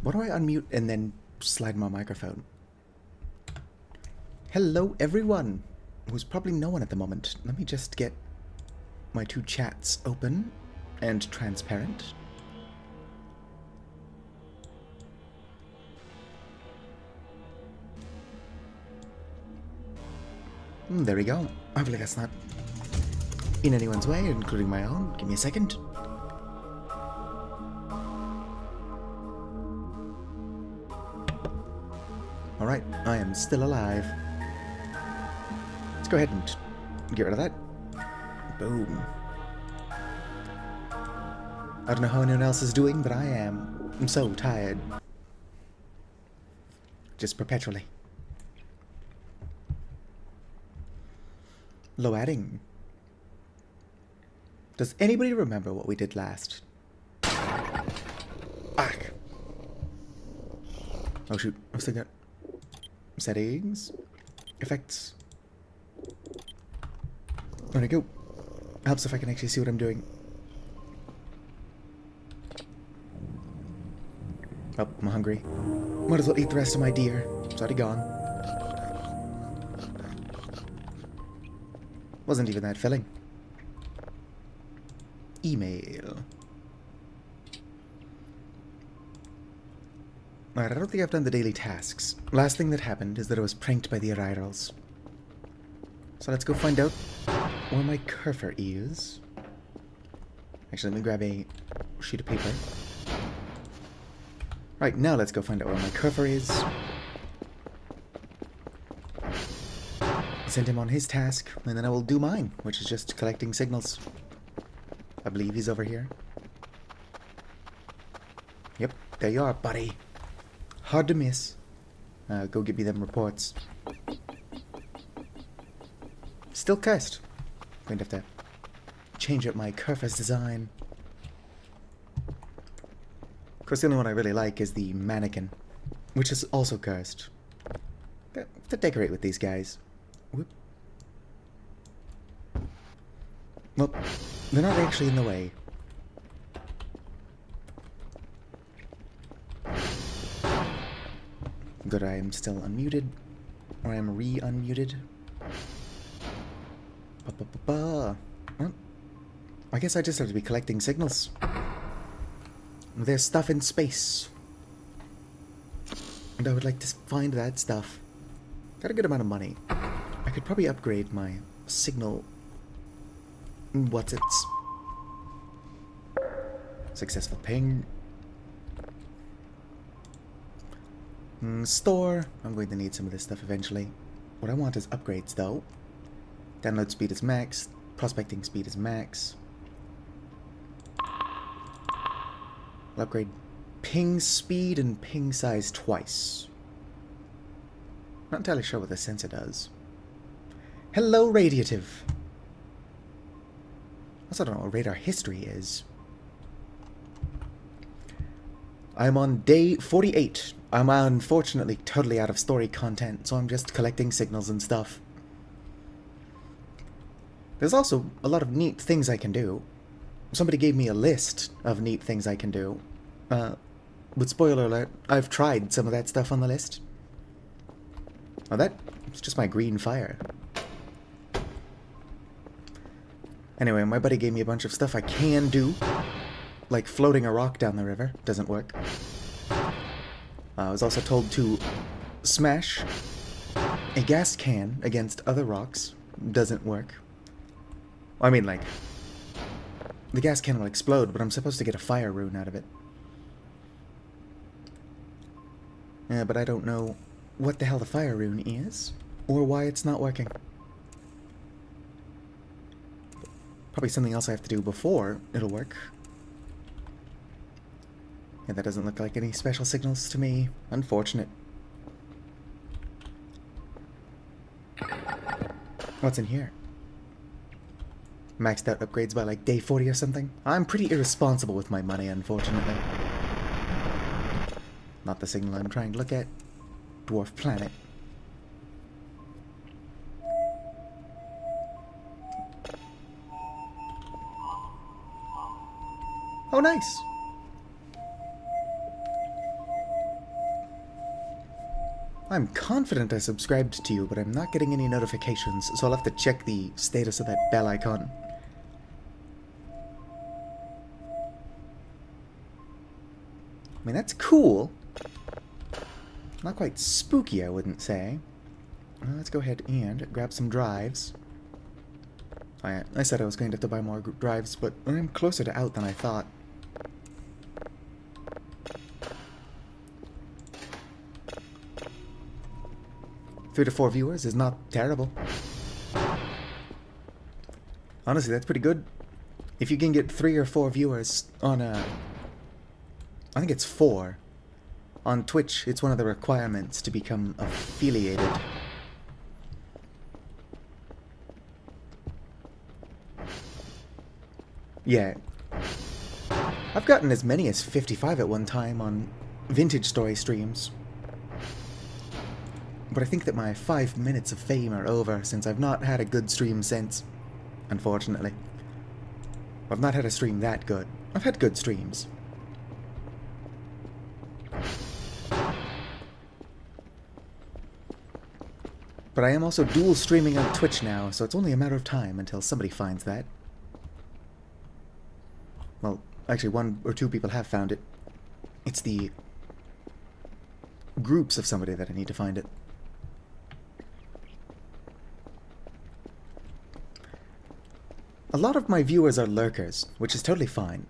Why do I unmute and then slide my microphone? Hello, everyone, who's probably no one at the moment. Let me just get my two chats open and transparent. There we go. Hopefully that's not in anyone's way, including my own. Give me a second. Alright, I am still alive. Let's go ahead and get rid of that. Boom. I don't know how anyone else is doing, but I am. I'm so tired. Just perpetually. Low adding. Does anybody remember what we did last? Ah! Oh shoot, I've still got settings, effects. There we go. Helps if I can actually see what I'm doing. Oh, I'm hungry. Might as well eat the rest of my deer. It's already gone. Wasn't even that filling. Email. Alright, I don't think I've done the daily tasks. Last thing that happened is that I was pranked by the Arrivals. So let's go find out where my cursor is. Actually, let me grab a sheet of paper. Right, now let's go find out where my cursor is. Send him on his task, and then I will do mine, which is just collecting signals. I believe he's over here. Yep, there you are, buddy. Hard to miss. Go give me them reports. Still cursed. Going to have to change up my cursor's design. Of course, the only one I really like is the mannequin, which is also cursed. To decorate with these guys. Whoop. Well, they're not actually in the way. Good, I am still unmuted. Or I am re-unmuted. Well, I guess I just have to be collecting signals. There's stuff in space. And I would like to find that stuff. Got a good amount of money. I could probably upgrade my signal. What's its? Successful ping. Store. I'm going to need some of this stuff eventually. What I want is upgrades though. Download speed is max. Prospecting speed is max. I'll upgrade ping speed and ping size twice. Not entirely sure what the sensor does. Hello, Radiative. Also don't know what radar history is. I'm on day 48. I'm unfortunately totally out of story content, so I'm just collecting signals and stuff. There's also a lot of neat things I can do. Somebody gave me a list of neat things I can do. With spoiler alert, I've tried some of that stuff on the list. Oh, it's just my green fire. Anyway, my buddy gave me a bunch of stuff I can do. Like floating a rock down the river. Doesn't work. I was also told to smash a gas can against other rocks. Doesn't work. I mean, like, the gas can will explode, but I'm supposed to get a fire rune out of it. Yeah, but I don't know what the hell the fire rune is, or why it's not working. Probably something else I have to do before it'll work. Yeah, that doesn't look like any special signals to me. Unfortunate. What's in here? Maxed out upgrades by like day 40 or something? I'm pretty irresponsible with my money, unfortunately. Not the signal I'm trying to look at. Dwarf planet. Oh, nice! I'm confident I subscribed to you, but I'm not getting any notifications, so I'll have to check the status of that bell icon. I mean, that's cool. Not quite spooky, I wouldn't say. Let's go ahead and grab some drives. I said I was going to have to buy more drives, but I'm closer to out than I thought. Three to 4 viewers is not terrible. Honestly, that's pretty good. If you can get 3 or 4 viewers on a... I think it's 4. On Twitch, it's one of the requirements to become affiliated. Yeah. I've gotten as many as 55 at one time on Vintage Story streams. But I think that my 5 minutes of fame are over, since I've not had a good stream since. Unfortunately. I've not had a stream that good. I've had good streams. But I am also dual streaming on Twitch now, so it's only a matter of time until somebody finds that. Well, actually 1 or 2 people have found it. It's the groups of somebody that I need to find it. A lot of my viewers are lurkers, which is totally fine.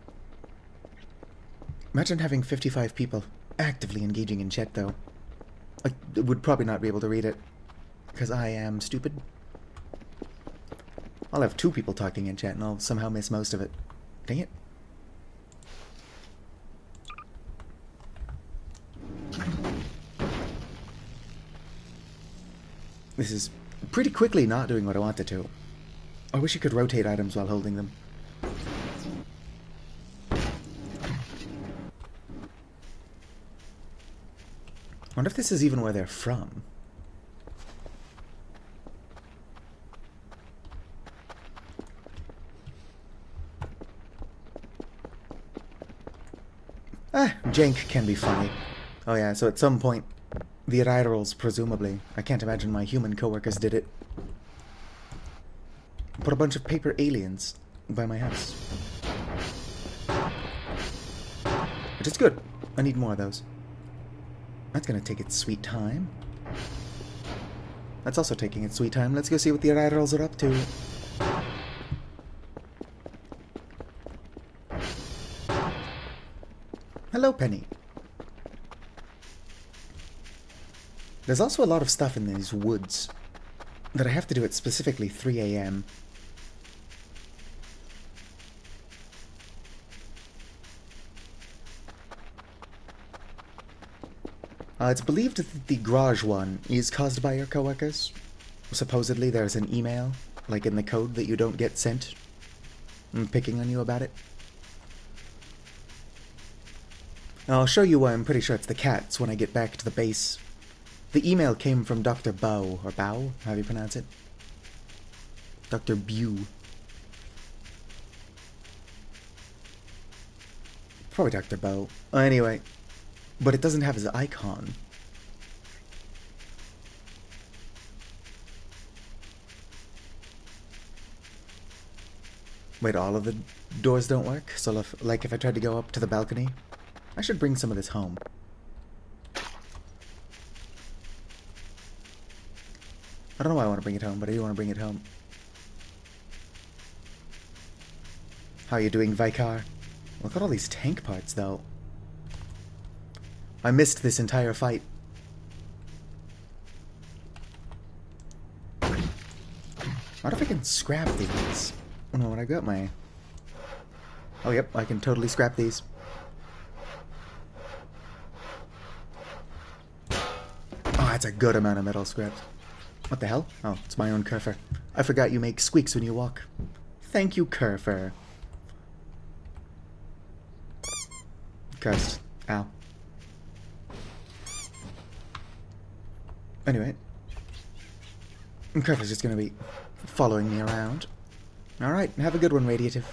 Imagine having 55 people actively engaging in chat, though. I would probably not be able to read it, because I am stupid. I'll have 2 people talking in chat, and I'll somehow miss most of it. Dang it. This is pretty quickly not doing what I want it to. I wish you could rotate items while holding them. I wonder if this is even where they're from. Jank can be funny. Oh yeah, so at some point, the Irritals, presumably. I can't imagine my human coworkers did it. Put a bunch of paper aliens by my house. Which is good. I need more of those. That's gonna take its sweet time. That's also taking its sweet time. Let's go see what the Irritals are up to. Hello, Penny. There's also a lot of stuff in these woods that I have to do at specifically 3 a.m. It's believed that the garage one is caused by your coworkers. Supposedly there's an email, like in the code, that you don't get sent. I'm picking on you about it. I'll show you why I'm pretty sure it's the cats when I get back to the base. The email came from Dr. Bow, or Bow, how do you pronounce it? Dr. Bew. Probably Dr. Bow. Anyway, but it doesn't have his icon. Wait, all of the doors don't work? So if I tried to go up to the balcony, I should bring some of this home. I don't know why I want to bring it home, but I do want to bring it home. How are you doing, Vicar? Look at all these tank parts, though. I missed this entire fight. I wonder if I can scrap these. Oh no, when I got my... Oh yep, I can totally scrap these. Oh, that's a good amount of metal scrapped. What the hell? Oh, it's my own Kerfer. I forgot you make squeaks when you walk. Thank you, Kerfer. Cursed. Ow. Anyway. Kerfer's just gonna be following me around. Alright, have a good one, Radiative.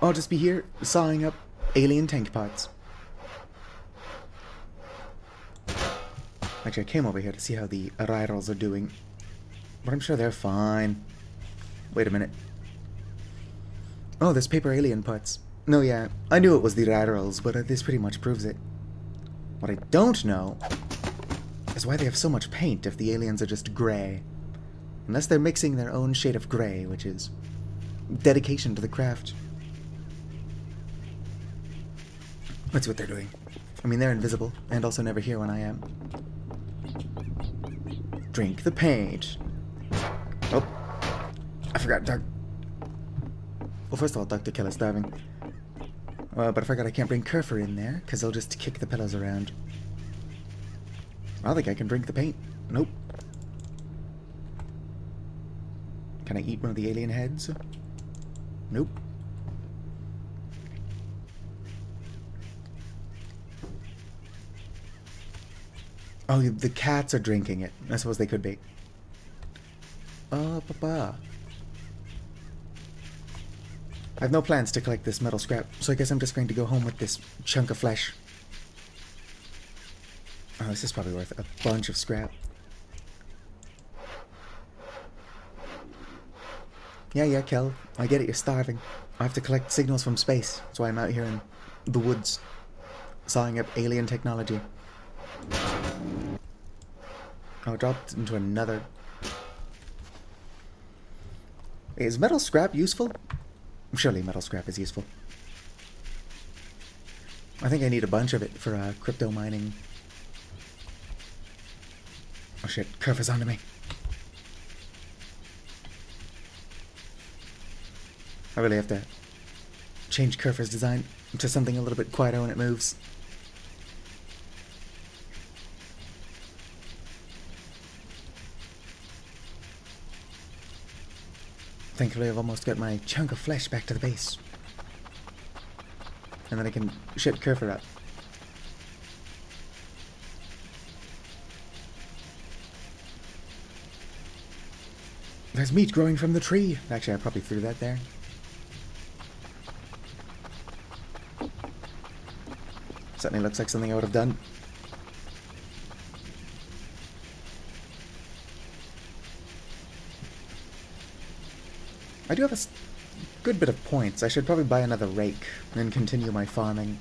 I'll just be here, sawing up alien tank parts. Actually, I came over here to see how the arrivals are doing. But I'm sure they're fine. Wait a minute. Oh, there's paper alien parts. No, yeah, I knew it was the arrivals, but this pretty much proves it. What I don't know is why they have so much paint if the aliens are just grey. Unless they're mixing their own shade of grey, which is dedication to the craft. That's what they're doing. I mean, they're invisible, and also never here when I am. Drink the paint. Oh, I forgot Doug. Well, first of all, Dr. Keller's starving. But I forgot I can't bring Kerfer in there, because he'll just kick the pillows around. I don't think I can drink the paint. Nope. Can I eat one of the alien heads? Nope. Oh, the cats are drinking it. I suppose they could be. Oh, papa. I have no plans to collect this metal scrap, so I guess I'm just going to go home with this chunk of flesh. Oh, this is probably worth a bunch of scrap. Yeah, Kel. I get it, you're starving. I have to collect signals from space. That's why I'm out here in the woods, sawing up alien technology. Oh, it dropped into another... Is metal scrap useful? Surely metal scrap is useful. I think I need a bunch of it for crypto mining. Oh shit, Kerfer's onto me. I really have to change Kerfer's design to something a little bit quieter when it moves. Thankfully, I've almost got my chunk of flesh back to the base. And then I can shit Kerfer up. There's meat growing from the tree. Actually, I probably threw that there. Certainly looks like something I would have done. I do have a good bit of points. I should probably buy another rake and then continue my farming.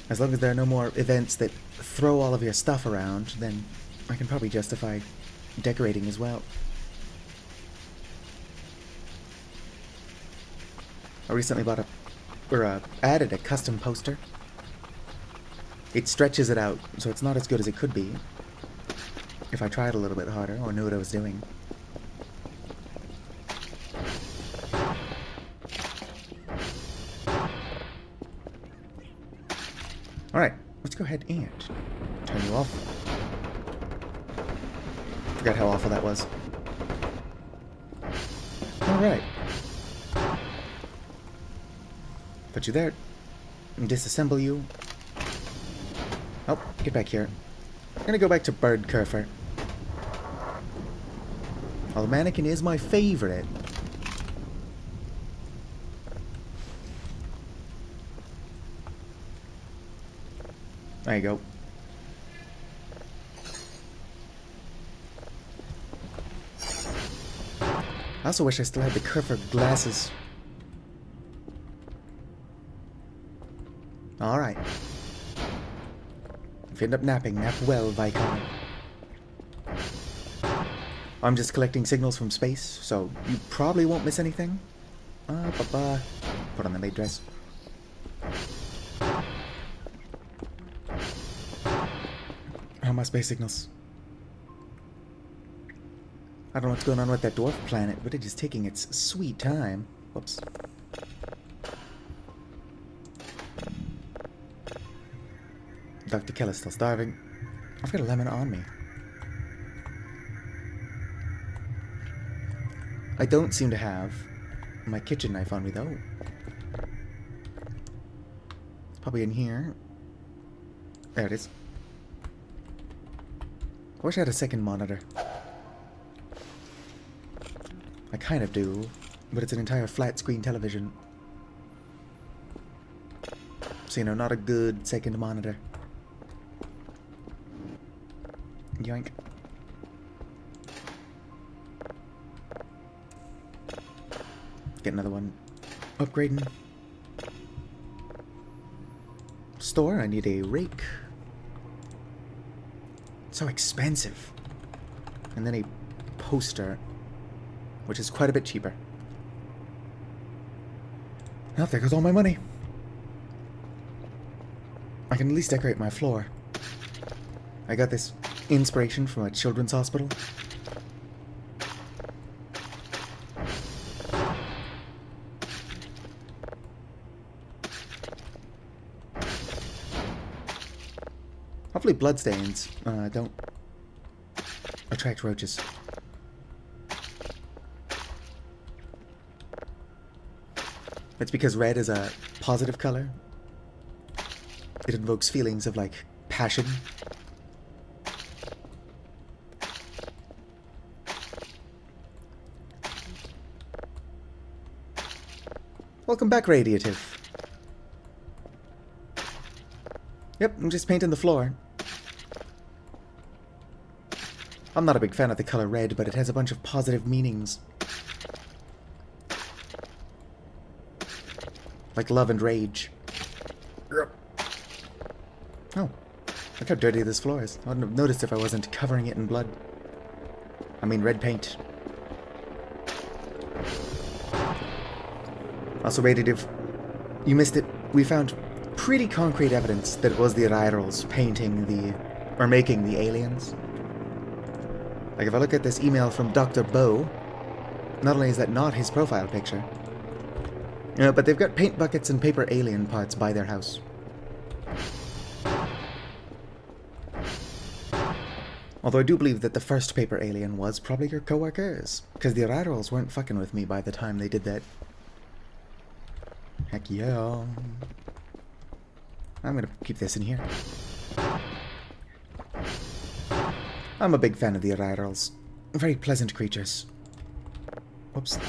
As long as there are no more events that throw all of your stuff around, then I can probably justify decorating as well. I recently bought added a custom poster. It stretches it out, so it's not as good as it could be if I tried a little bit harder or knew what I was doing. Alright, let's go ahead and turn you off. Forgot how awful that was. Alright. Put you there. Disassemble you. Oh, get back here. I'm gonna go back to Bird Kerfer. Well, the mannequin is my favorite. There you go. I also wish I still had the Kerfer glasses. Alright. If you end up napping, nap well, Vicon. I'm just collecting signals from space, so you probably won't miss anything. Put on the maid dress. Oh, my space signals. I don't know what's going on with that dwarf planet, but it is taking its sweet time. Whoops. Dr. Keller's still starving. I've got a lemon on me. I don't seem to have my kitchen knife on me, though. It's probably in here. There it is. I wish I had a second monitor. I kind of do, but it's an entire flat screen television. So, you know, not a good second monitor. Yoink. Get another one. Upgrading. Store, I need a rake. So expensive. And then a poster, which is quite a bit cheaper. Oh, there goes all my money. I can at least decorate my floor. I got this inspiration from a children's hospital. Hopefully bloodstains don't attract roaches. It's because red is a positive color. It invokes feelings of, like, passion. Welcome back, Radiative. Yep, I'm just painting the floor. I'm not a big fan of the color red, but it has a bunch of positive meanings. Like love and rage. Oh, look how dirty this floor is. I wouldn't have noticed if I wasn't covering it in blood. I mean red paint. Also, Radiative, you missed it. We found pretty concrete evidence that it was the Ryrals painting the... or making the aliens. Like, if I look at this email from Dr. Bow, not only is that not his profile picture, but they've got paint buckets and paper alien parts by their house. Although I do believe that the first paper alien was probably your coworkers, because the Ryrals weren't fucking with me by the time they did that. Heck yeah. I'm gonna keep this in here. I'm a big fan of the Ryrals. Very pleasant creatures. Whoops.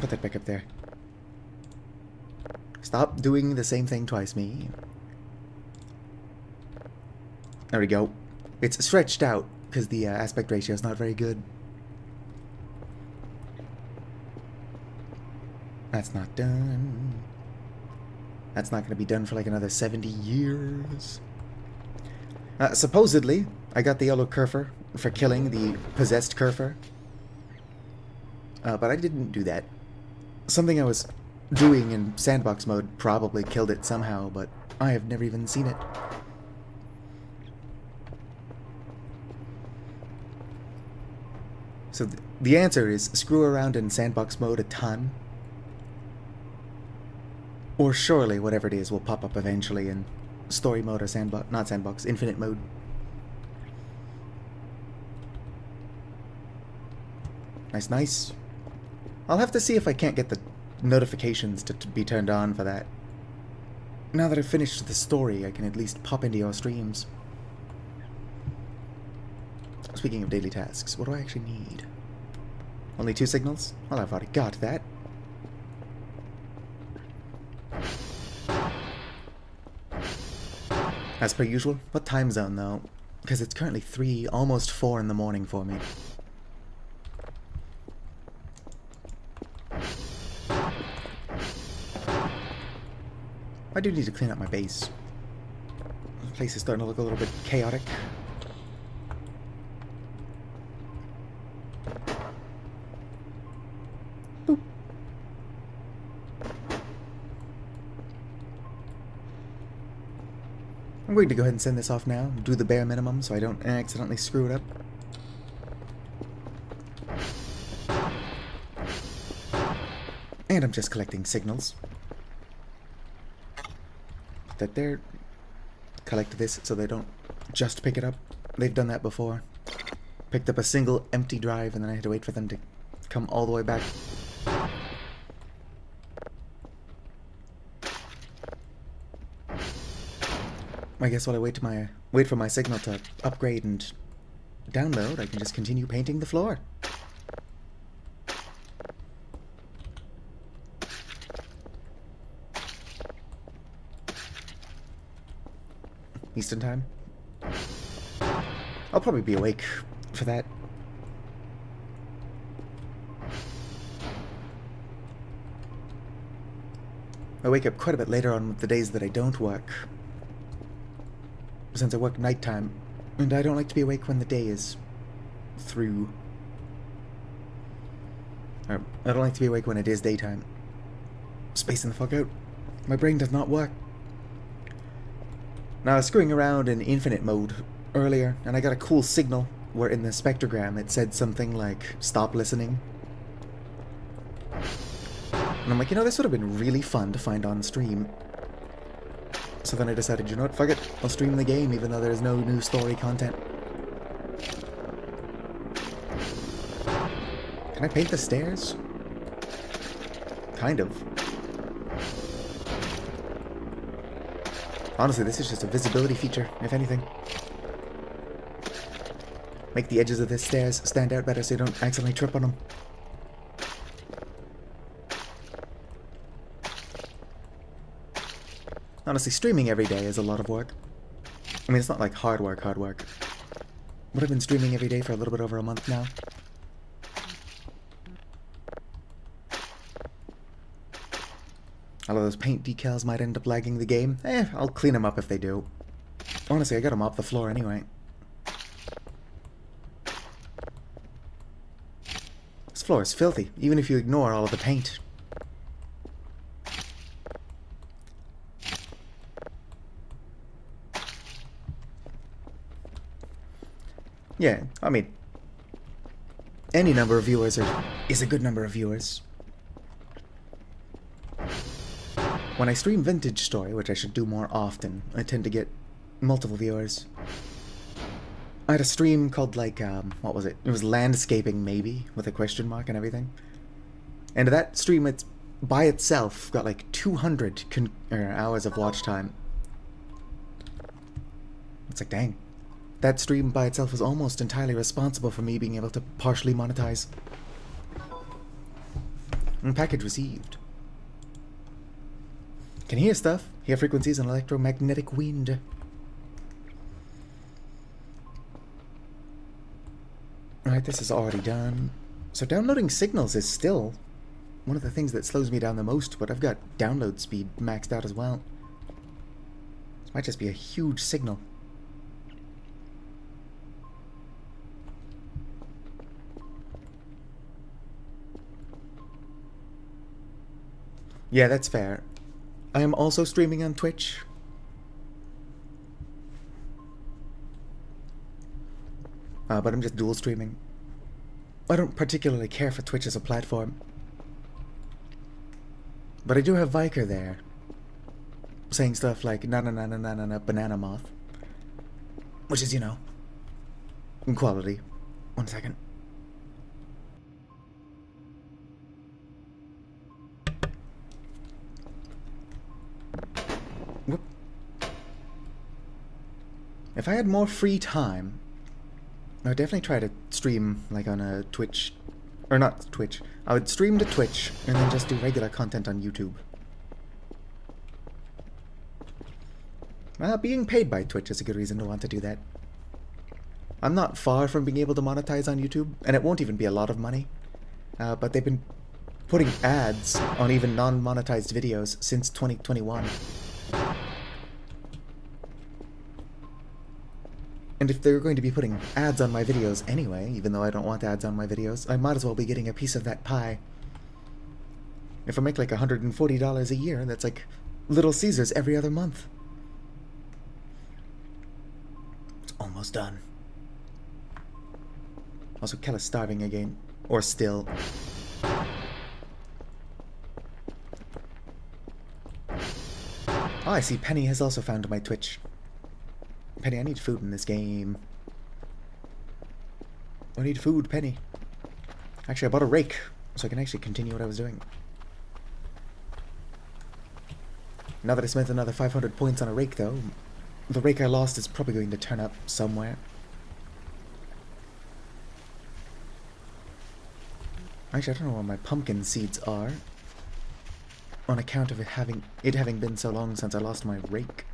Put that back up there. Stop doing the same thing twice, me. There we go. It's stretched out, because the aspect ratio is not very good. That's not done. That's not going to be done for like another 70 years. Supposedly, I got the yellow Kerfer for killing the possessed Kerfer. But I didn't do that. Something I was doing in sandbox mode probably killed it somehow, but I have never even seen it. So the answer is screw around in sandbox mode a ton. Or surely whatever it is will pop up eventually in story mode or sandbox, not sandbox, infinite mode. Nice, nice. I'll have to see if I can't get the notifications to be turned on for that. Now that I've finished the story, I can at least pop into your streams. Speaking of daily tasks, what do I actually need? Only 2 signals? Well, I've already got that. As per usual, what time zone though? Because it's currently 3, almost 4 in the morning for me. I do need to clean up my base. The place is starting to look a little bit chaotic. Boop. I'm going to go ahead and send this off now, do the bare minimum so I don't accidentally screw it up. And I'm just collecting signals. Put that there. Collect this so they don't just pick it up. They've done that before. Picked up a single empty drive and then I had to wait for them to come all the way back. I guess while I wait for my signal to upgrade and download, I can just continue painting the floor. Eastern time. I'll probably be awake for that. I wake up quite a bit later on the days that I don't work, since I work nighttime, and I don't like to be awake when the day is through. Or, I don't like to be awake when it is daytime. Spacing the fuck out. My brain does not work. Now, I was screwing around in infinite mode earlier, and I got a cool signal where in the spectrogram it said something like, stop listening. And I'm like, you know, this would have been really fun to find on stream. So then I decided, you know what, fuck it, I'll stream the game even though there's no new story content. Can I paint the stairs? Kind of. Honestly, this is just a visibility feature, if anything. Make the edges of the stairs stand out better so you don't accidentally trip on them. Honestly, streaming every day is a lot of work. I mean, it's not like hard work. But I've been streaming every day for a little bit over a month now. Although those paint decals might end up lagging the game. I'll clean them up if they do. Honestly, I gotta mop the floor anyway. This floor is filthy, even if you ignore all of the paint. Yeah, I mean, any number of viewers is a good number of viewers. When I stream Vintage Story, which I should do more often, I tend to get multiple viewers. I had a stream called, like, what was it? It was Landscaping, maybe, with a question mark and everything. And that stream, it's by itself, got like 200 hours of watch time. It's like, dang. That stream by itself was almost entirely responsible for me being able to partially monetize. And package received. Can hear stuff. Hear frequencies and electromagnetic wind. Alright, this is already done. So downloading signals is still one of the things that slows me down the most, but I've got download speed maxed out as well. This might just be a huge signal. Yeah, that's fair. I am also streaming on Twitch. But I'm just dual streaming. I don't particularly care for Twitch as a platform. But I do have Viker there, saying stuff like na na na na na na na banana moth. Which is, you know, quality. 1 second. Whoop. If I had more free time, I would definitely try to stream, like, on a Twitch. Or not Twitch. I would stream to Twitch, and then just do regular content on YouTube. Well, being paid by Twitch is a good reason to want to do that. I'm not far from being able to monetize on YouTube, and it won't even be a lot of money. But they've been putting ads on even non-monetized videos since 2021. And if they're going to be putting ads on my videos anyway, even though I don't want ads on my videos, I might as well be getting a piece of that pie. If I make like $140 a year, that's like Little Caesars every other month. It's almost done. Also, Kella's starving again. Or still. Oh, I see Penny has also found my Twitch. Penny, I need food in this game. I need food, Penny. Actually, I bought a rake, so I can actually continue what I was doing. Now that I spent another 500 points on a rake, though, the rake I lost is probably going to turn up somewhere. Actually, I don't know where my pumpkin seeds are, on account of it having been so long since I lost my rake.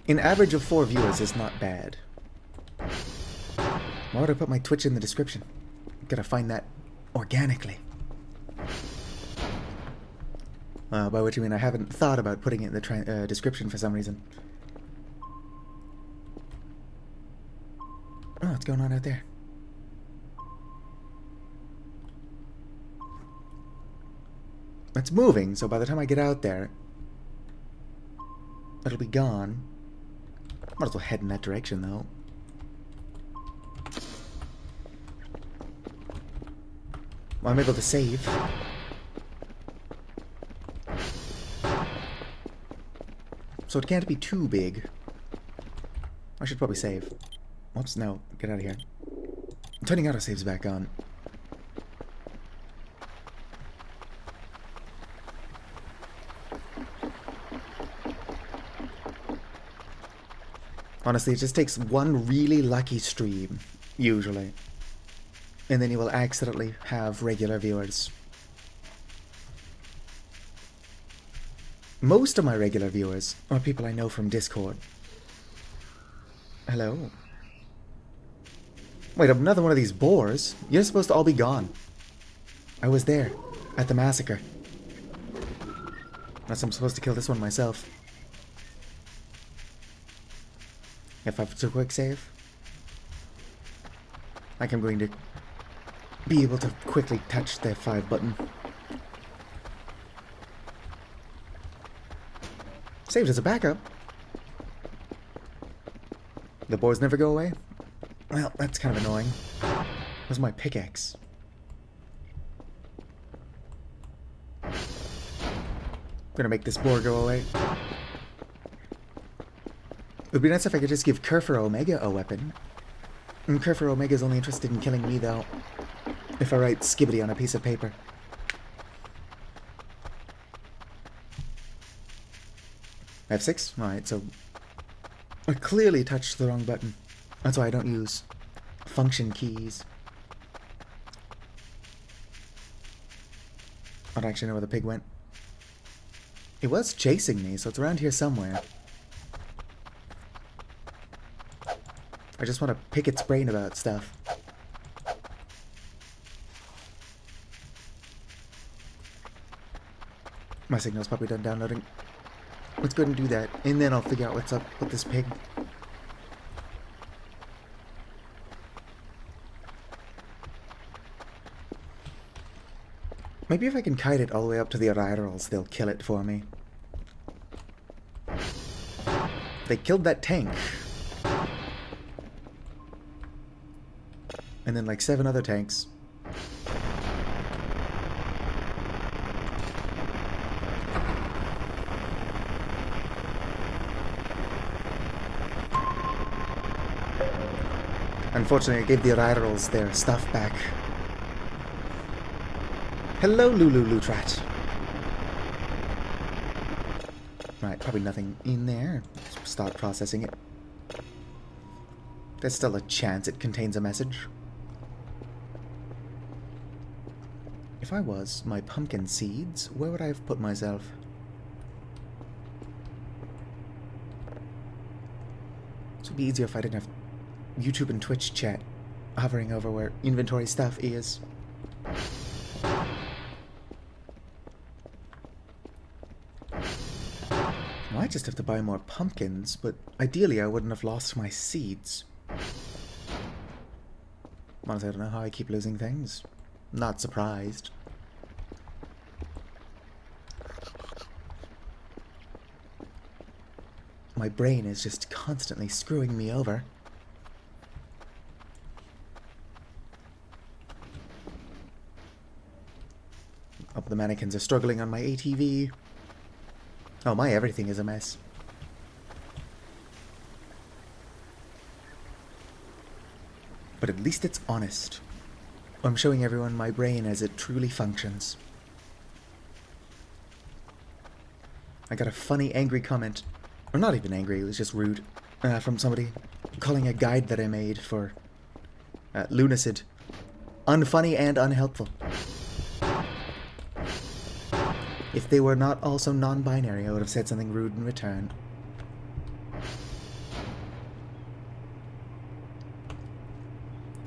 An average of 4 viewers is not bad. Why would I put my Twitch in the description? Gotta find that organically. By which I mean I haven't thought about putting it in the description for some reason. Oh, what's going on out there? It's moving, so by the time I get out there, it'll be gone. Might as well head in that direction, though. Well, I'm able to save. So it can't be too big. I should probably save. Whoops, no. Get out of here. I'm turning autosaves back on. Honestly, it just takes one really lucky stream, usually. And then you will accidentally have regular viewers. Most of my regular viewers are people I know from Discord. Hello. Wait, another one of these boars? You're supposed to all be gone. I was there, at the massacre. Unless I'm supposed to kill this one myself. If I have to quick save, like I'm going to be able to quickly touch the 5 button. Saved as a backup. The boars never go away? Well, that's kind of annoying. Where's my pickaxe? I'm gonna make this boar go away. It would be nice if I could just give Kerfer Omega a weapon. And Kerfer Omega's only interested in killing me, though. If I write Skibbity on a piece of paper. F6? Alright, so... I clearly touched the wrong button. That's why I don't use function keys. I don't actually know where the pig went. It was chasing me, so it's around here somewhere. I just want to pick its brain about stuff. My signal's probably done downloading. Let's go ahead and do that, and then I'll figure out what's up with this pig. Maybe if I can kite it all the way up to the Arirals, they'll kill it for me. They killed that tank. And then like 7 other tanks. Unfortunately, I gave the Arirals their stuff back. Hello, Lulu Lutrat. Right, probably nothing in there. Let's start processing it. There's still a chance it contains a message. If I was my pumpkin seeds, where would I have put myself? This would be easier if I didn't have YouTube and Twitch chat hovering over where inventory stuff is. Well, I just have to buy more pumpkins, but ideally I wouldn't have lost my seeds. Honestly, I don't know how I keep losing things. Not surprised. My brain is just constantly screwing me over. Oh, the mannequins are struggling on my ATV. Oh, my everything is a mess. But at least it's honest. I'm showing everyone my brain as it truly functions. I got a funny, angry comment. Or not even angry, it was just rude. From somebody calling a guide that I made for Lunacid unfunny and unhelpful. If they were not also non-binary, I would have said something rude in return.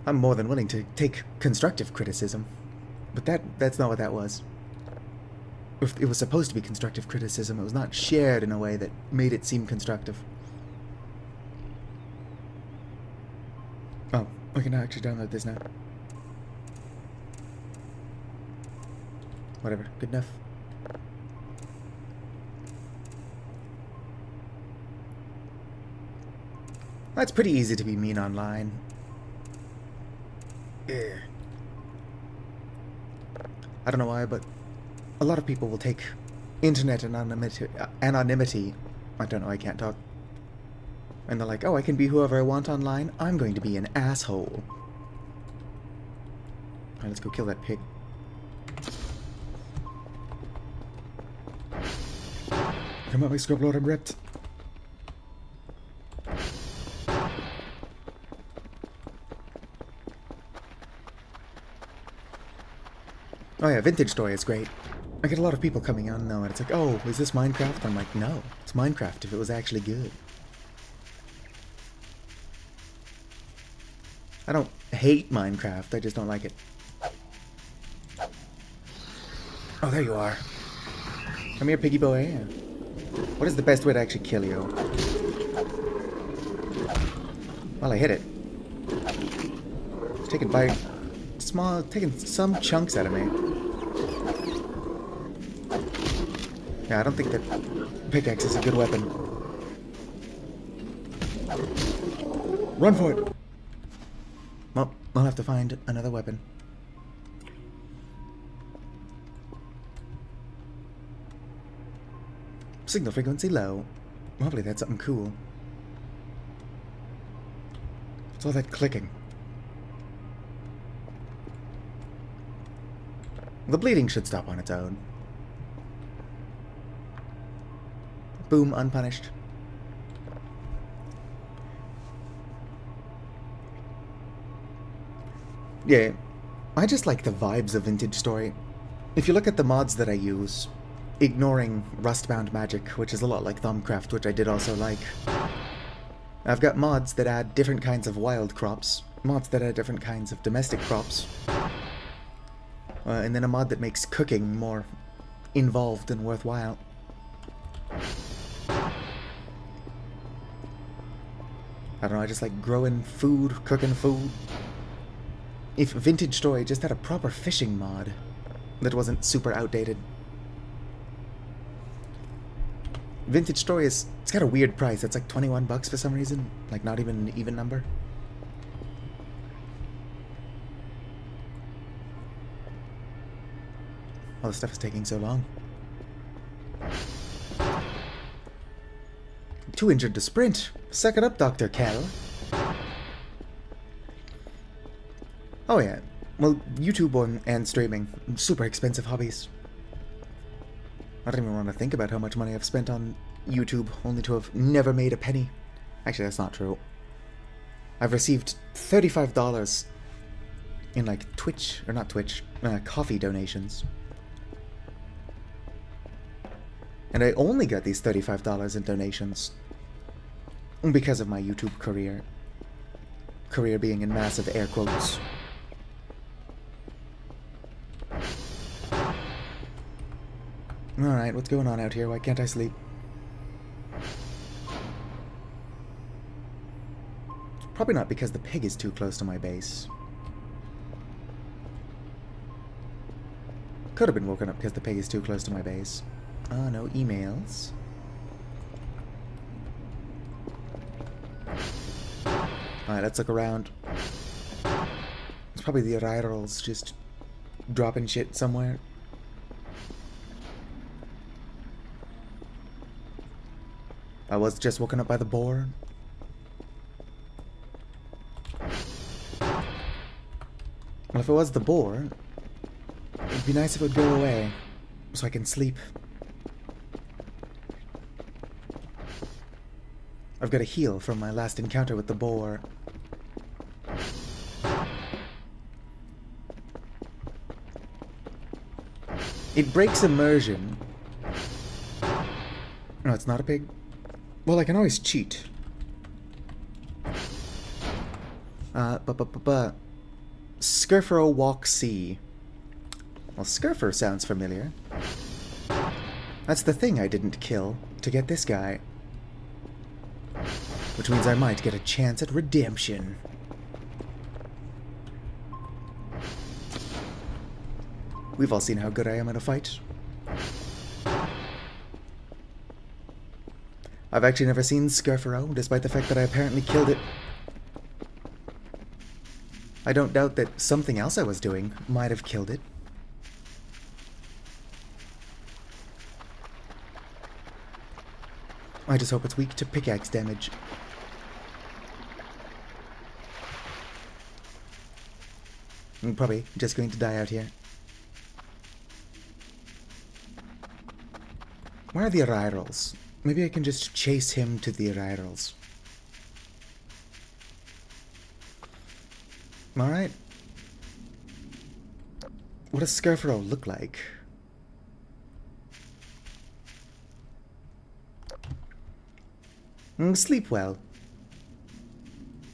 I'm more than willing to take constructive criticism. But that's not what that was. If it was supposed to be constructive criticism, it was not shared in a way that made it seem constructive. Oh, I can actually download this now. Whatever, good enough. Well, it's pretty easy to be mean online. Yeah. I don't know why, but a lot of people will take internet anonymity. I don't know, I can't talk. And they're like, oh, I can be whoever I want online. I'm going to be an asshole. Alright, let's go kill that pig. Come on, my scrub lord, I'm ripped. Oh yeah, Vintage Story is great. I get a lot of people coming on now, and it's like, oh, is this Minecraft? I'm like, no, it's Minecraft if it was actually good. I don't hate Minecraft, I just don't like it. Oh, there you are. Come here, piggy boy. What is the best way to actually kill you? Well, I hit it. It's taking some chunks out of me. Yeah, I don't think that pickaxe is a good weapon. Run for it! Well, we'll have to find another weapon. Signal frequency low. Hopefully that's something cool. What's all that clicking? The bleeding should stop on its own. Boom, unpunished. Yeah, I just like the vibes of Vintage Story. If you look at the mods that I use, ignoring Rustbound Magic, which is a lot like Thumbcraft, which I did also like, I've got mods that add different kinds of wild crops, mods that add different kinds of domestic crops, and then a mod that makes cooking more involved and worthwhile. I don't know, I just like growing food, cooking food. If Vintage Story just had a proper fishing mod that wasn't super outdated. Vintage Story it's got a weird price. It's like 21 bucks for some reason. Like not even an even number. All this stuff is taking so long. Too injured to sprint. Suck it up, Dr. Kell. Oh yeah. Well, YouTube and streaming. Super expensive hobbies. I don't even want to think about how much money I've spent on YouTube, only to have never made a penny. Actually, that's not true. I've received $35 in, like, Twitch, or not Twitch, coffee donations. And I only got these $35 in donations because of my YouTube career. Career being in massive air quotes. Alright, what's going on out here? Why can't I sleep? Probably not because the pig is too close to my base. Could have been woken up because the pig is too close to my base. Oh, no emails. Alright, let's look around. It's probably the Ryrals just dropping shit somewhere. I was just woken up by the boar. Well, if it was the boar, it'd be nice if it would go away, so I can sleep. I've got to heal from my last encounter with the boar. It breaks immersion. No, it's not a pig. Well, I can always cheat. Skirfero Walk Sea. Well, Skirfer sounds familiar. That's the thing I didn't kill to get this guy. Which means I might get a chance at redemption. We've all seen how good I am in a fight. I've actually never seen Skirfero, despite the fact that I apparently killed it. I don't doubt that something else I was doing might have killed it. I just hope it's weak to pickaxe damage. I'm probably just going to die out here. Where are the Arirals? Maybe I can just chase him to the Arirals. Alright. What does Skirfero look like? Sleep well.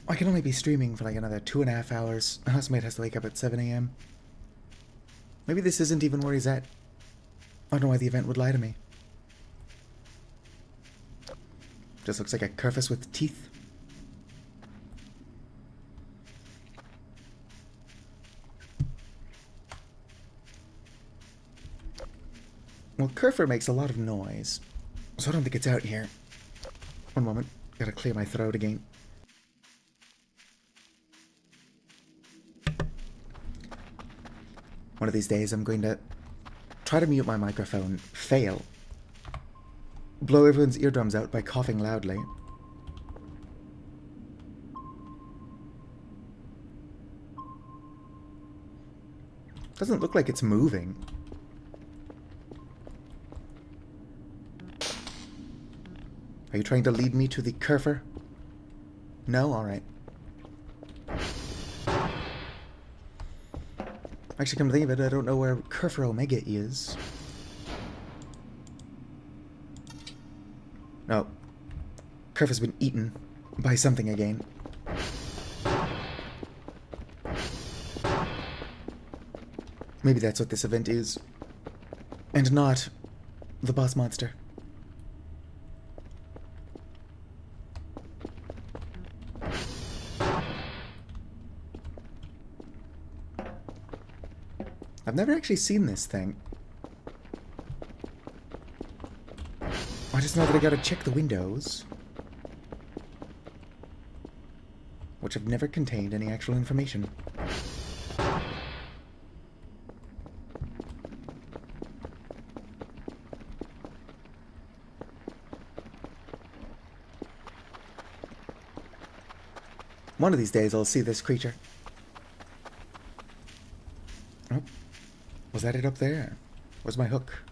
I can only be streaming for like another 2.5 hours. My housemate has to wake up at 7 AM. Maybe this isn't even where he's at. I don't know why the event would lie to me. Just looks like a Kerfus with teeth. Well, Kerfer makes a lot of noise, so I don't think it's out here. One moment, gotta clear my throat again. One of these days I'm going to try to mute my microphone, fail, blow everyone's eardrums out by coughing loudly. Doesn't look like it's moving. Are you trying to lead me to the Kerfer? No? Alright. Actually, come to think of it, I don't know where Kerfer Omega is. No. Kerfer's been eaten by something again. Maybe that's what this event is. And not the boss monster. I've never actually seen this thing. I just know that I gotta check the windows. Which have never contained any actual information. One of these days I'll see this creature. Oh. Was that it up there? Where's my hook?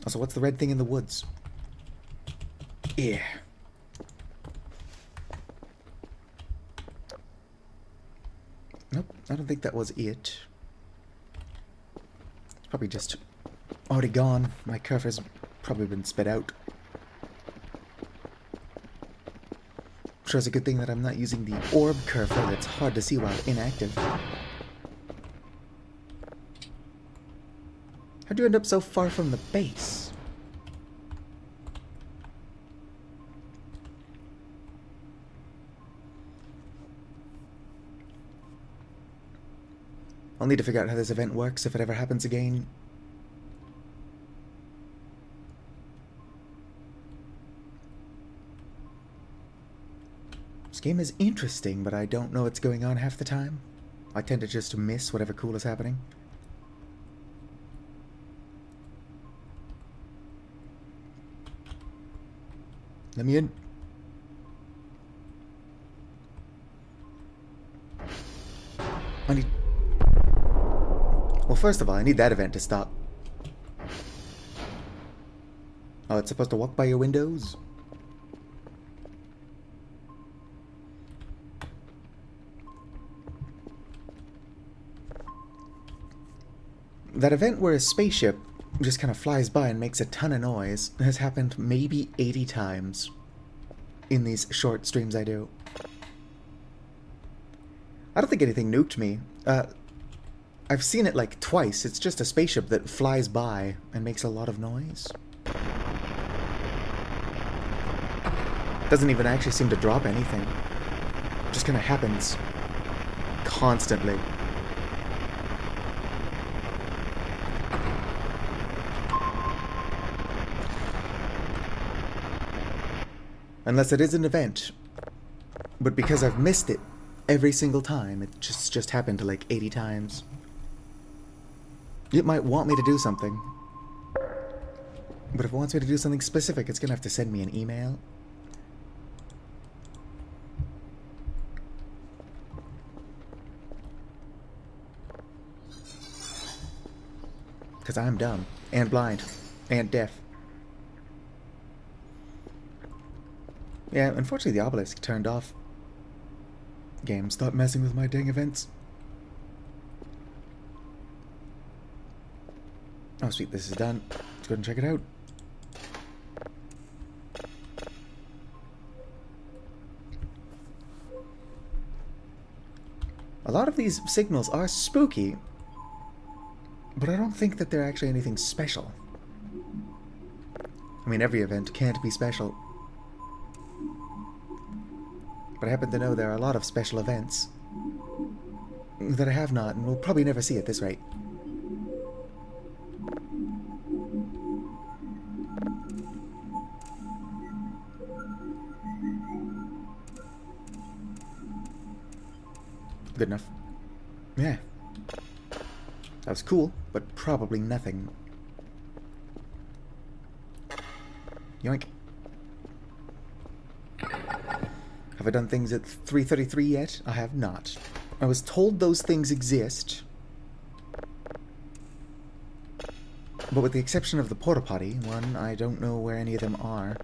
Also, what's the red thing in the woods? Yeah. Nope, I don't think that was it. It's probably just already gone. My Kerfer's probably been spit out. Sure, it's a good thing that I'm not using the orb Kerfer that's hard to see while inactive. How'd you end up so far from the base? I'll need to figure out how this event works if it ever happens again. This game is interesting, but I don't know what's going on half the time. I tend to just miss whatever cool is happening. Let me in. I need... Well, first of all, I need that event to stop. Oh, it's supposed to walk by your windows? That event where a spaceship just kind of flies by and makes a ton of noise has happened maybe 80 times. in these short streams I do. I don't think anything nuked me. I've seen it like twice. It's just a spaceship that flies by and makes a lot of noise. Doesn't even actually seem to drop anything. Just kind of happens constantly. Unless it is an event. But because I've missed it every single time, it just happened to like 80 times. It might want me to do something. But if it wants me to do something specific, it's gonna have to send me an email. Because I'm dumb, and blind, and deaf. Yeah, unfortunately the obelisk turned off. Game, stop messing with my dang events. Oh sweet, this is done. Let's go ahead and check it out. A lot of these signals are spooky, but I don't think that they're actually anything special. I mean, every event can't be special. But I happen to know there are a lot of special events that I have not, and will probably never see at this rate. Good enough. Yeah. That was cool, but probably nothing. Yoink. Have I done things at 3:33 yet? I have not. I was told those things exist. But with the exception of the porta potty one, I don't know where any of them are.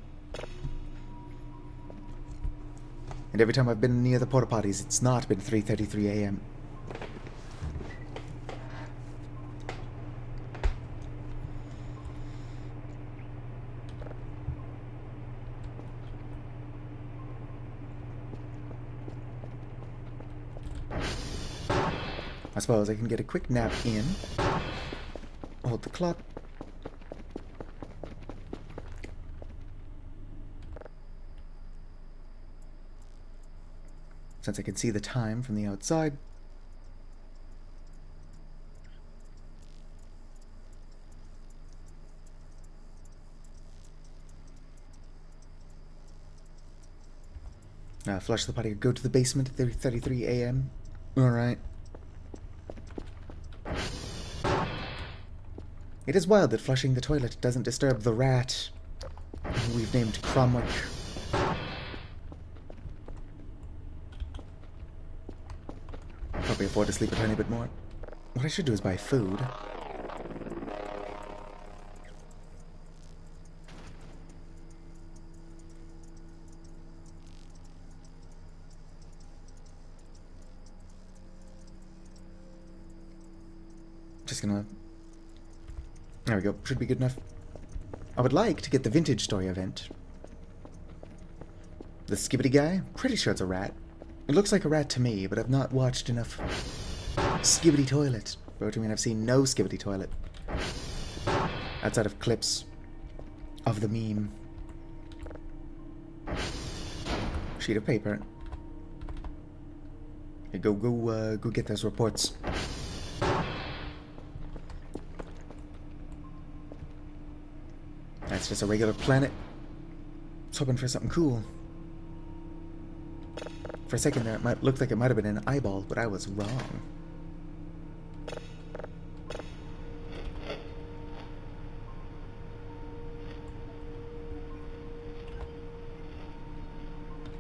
And every time I've been near the porta potties, it's not been 3:33 a.m. I suppose I can get a quick nap in. Hold the clock. Since I can see the time from the outside. Flush the potty, go to the basement at 3:33 a.m. Alright. It is wild that flushing the toilet doesn't disturb the rat who we've named Cromwick. Probably afford to sleep a tiny bit more. What I should do is buy food. Just gonna... There we go. Should be good enough. I would like to get the Vintage Story event. The Skibbity guy? Pretty sure it's a rat. It looks like a rat to me, but I've not watched enough Skibbity Toilet. Which I mean, I've seen no Skibbity Toilet. Outside of clips of the meme. Sheet of paper. Hey, go get those reports. That's just a regular planet. I was hoping for something cool. For a second there, it looked like it might have been an eyeball, but I was wrong.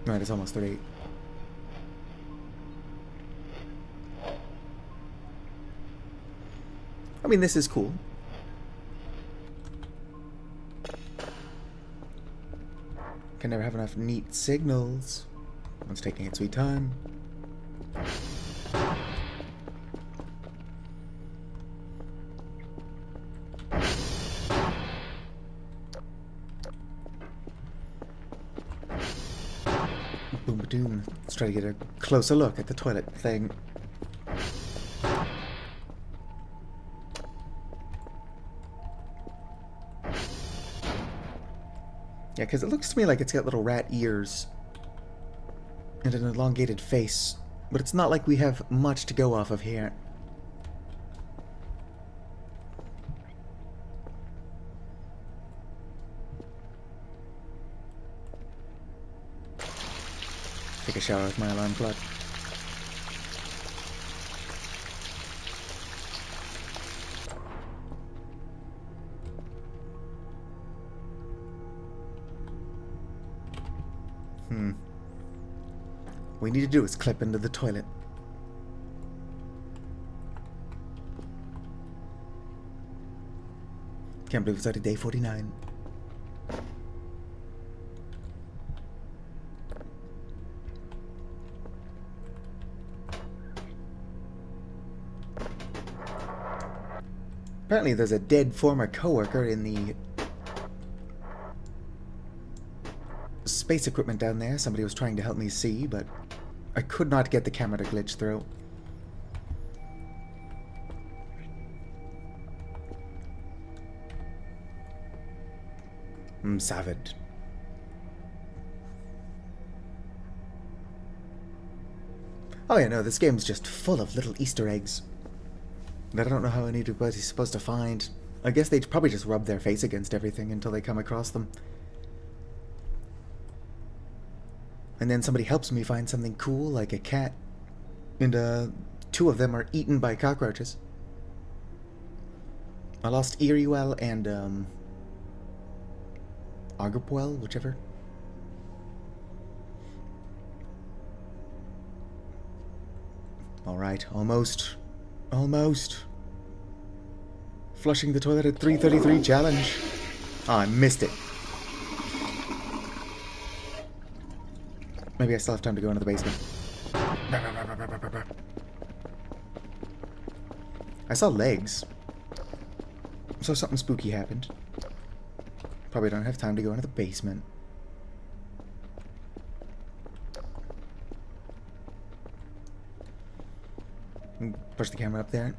Right, it's almost 3. I mean, this is cool. Can never have enough neat signals. One's taking its sweet time. Boom ba doom. Let's try to get a closer look at the toilet thing. Yeah, because it looks to me like it's got little rat ears and an elongated face, but it's not like we have much to go off of here. Take a shower with my alarm clock. What we need to do is clip into the toilet. Can't believe it's already day 49. Apparently there's a dead former coworker in the space equipment down there. Somebody was trying to help me see, but I could not get the camera to glitch through. Savage. Oh yeah, no, this game's just full of little Easter eggs that I don't know how anybody's supposed to find. I guess they'd probably just rub their face against everything until they come across them. And then somebody helps me find something cool, like a cat. And, 2 of them are eaten by cockroaches. I lost Eriewell and, Agapwell, whichever. Alright, almost. Almost. Flushing the toilet at 3:33 challenge. Oh, I missed it. Maybe I still have time to go into the basement. I saw legs. So something spooky happened. Probably don't have time to go into the basement. Push the camera up there.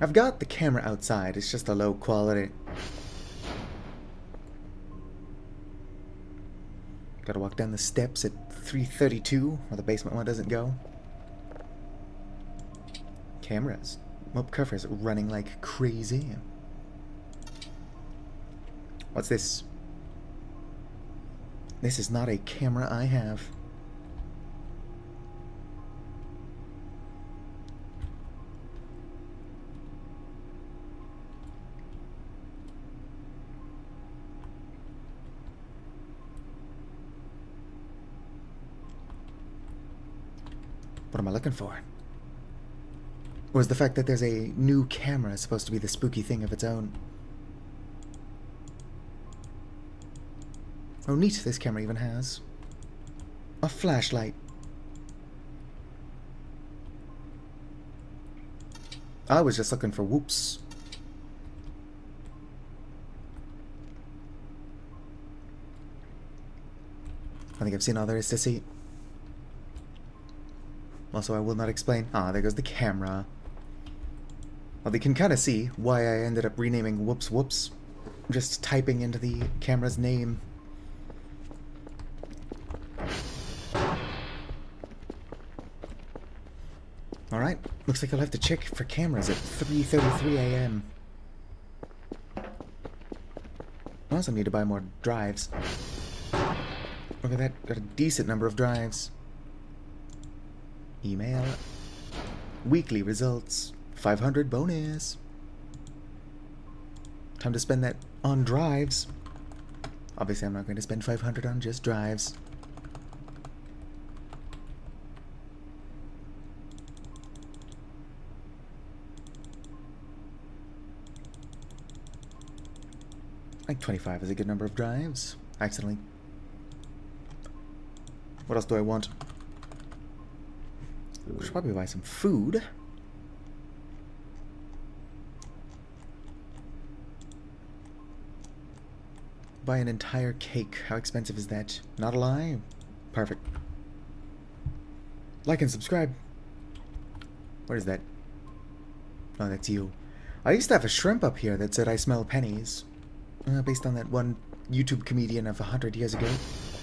I've got the camera outside, it's just a low quality. Gotta walk down the steps at 3:32, or the basement one doesn't go. Cameras. Mob covers running like crazy. What's this? This is not a camera I have. What am I looking for? Or is the fact that there's a new camera supposed to be the spooky thing of its own? Oh neat, this camera even has a flashlight. I was just looking for whoops. I think I've seen all there is to see. Also, I will not explain. Ah, there goes the camera. Well, they can kind of see why I ended up renaming Whoops Whoops. Just typing into the camera's name. Alright, looks like I'll have to check for cameras at 3:33 a.m. I also need to buy more drives. Look at that, got a decent number of drives. Email. Weekly results. 500 bonus. Time to spend that on drives. Obviously, I'm not going to spend 500 on just drives. I think 25 is a good number of drives. Accidentally. What else do I want? Should probably buy some food. Buy an entire cake. How expensive is that? Not a lie. Perfect. Like and subscribe. What is that? Oh, that's you. I used to have a shrimp up here that said I smell pennies. Based on that one YouTube comedian of 100 years ago.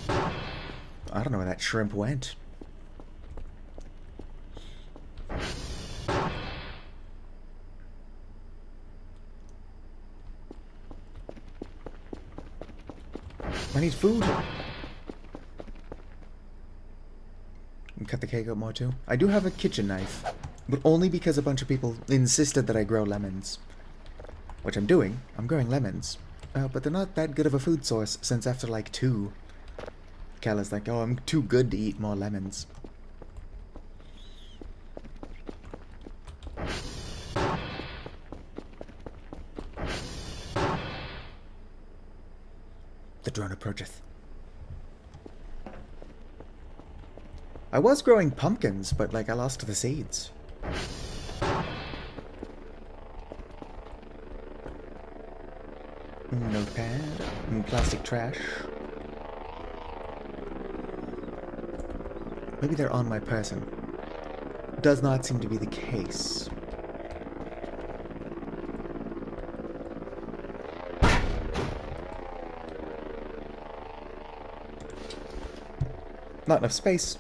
I don't know where that shrimp went. I need food. And cut the cake up more too. I do have a kitchen knife, but only because a bunch of people insisted that I grow lemons. Which I'm doing. I'm growing lemons. But they're not that good of a food source, since after like 2, Kalla's like, oh, I'm too good to eat more lemons. The drone approacheth. I was growing pumpkins, but like I lost the seeds. Notepad. Plastic trash. Maybe they're on my person. Does not seem to be the case. Not enough space.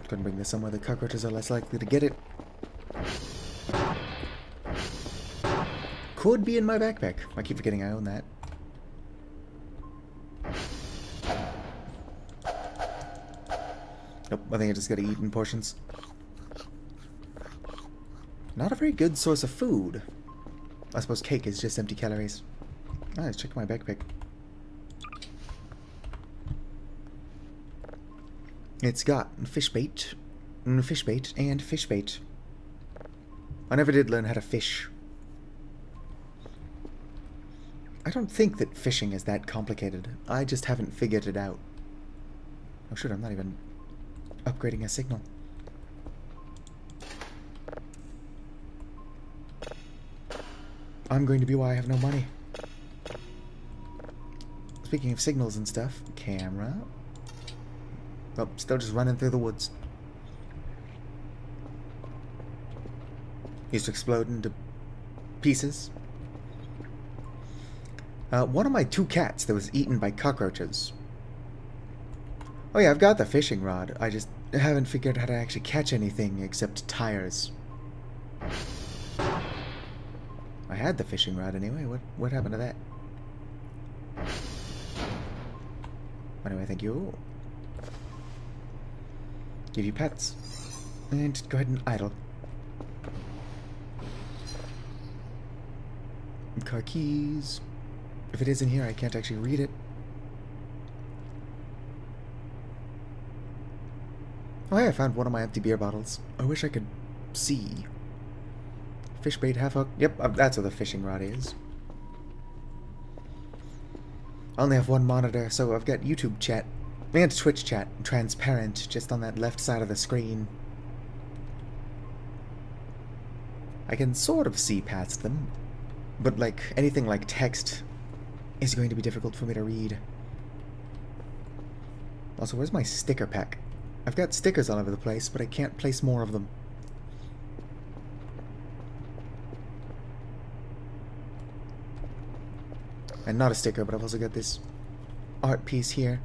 Couldn't bring this somewhere the cockroaches are less likely to get it. Could be in my backpack. I keep forgetting I own that. Nope, I think I just gotta eat in portions. Not a very good source of food. I suppose cake is just empty calories. Ah, let's check my backpack. It's got fish bait, and fish bait. I never did learn how to fish. I don't think that fishing is that complicated. I just haven't figured it out. Oh shit, I'm not even upgrading a signal. I'm going to be why I have no money. Speaking of signals and stuff, camera. Oh, still just running through the woods. Used to explode into pieces. One of my 2 cats that was eaten by cockroaches. Oh yeah, I've got the fishing rod. I just haven't figured out how to actually catch anything except tires. I had the fishing rod anyway. What happened to that? Anyway, thank you. Give you pets. And go ahead and idle. Car keys. If it is in here, I can't actually read it. Oh hey, I found one of my empty beer bottles. I wish I could see. Fish bait half hook. Yep, that's what the fishing rod is. I only have one monitor, so I've got YouTube chat and Twitch chat transparent just on that left side of the screen. I can sort of see past them, but like anything like text is going to be difficult for me to read. Also, where's my sticker pack? I've got stickers all over the place, but I can't place more of them. And not a sticker, but I've also got this art piece here.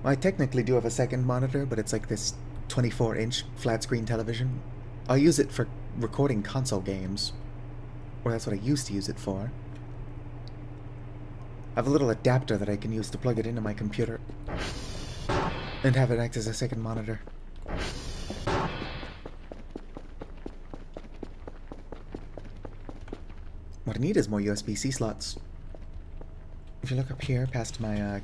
I technically do have a second monitor, but it's like this 24-inch flat screen television. I'll use it for recording console games. Or that's what I used to use it for. I have a little adapter that I can use to plug it into my computer. And have it act as a second monitor. What I need is more USB-C slots. If you look up here, past my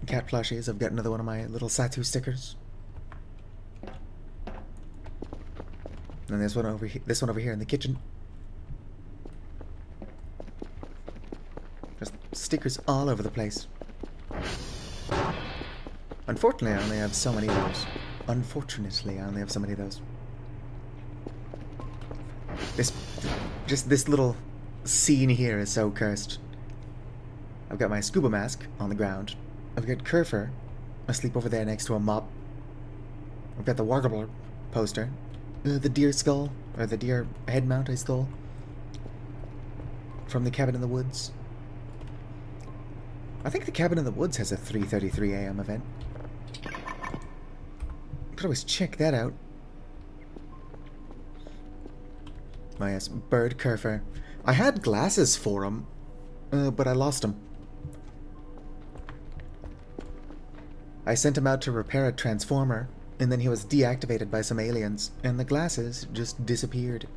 cat plushies, I've got another one of my little Satu stickers. And there's one over here, this one over here in the kitchen. There's stickers all over the place. Unfortunately, I only have so many of those. Unfortunately, I only have so many of those. Just this little scene here is so cursed. I've got my scuba mask on the ground. I've got Kerfer asleep over there next to a mop. I've got the Warbler poster. The deer skull, or the deer head mount I stole from the Cabin in the Woods. I think the Cabin in the Woods has a 3:33 a.m. event. Could always check that out. Oh yes, Bird Kerfer. I had glasses for him, but I lost them. I sent him out to repair a transformer, and then he was deactivated by some aliens, and the glasses just disappeared.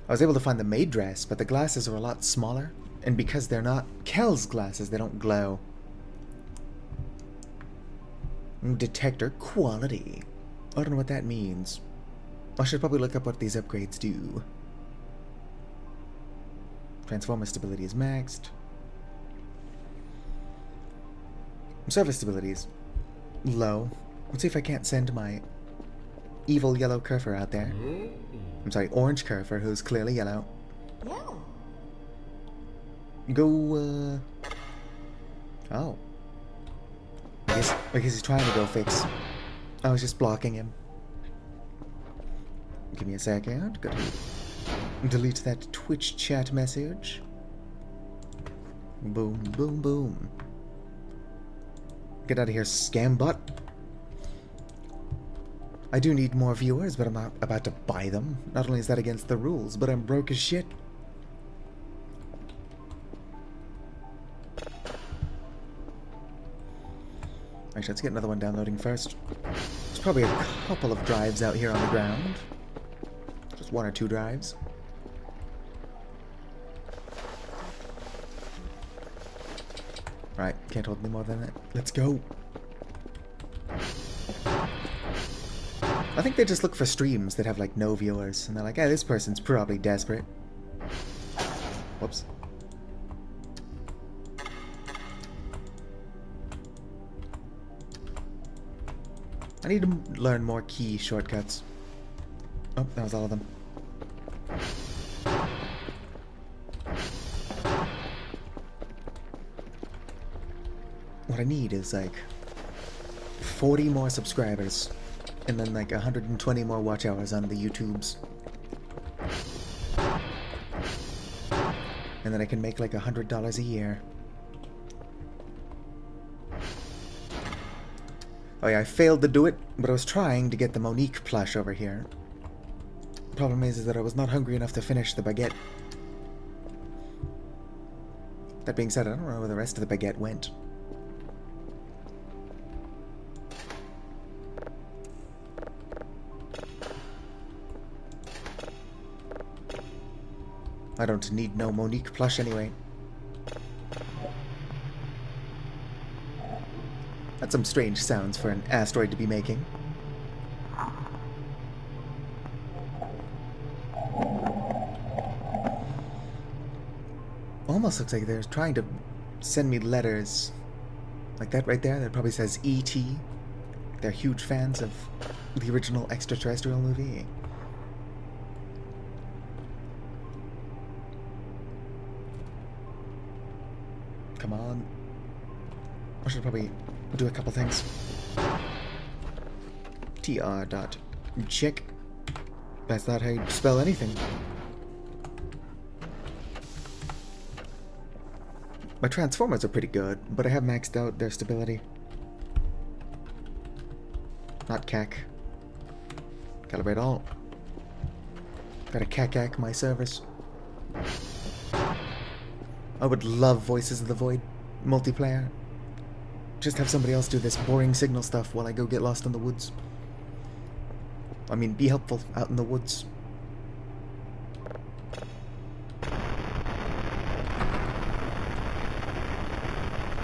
I was able to find the maid dress, but the glasses are a lot smaller, and because they're not Kel's glasses, they don't glow. Detector quality. I don't know what that means. I should probably look up what these upgrades do. Transformer stability is maxed. Surface stability is low. Let's see if I can't send my evil yellow Kerfer out there. I'm sorry, orange Kerfer, who's clearly yellow. Yeah. Go, oh. I guess he's trying to go fix. I was just blocking him. Give me a second. Gotta delete that Twitch chat message. Boom, boom, boom. Get out of here, scambot. I do need more viewers, but I'm not about to buy them. Not only is that against the rules, but I'm broke as shit. Actually, let's get another one downloading first. There's probably a couple of drives out here on the ground. Just 1 or 2 drives. Right, can't hold any more than that. Let's go. I think they just look for streams that have like no viewers, and they're like, hey, this person's probably desperate. Whoops. I need to learn more key shortcuts. Oh, that was all of them. What I need is like 40 more subscribers and then like 120 more watch hours on the YouTubes. And then I can make like $100 a year. Oh yeah, I failed to do it, but I was trying to get the Monique plush over here. The problem is that I was not hungry enough to finish the baguette. That being said, I don't know where the rest of the baguette went. I don't need no Monique plush anyway. That's some strange sounds for an asteroid to be making. Almost looks like they're trying to send me letters. Like that right there, that probably says E.T. They're huge fans of the original extraterrestrial movie. Come on. I should probably do a couple things. tr.check. That's not how you spell anything. My transformers are pretty good, but I have maxed out their stability. Not cac. Calibrate all. Gotta cac my service. I would love Voices of the Void multiplayer. Just have somebody else do this boring signal stuff while I go get lost in the woods. I mean, be helpful out in the woods.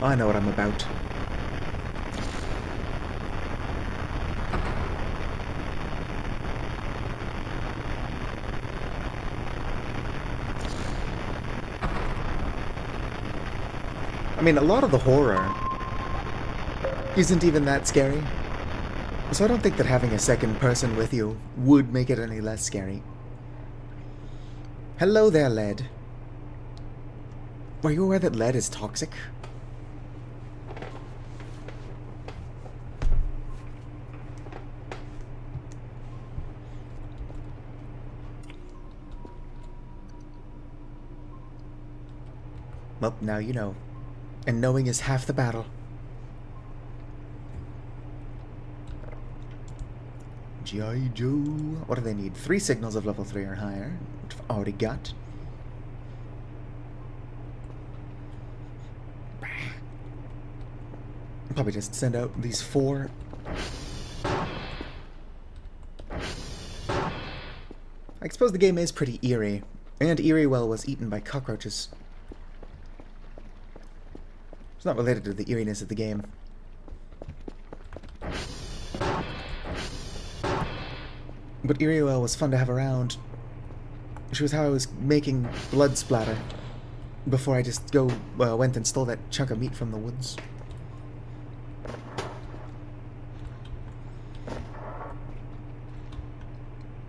I know what I'm about. I mean, a lot of the horror isn't even that scary. So I don't think that having a second person with you would make it any less scary. Hello there, lead. Were you aware that lead is toxic? Well, now you know. And knowing is half the battle. G.I. Joe. What do they need? 3 signals of level 3 or higher, which I've already got. I'll probably just send out these 4. I suppose the game is pretty eerie, and Eeriewell was eaten by cockroaches. It's not related to the eeriness of the game. But Eeriewell was fun to have around. She was how I was making blood splatter before I just went and stole that chunk of meat from the woods.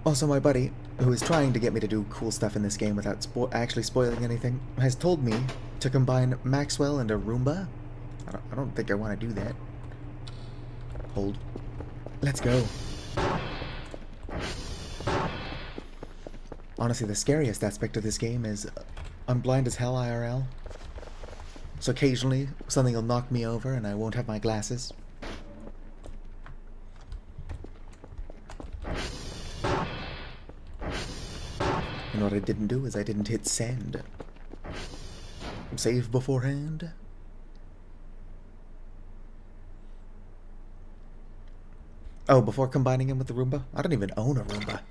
Also, my buddy, who is trying to get me to do cool stuff in this game without actually spoiling anything, has told me to combine Maxwell and a Roomba. I don't think I want to do that. Hold. Let's go. Honestly, the scariest aspect of this game is I'm blind as hell IRL. So occasionally, something will knock me over and I won't have my glasses. And what I didn't do is I didn't hit send. Save beforehand. Oh, before combining him with the Roomba? I don't even own a Roomba.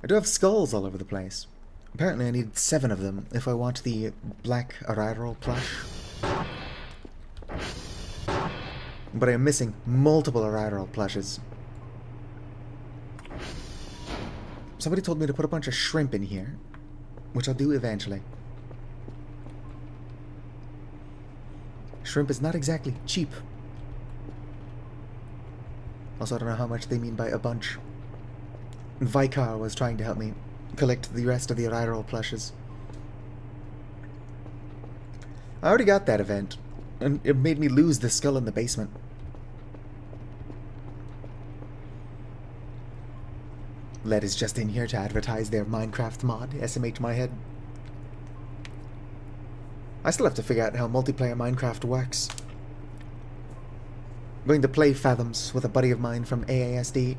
I do have skulls all over the place. Apparently I need 7 of them if I want the black Arairo plush. But I am missing multiple Arairo plushes. Somebody told me to put a bunch of shrimp in here, which I'll do eventually. Shrimp is not exactly cheap. Also, I don't know how much they mean by a bunch. Vicar was trying to help me collect the rest of the Arairo plushes. I already got that event, and it made me lose the skull in the basement. Led is just in here to advertise their Minecraft mod, SMH my head. I still have to figure out how multiplayer Minecraft works. I'm going to play Fathoms with a buddy of mine from AASD.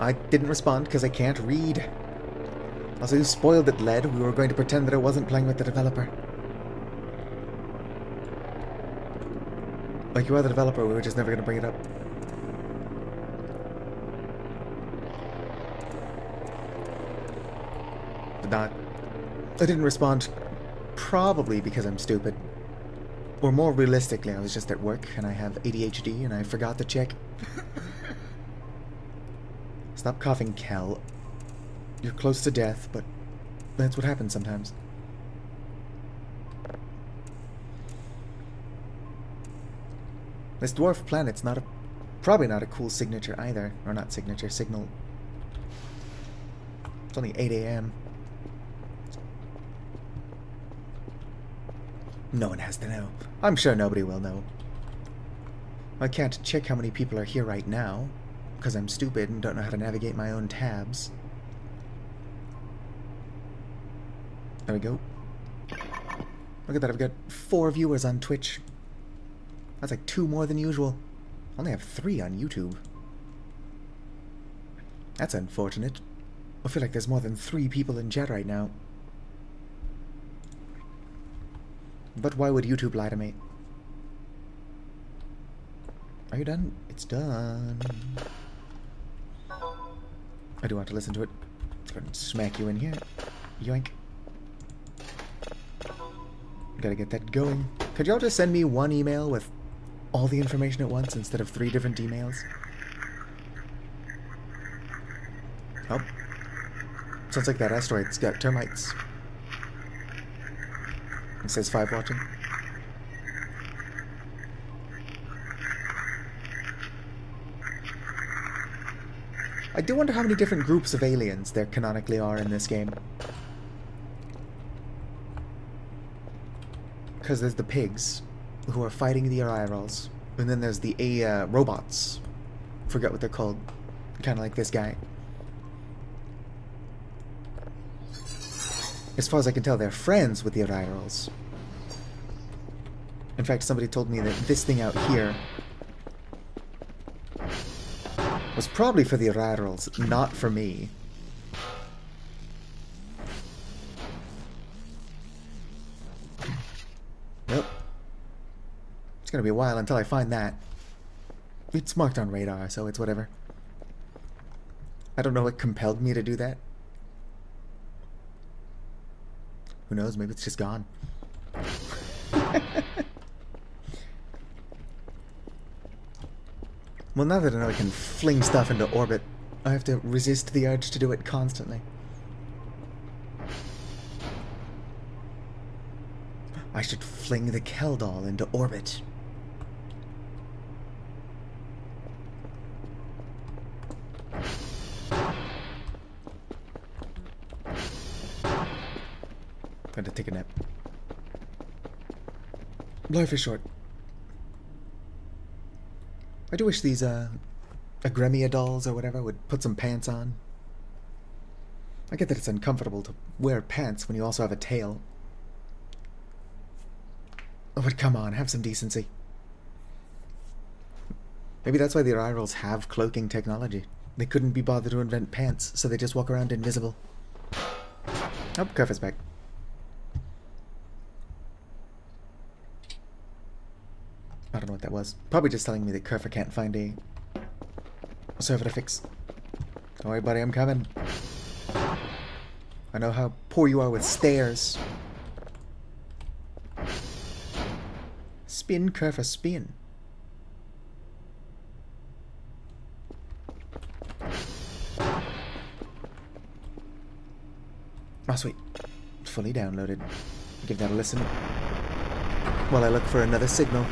I didn't respond because I can't read. Also, you spoiled it, Led. We were going to pretend that I wasn't playing with the developer. Like you are the developer, we were just never going to bring it up. But not. I didn't respond probably because I'm stupid. Or more realistically, I was just at work and I have ADHD and I forgot to check. Stop coughing, Kel. You're close to death, but that's what happens sometimes. This dwarf planet's probably not a cool signature either. Or not signature, signal. It's only 8 AM. No one has to know. I'm sure nobody will know. I can't check how many people are here right now, because I'm stupid and don't know how to navigate my own tabs. There we go. Look at that, I've got 4 viewers on Twitch. That's like 2 more than usual. I only have 3 on YouTube. That's unfortunate. I feel like there's more than 3 people in chat right now. But why would YouTube lie to me? Are you done? It's done. I do want to listen to it. Let's go and smack you in here. Yoink. Gotta get that going. Could y'all just send me one email with all the information at once instead of 3 different emails? Sounds like that asteroid's got termites. It says 5 watching. I do wonder how many different groups of aliens there canonically are in this game. Because there's the pigs, who are fighting the Arirals, and then there's the robots. Forget what they're called. Kind of like this guy. As far as I can tell, they're friends with the Arirals. In fact, somebody told me that this thing out here was probably for the Arirals, not for me. Nope. It's gonna be a while until I find that. It's marked on radar, so it's whatever. I don't know what compelled me to do that. Who knows, maybe it's just gone. Well, now that I know I can fling stuff into orbit, I have to resist the urge to do it constantly. I should fling the Keldol into orbit. I'm gonna take a nap. Life is short. I do wish these, Agremia dolls or whatever would put some pants on. I get that it's uncomfortable to wear pants when you also have a tail. Oh, but come on, have some decency. Maybe that's why the Arirals have cloaking technology. They couldn't be bothered to invent pants, so they just walk around invisible. Oh, Kerf is back. I don't know what that was. Probably just telling me that Kerfer can't find a server to fix. Don't worry, buddy, I'm coming. I know how poor you are with stairs. Spin, Kerfer, spin. Oh, sweet. Fully downloaded. Give that a listen. While I look for another signal.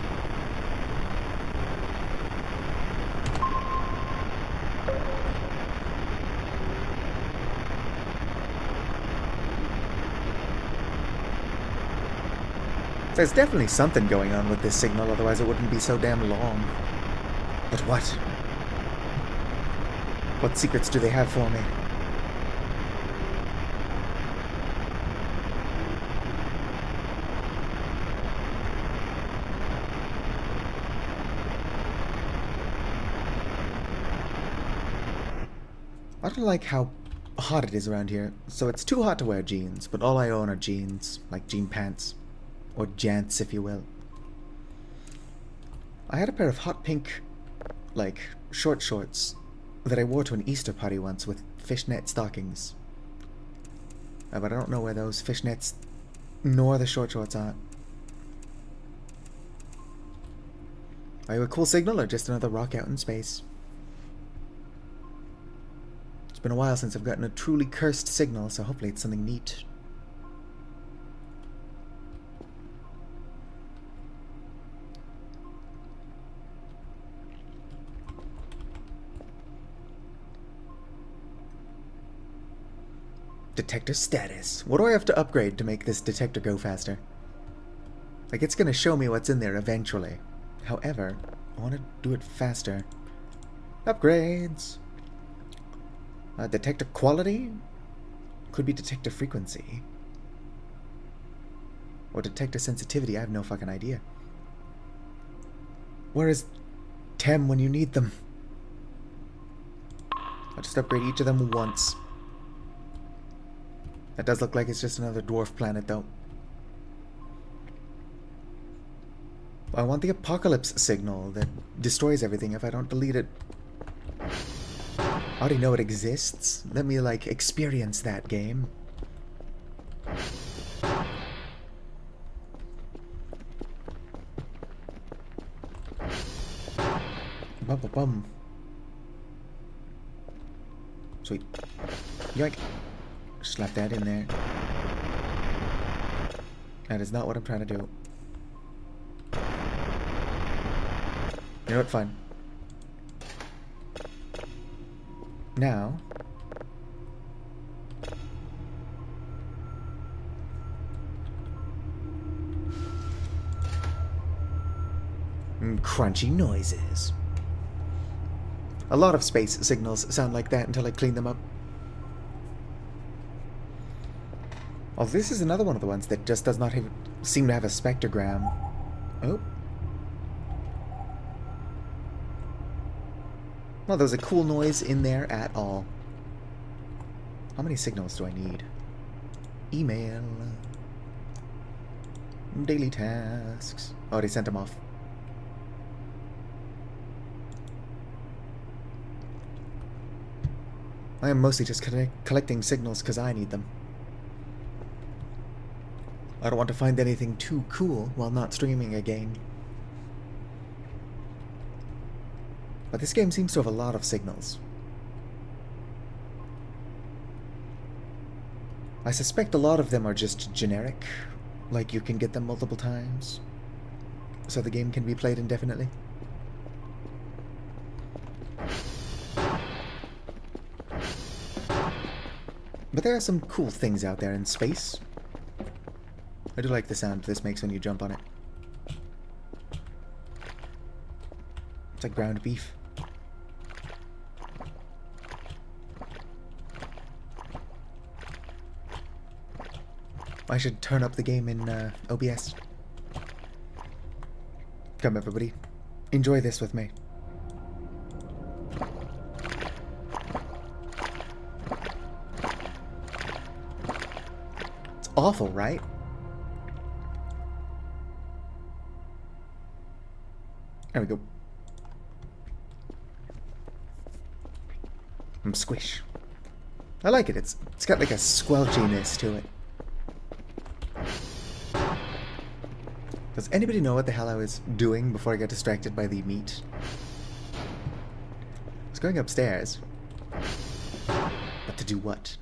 There's definitely something going on with this signal, otherwise it wouldn't be so damn long. But what? What secrets do they have for me? I don't like how hot it is around here, so it's too hot to wear jeans, but all I own are jeans, like jean pants. Or jants, if you will. I had a pair of hot pink, like, short shorts that I wore to an Easter party once with fishnet stockings. But I don't know where those fishnets nor the short shorts are. Are you a cool signal or just another rock out in space? It's been a while since I've gotten a truly cursed signal, so hopefully it's something neat. Detector status. What do I have to upgrade to make this detector go faster? Like, it's gonna show me what's in there eventually. However, I want to do it faster. Upgrades! Detector quality? Could be detector frequency. Or detector sensitivity, I have no fucking idea. Where is Tem when you need them? I'll just upgrade each of them once. That does look like it's just another dwarf planet, though. I want the apocalypse signal that destroys everything if I don't delete it. I already know it exists. Let me, like, experience that game. Bum bum bum. Sweet. Yoink. Slap that in there. That is not what I'm trying to do. You know what? Fine. Now... crunchy noises. A lot of space signals sound like that until I clean them up. Oh, this is another one of the ones that just does not seem to have a spectrogram. Oh. Well, there's a cool noise in there at all. How many signals do I need? Email. Daily tasks. Oh, they sent them off. I am mostly just collecting signals because I need them. I don't want to find anything too cool while not streaming again. But this game seems to have a lot of signals. I suspect a lot of them are just generic, like you can get them multiple times, so the game can be played indefinitely. But there are some cool things out there in space. I do like the sound this makes when you jump on it. It's like ground beef. I should turn up the game in OBS. Come everybody, enjoy this with me. It's awful, right? There we go. Squish. I like it. It's got like a squelchiness to it. Does anybody know what the hell I was doing before I got distracted by the meat? I was going upstairs. But to do what?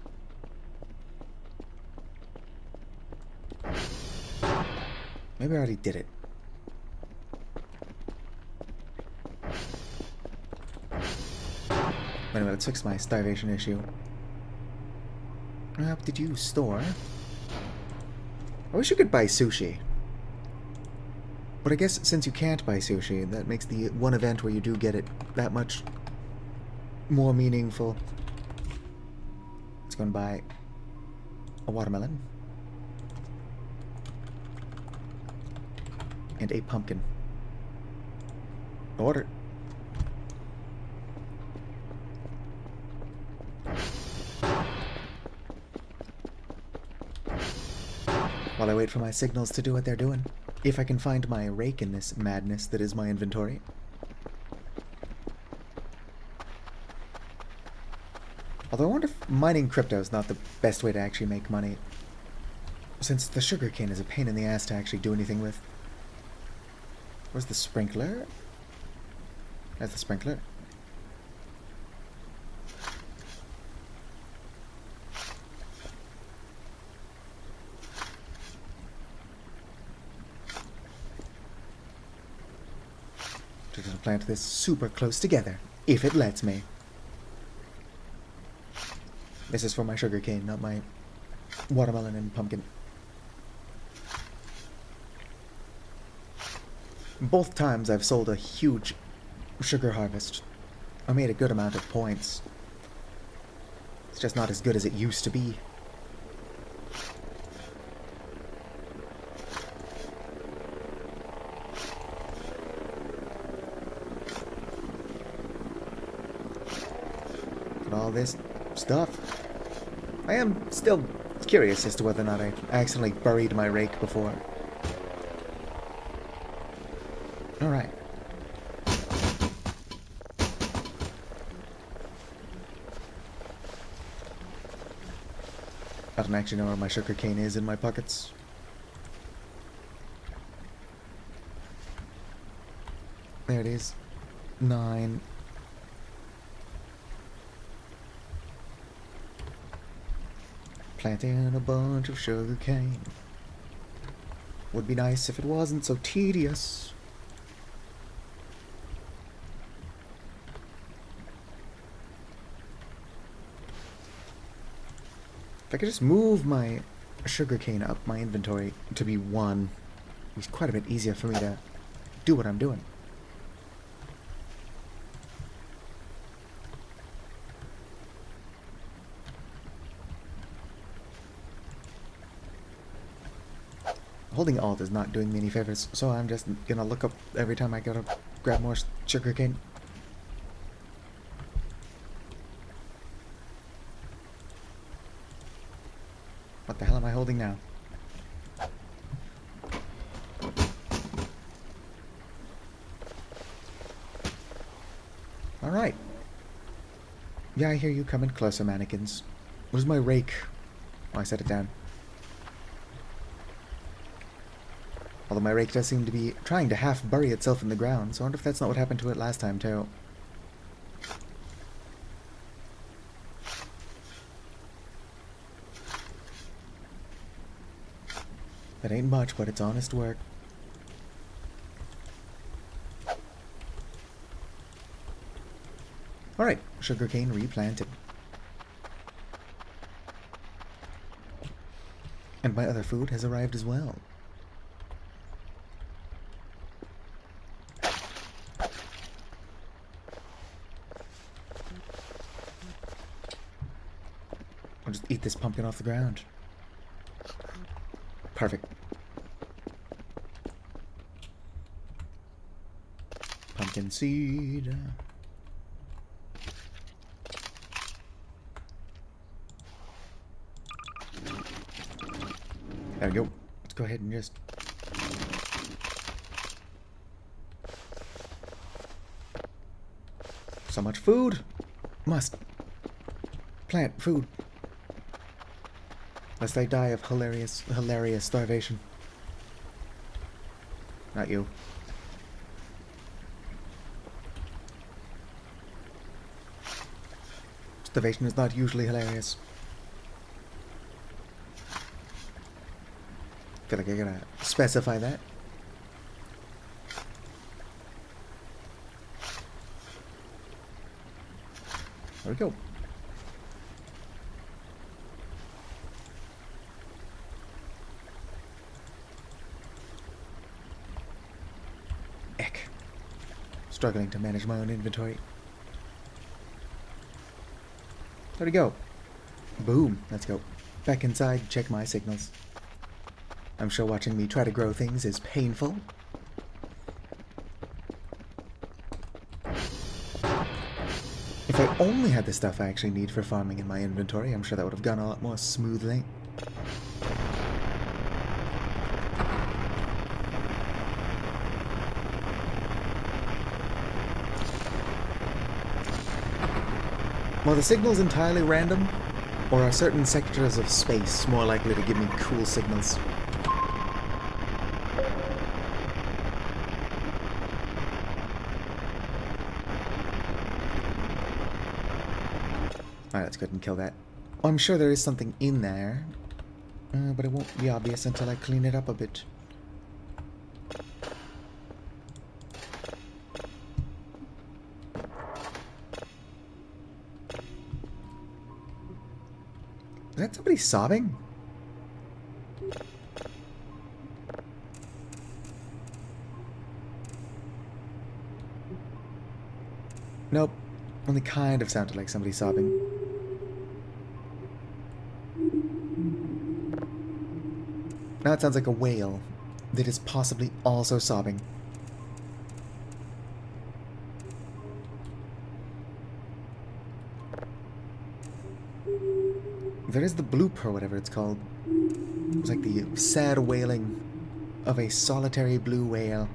Maybe I already did it. Anyway, let's fix my starvation issue. What did you store? I wish you could buy sushi. But I guess since you can't buy sushi, that makes the one event where you do get it that much more meaningful. Let's go and buy a watermelon. And a pumpkin. Order. While I wait for my signals to do what they're doing. If I can find my rake in this madness that is my inventory. Although I wonder if mining crypto is not the best way to actually make money, since the sugarcane is a pain in the ass to actually do anything with. Where's the sprinkler? There's the sprinkler. Just gonna plant this super close together, if it lets me. This is for my sugarcane, not my watermelon and pumpkin. Both times I've sold a huge sugar harvest. I made a good amount of points. It's just not as good as it used to be. But all this stuff. I am still curious as to whether or not I accidentally buried my rake before. Alright. I don't actually know where my sugar cane is in my pockets. There it is. 9. Planting a bunch of sugar cane. Would be nice if it wasn't so tedious. If I could just move my sugarcane up my inventory to be 1, it's quite a bit easier for me to do what I'm doing. Holding Alt is not doing me any favors, so I'm just gonna look up every time I gotta grab more sugarcane. What the hell am I holding now? Alright. Yeah, I hear you coming closer, mannequins. Where's my rake? Oh, I set it down. Although my rake does seem to be trying to half bury itself in the ground, so I wonder if that's not what happened to it last time, too. That ain't much, but it's honest work. Alright, sugarcane replanted. And my other food has arrived as well. I'll just eat this pumpkin off the ground. Perfect. Pumpkin seed. There we go. Let's go ahead and just... So much food. Must plant food. Lest I die of hilarious starvation. Not you. Starvation is not usually hilarious. I feel like I gotta specify that. There we go. Eck. Struggling to manage my own inventory. There we go. Boom. Let's go. Back inside, check my signals. I'm sure watching me try to grow things is painful. If I only had the stuff I actually need for farming in my inventory, I'm sure that would have gone a lot more smoothly. Are the signals entirely random? Or are certain sectors of space more likely to give me cool signals? Alright, let's go ahead and kill that. Oh, I'm sure there is something in there. But it won't be obvious until I clean it up a bit. Is that somebody sobbing? Nope. Only kind of sounded like somebody sobbing. Now it sounds like a whale that is possibly also sobbing. There is the bloop or whatever it's called. It's like the sad wailing of a solitary blue whale.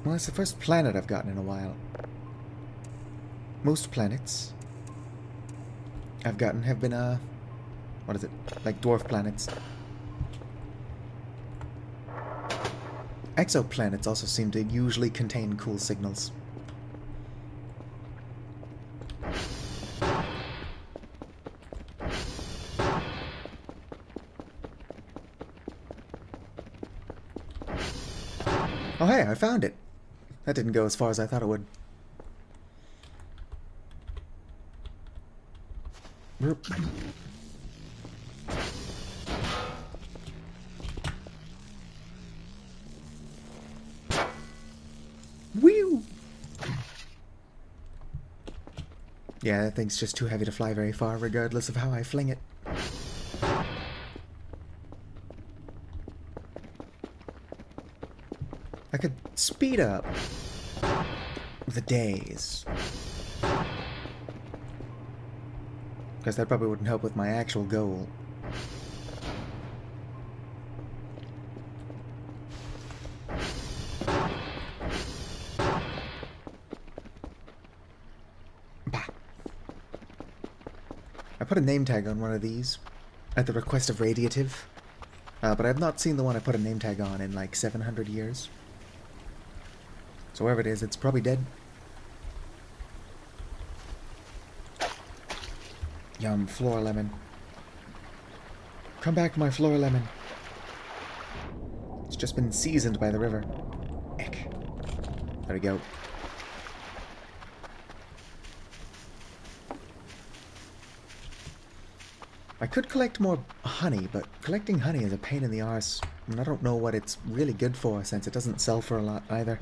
Well, it's the first planet I've gotten in a while. Most planets I've gotten have been, what is it? Like dwarf planets. Exoplanets also seem to usually contain cool signals. Oh hey, I found it. That didn't go as far as I thought it would. Whew! Yeah, that thing's just too heavy to fly very far, regardless of how I fling it. I could speed up the days. Because that probably wouldn't help with my actual goal. Bah. I put a name tag on one of these at the request of Radiative, but I've not seen the one I put a name tag on in like 700 years. So wherever it is, it's probably dead. Yum, floor lemon. Come back, my floor lemon. It's just been seasoned by the river. Eck. There we go. I could collect more honey, but collecting honey is a pain in the arse, and I don't know what it's really good for, since it doesn't sell for a lot either.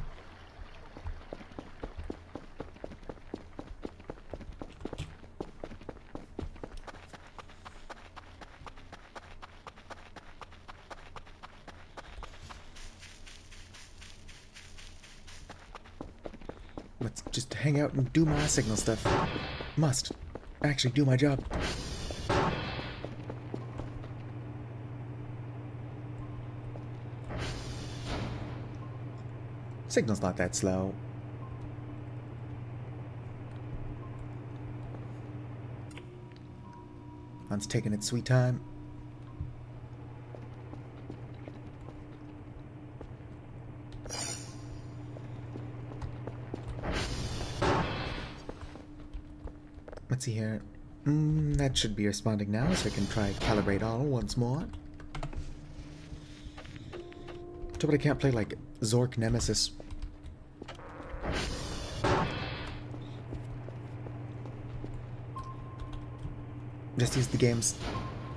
Let's just hang out and do my signal stuff. Must actually do my job. Signal's not that slow. One's taking its sweet time. Let's see here. That should be responding now, so I can try calibrate all once more. Too bad I can't play like Zork Nemesis. Just use the game's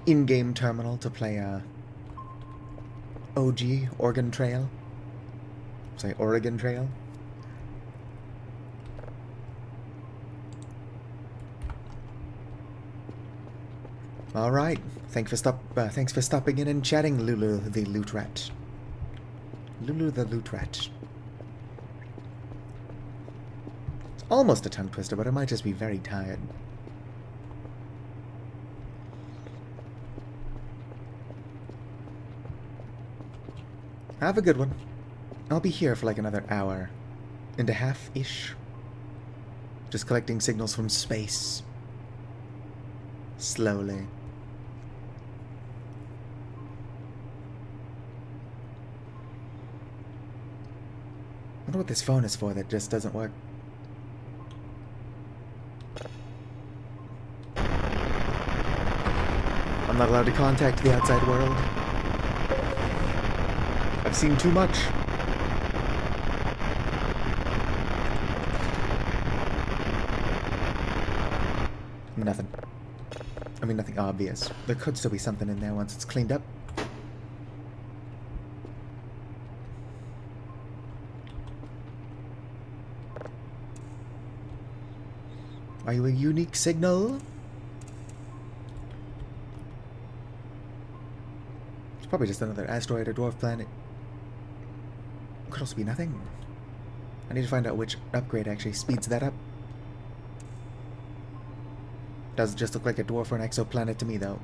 in-game terminal to play OG Oregon Trail. Say Oregon Trail. All right. Thanks for stopping in and chatting, Lulu the Loot Rat. Lulu the Loot Rat. It's almost a tongue twister, but I might just be very tired. Have a good one. I'll be here for like another hour and a half-ish. Just collecting signals from space. Slowly. I wonder what this phone is for that just doesn't work. I'm not allowed to contact the outside world. I've seen too much. Nothing. I mean, nothing obvious. There could still be something in there once it's cleaned up. Are you a unique signal? It's probably just another asteroid or dwarf planet. Could also be nothing. I need to find out which upgrade actually speeds that up. Doesn't just look like a dwarf or an exoplanet to me, though.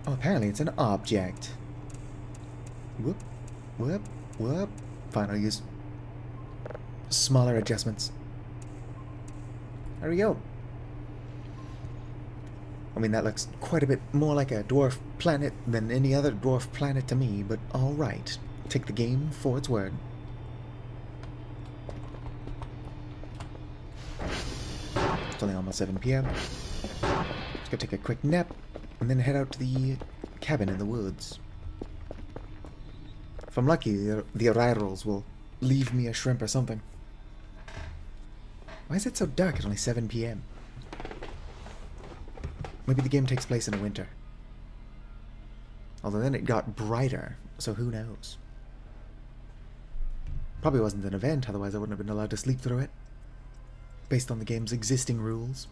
Oh, apparently it's an object. Whoop, whoop, whoop. Fine, I'll use smaller adjustments. There we go. I mean, that looks quite a bit more like a dwarf planet than any other dwarf planet to me, but alright. Take the game for its word. It's only almost 7 p.m. Just gonna take a quick nap, and then head out to the cabin in the woods. If I'm lucky, the arrierals will leave me a shrimp or something. Why is it so dark at only 7 p.m.? Maybe the game takes place in the winter. Although then it got brighter, so who knows? Probably wasn't an event, otherwise I wouldn't have been allowed to sleep through it. Based on the game's existing rules.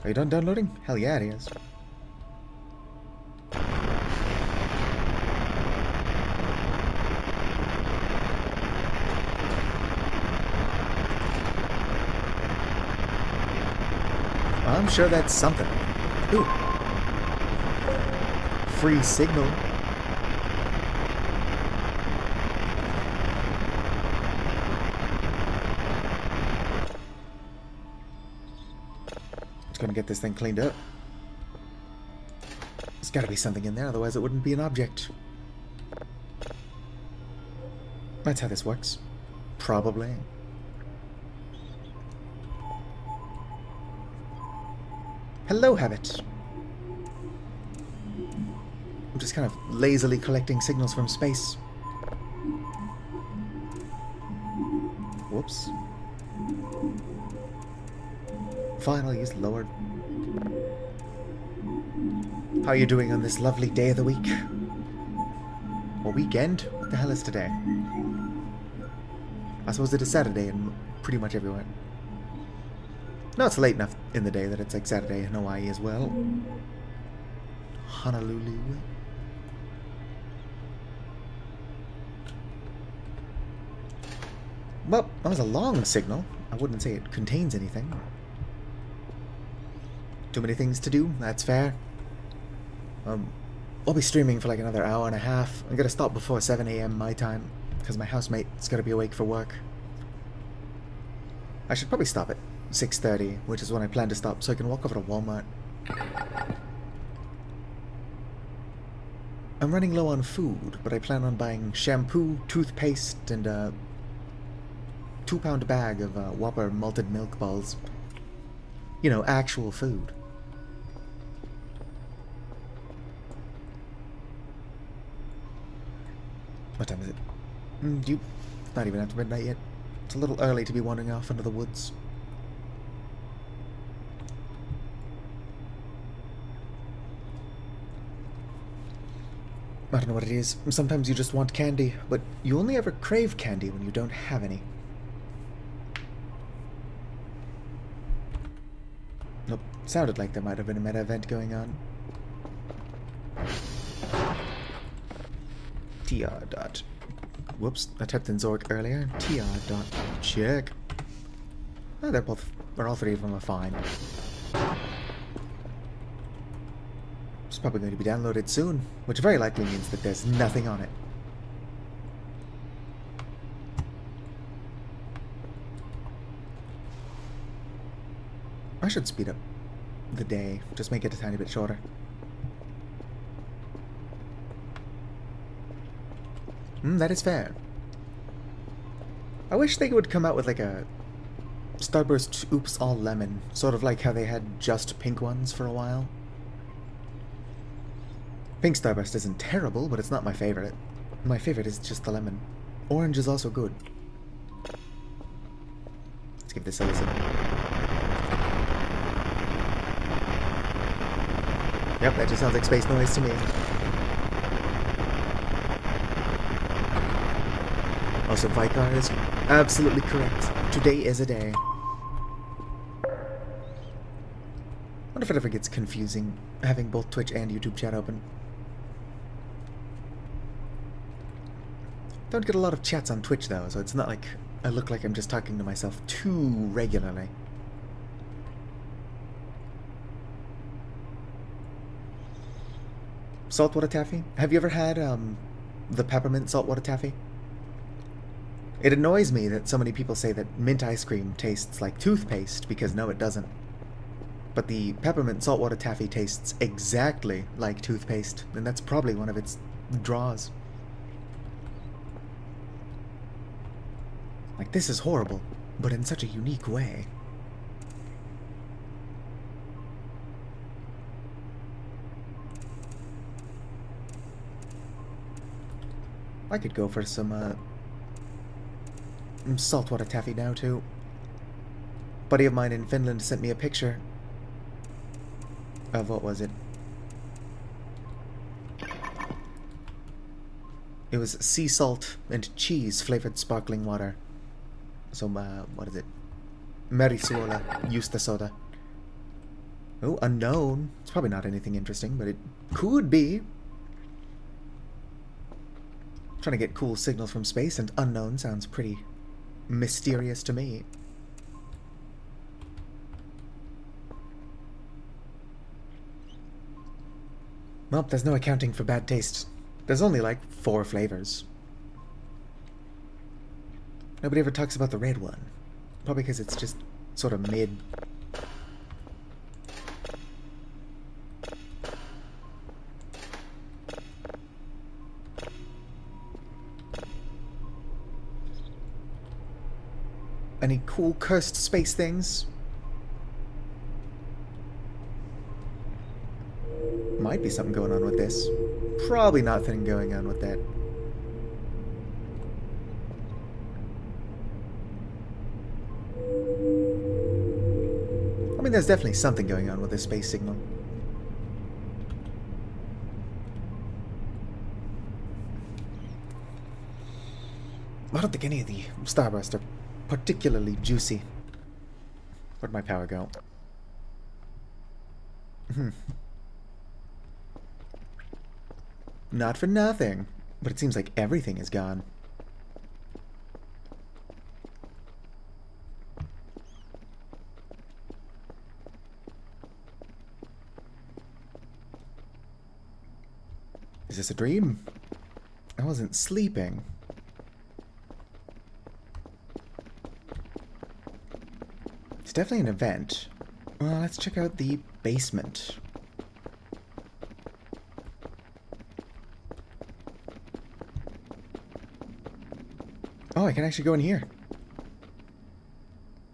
Are you done downloading? Hell yeah, it is. I'm sure that's something. Ooh. Free signal. Just gonna get this thing cleaned up. There's gotta be something in there, otherwise it wouldn't be an object. That's how this works. Probably. Hello, Habit. I'm just kind of lazily collecting signals from space. Whoops. Finally, is lowered. How are you doing on this lovely day of the week? Or weekend? What the hell is today? I suppose it is Saturday in pretty much everywhere. No, it's late enough in the day that it's like Saturday in Hawaii as well. Honolulu. Well, that was a long signal. I wouldn't say it contains anything. Too many things to do, that's fair. I'll be streaming for like another hour and a half. I'm gonna stop before 7 a.m. my time, because my housemate's gotta be awake for work. I should probably stop at 6:30, which is when I plan to stop, so I can walk over to Walmart. I'm running low on food, but I plan on buying shampoo, toothpaste, and a 2-pound bag of Whopper malted milk balls. You know, actual food. What time is it? Not even after midnight yet. It's a little early to be wandering off into the woods. I don't know what it is. Sometimes you just want candy, but you only ever crave candy when you don't have any. Nope. Sounded like there might have been a meta event going on. TR dot. Whoops, I typed in Zork earlier. TR dot check. Oh, all three of them are fine. It's probably going to be downloaded soon, which very likely means that there's nothing on it. I should speed up the day, just make it a tiny bit shorter. That is fair. I wish they would come out with like a Starburst Oops All Lemon, sort of like how they had just pink ones for a while. Pink Starburst isn't terrible, but it's not my favorite. My favorite is just the lemon. Orange is also good. Let's give this a listen. Yep, that just sounds like space noise to me. Also, Vicar is absolutely correct. Today is a day. Wonder if it ever gets confusing having both Twitch and YouTube chat open. Don't get a lot of chats on Twitch though, so it's not like I look like I'm just talking to myself too regularly. Saltwater taffy? Have you ever had the peppermint saltwater taffy? It annoys me that so many people say that mint ice cream tastes like toothpaste, because no, it doesn't. But the peppermint saltwater taffy tastes exactly like toothpaste, and that's probably one of its draws. Like, this is horrible, but in such a unique way. I could go for some saltwater taffy now, too. A buddy of mine in Finland sent me a picture of, what was it? It was sea salt and cheese flavored sparkling water. So, what is it? Merisuola Justa soda. Oh, unknown. It's probably not anything interesting, but it could be. Trying to get cool signals from space, and unknown sounds pretty mysterious to me. Well, there's no accounting for bad taste. There's only like 4 flavors. Nobody ever talks about the red one. Probably because it's just sort of mid. Any cool cursed space things? Might be something going on with this. Probably nothing going on with that. I mean, there's definitely something going on with this space signal. I don't think any of the starbursts are particularly juicy. Where'd my power go? Not for nothing, but it seems like everything is gone. Is this a dream? I wasn't sleeping. It's definitely an event. Well, let's check out the basement. Oh, I can actually go in here.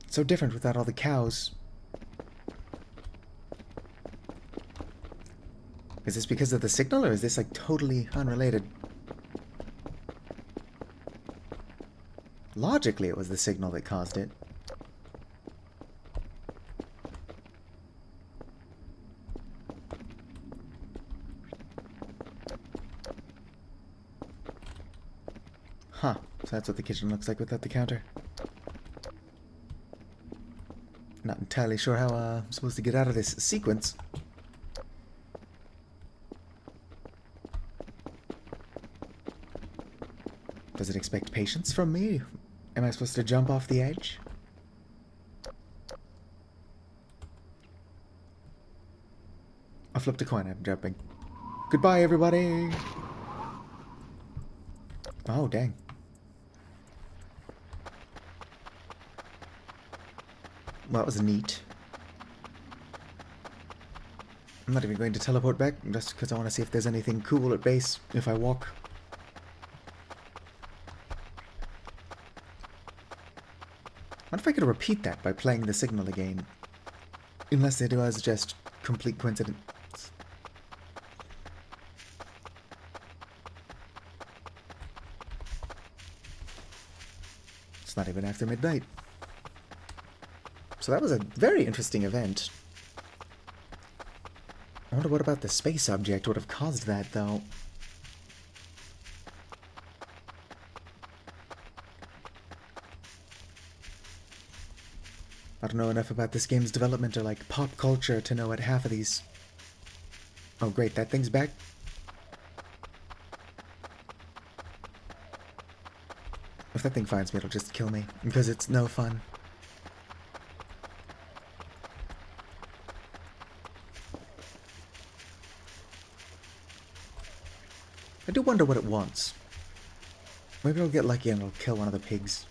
It's so different without all the cows. Is this because of the signal, or is this like totally unrelated? Logically, it was the signal that caused it. Huh. So that's what the kitchen looks like without the counter. Not entirely sure how I'm supposed to get out of this sequence. Does it expect patience from me? Am I supposed to jump off the edge? I flipped a coin, I'm jumping. Goodbye, everybody! Oh, dang. Well, that was neat. I'm not even going to teleport back, just because I want to see if there's anything cool at base if I walk. What if I could repeat that by playing the signal again? Unless it was just complete coincidence. It's not even after midnight. So that was a very interesting event. I wonder what about the space object would have caused that, though. I don't know enough about this game's development or, like, pop culture to know what half of these... Oh, great, that thing's back? If that thing finds me, it'll just kill me, because it's no fun. I do wonder what it wants. Maybe I'll get lucky and it'll kill one of the pigs.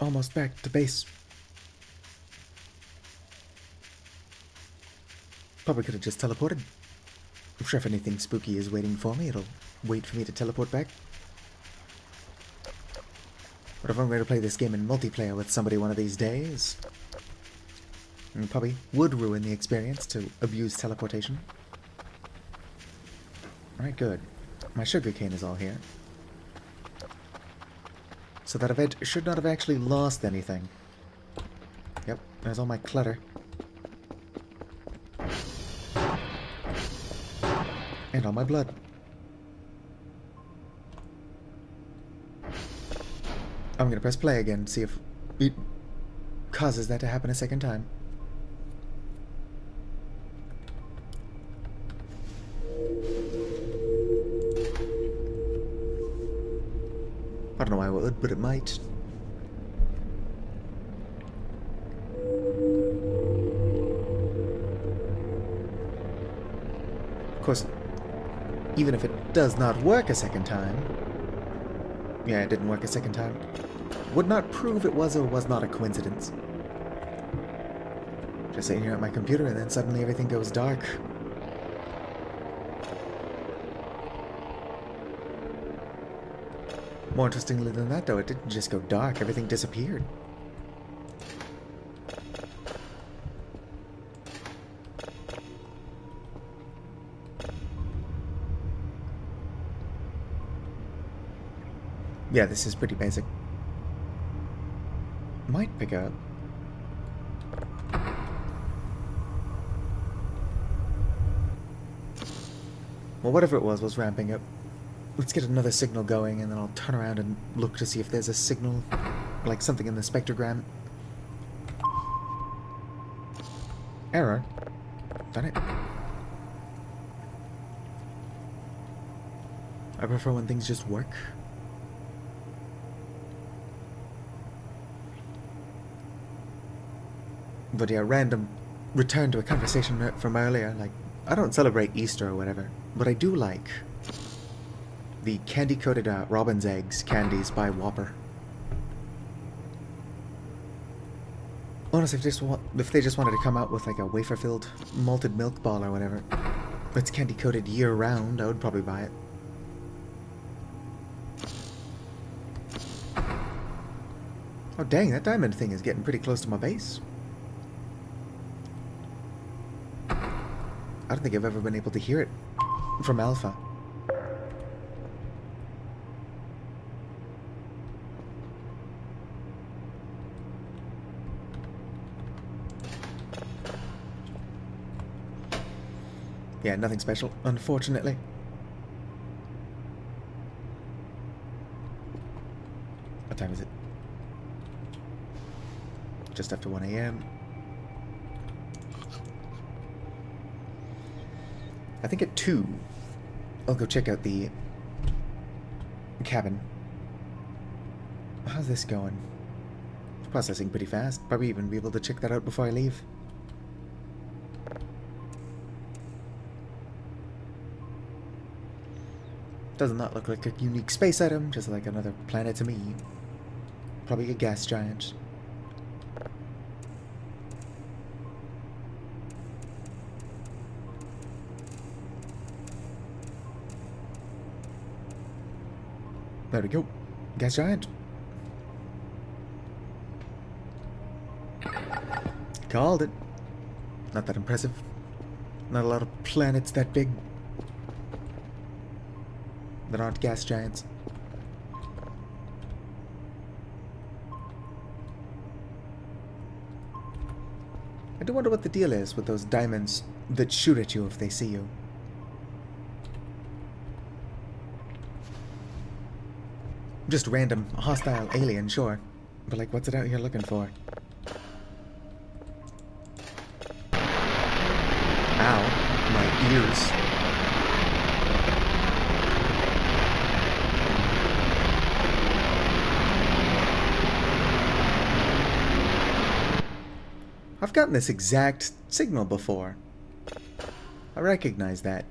Almost back to base. Probably could have just teleported. I'm sure if anything spooky is waiting for me, it'll wait for me to teleport back. But if I'm going to play this game in multiplayer with somebody one of these days, it probably would ruin the experience to abuse teleportation. Alright, good. My sugarcane is all here. So that event should not have actually lost anything. Yep, there's all my clutter. And all my blood. I'm gonna press play again, see if it causes that to happen a second time. I don't know why it would, but it might. Of course, even if it does not work a second time... Yeah, it didn't work a second time. Would not prove it was or was not a coincidence. Just sitting here at my computer and then suddenly everything goes dark. More interestingly than that, though, it didn't just go dark, everything disappeared. Yeah, this is pretty basic. Might pick up. Well, whatever it was ramping up. Let's get another signal going, and then I'll turn around and look to see if there's a signal, like something in the spectrogram. Error. Done it. I prefer when things just work. But yeah, random return to a conversation from earlier, like, I don't celebrate Easter or whatever, but I do like the candy-coated robin's eggs candies by Whopper. Honestly, if they just wanted to come out with like a wafer-filled malted milk ball or whatever, that's candy-coated year-round, I would probably buy it. Oh dang, that diamond thing is getting pretty close to my base. I don't think I've ever been able to hear it from Alpha. Yeah, nothing special, unfortunately. What time is it? Just after 1 AM. I think at 2, I'll go check out the cabin. How's this going? It's processing pretty fast. Probably even be able to check that out before I leave. Does not look like a unique space item, just like another planet to me. Probably a gas giant. There we go. Gas giant. Called it. Not that impressive. Not a lot of planets that big that aren't gas giants. I do wonder what the deal is with those diamonds that shoot at you if they see you. Just random, hostile alien, sure. But like, what's it out here looking for? Ow. My ears. I've gotten this exact signal before. I recognize that.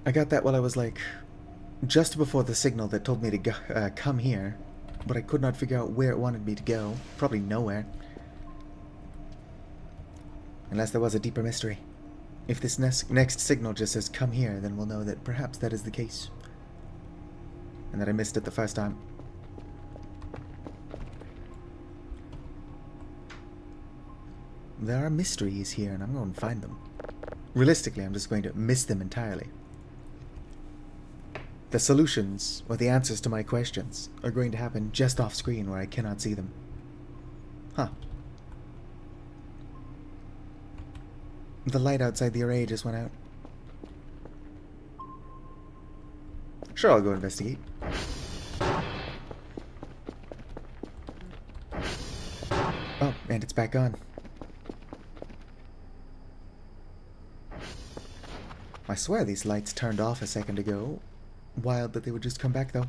I got that while I was like just before the signal that told me to go, come here, but I could not figure out where it wanted me to go. Probably nowhere. Unless there was a deeper mystery. If this next signal just says come here, then we'll know that perhaps that is the case. And that I missed it the first time. There are mysteries here, and I'm going to find them. Realistically, I'm just going to miss them entirely. The solutions, or the answers to my questions, are going to happen just off screen where I cannot see them. Huh. The light outside the array just went out. Sure, I'll go investigate. Oh, and it's back on. I swear these lights turned off a second ago. Wild that they would just come back, though.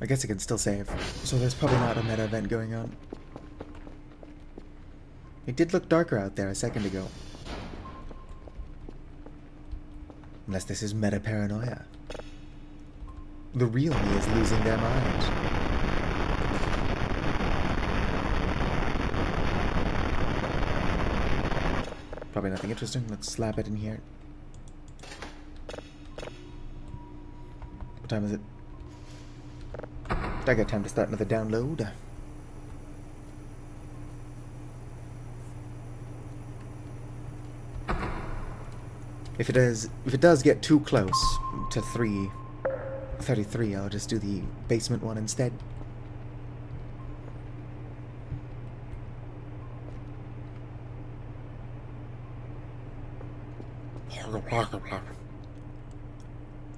I guess I can still save, so there's probably not a meta event going on. It did look darker out there a second ago. Unless this is meta paranoia. The real me is losing their mind. Probably nothing interesting. Let's slap it in here. What time is it? I got time to start another download. If it does get too close to 3:33, I'll just do the basement one instead.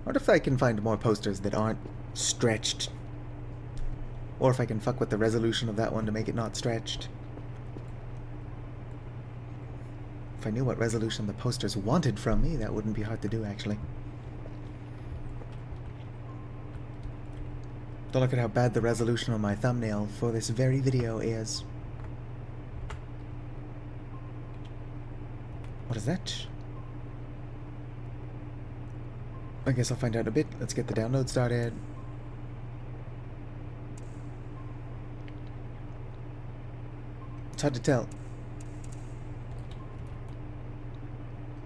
What if I can find more posters that aren't stretched? Or if I can fuck with the resolution of that one to make it not stretched. If I knew what resolution the posters wanted from me, that wouldn't be hard to do, actually. Don't look at how bad the resolution on my thumbnail for this very video is. What is that? I guess I'll find out in a bit. Let's get the download started. It's hard to tell.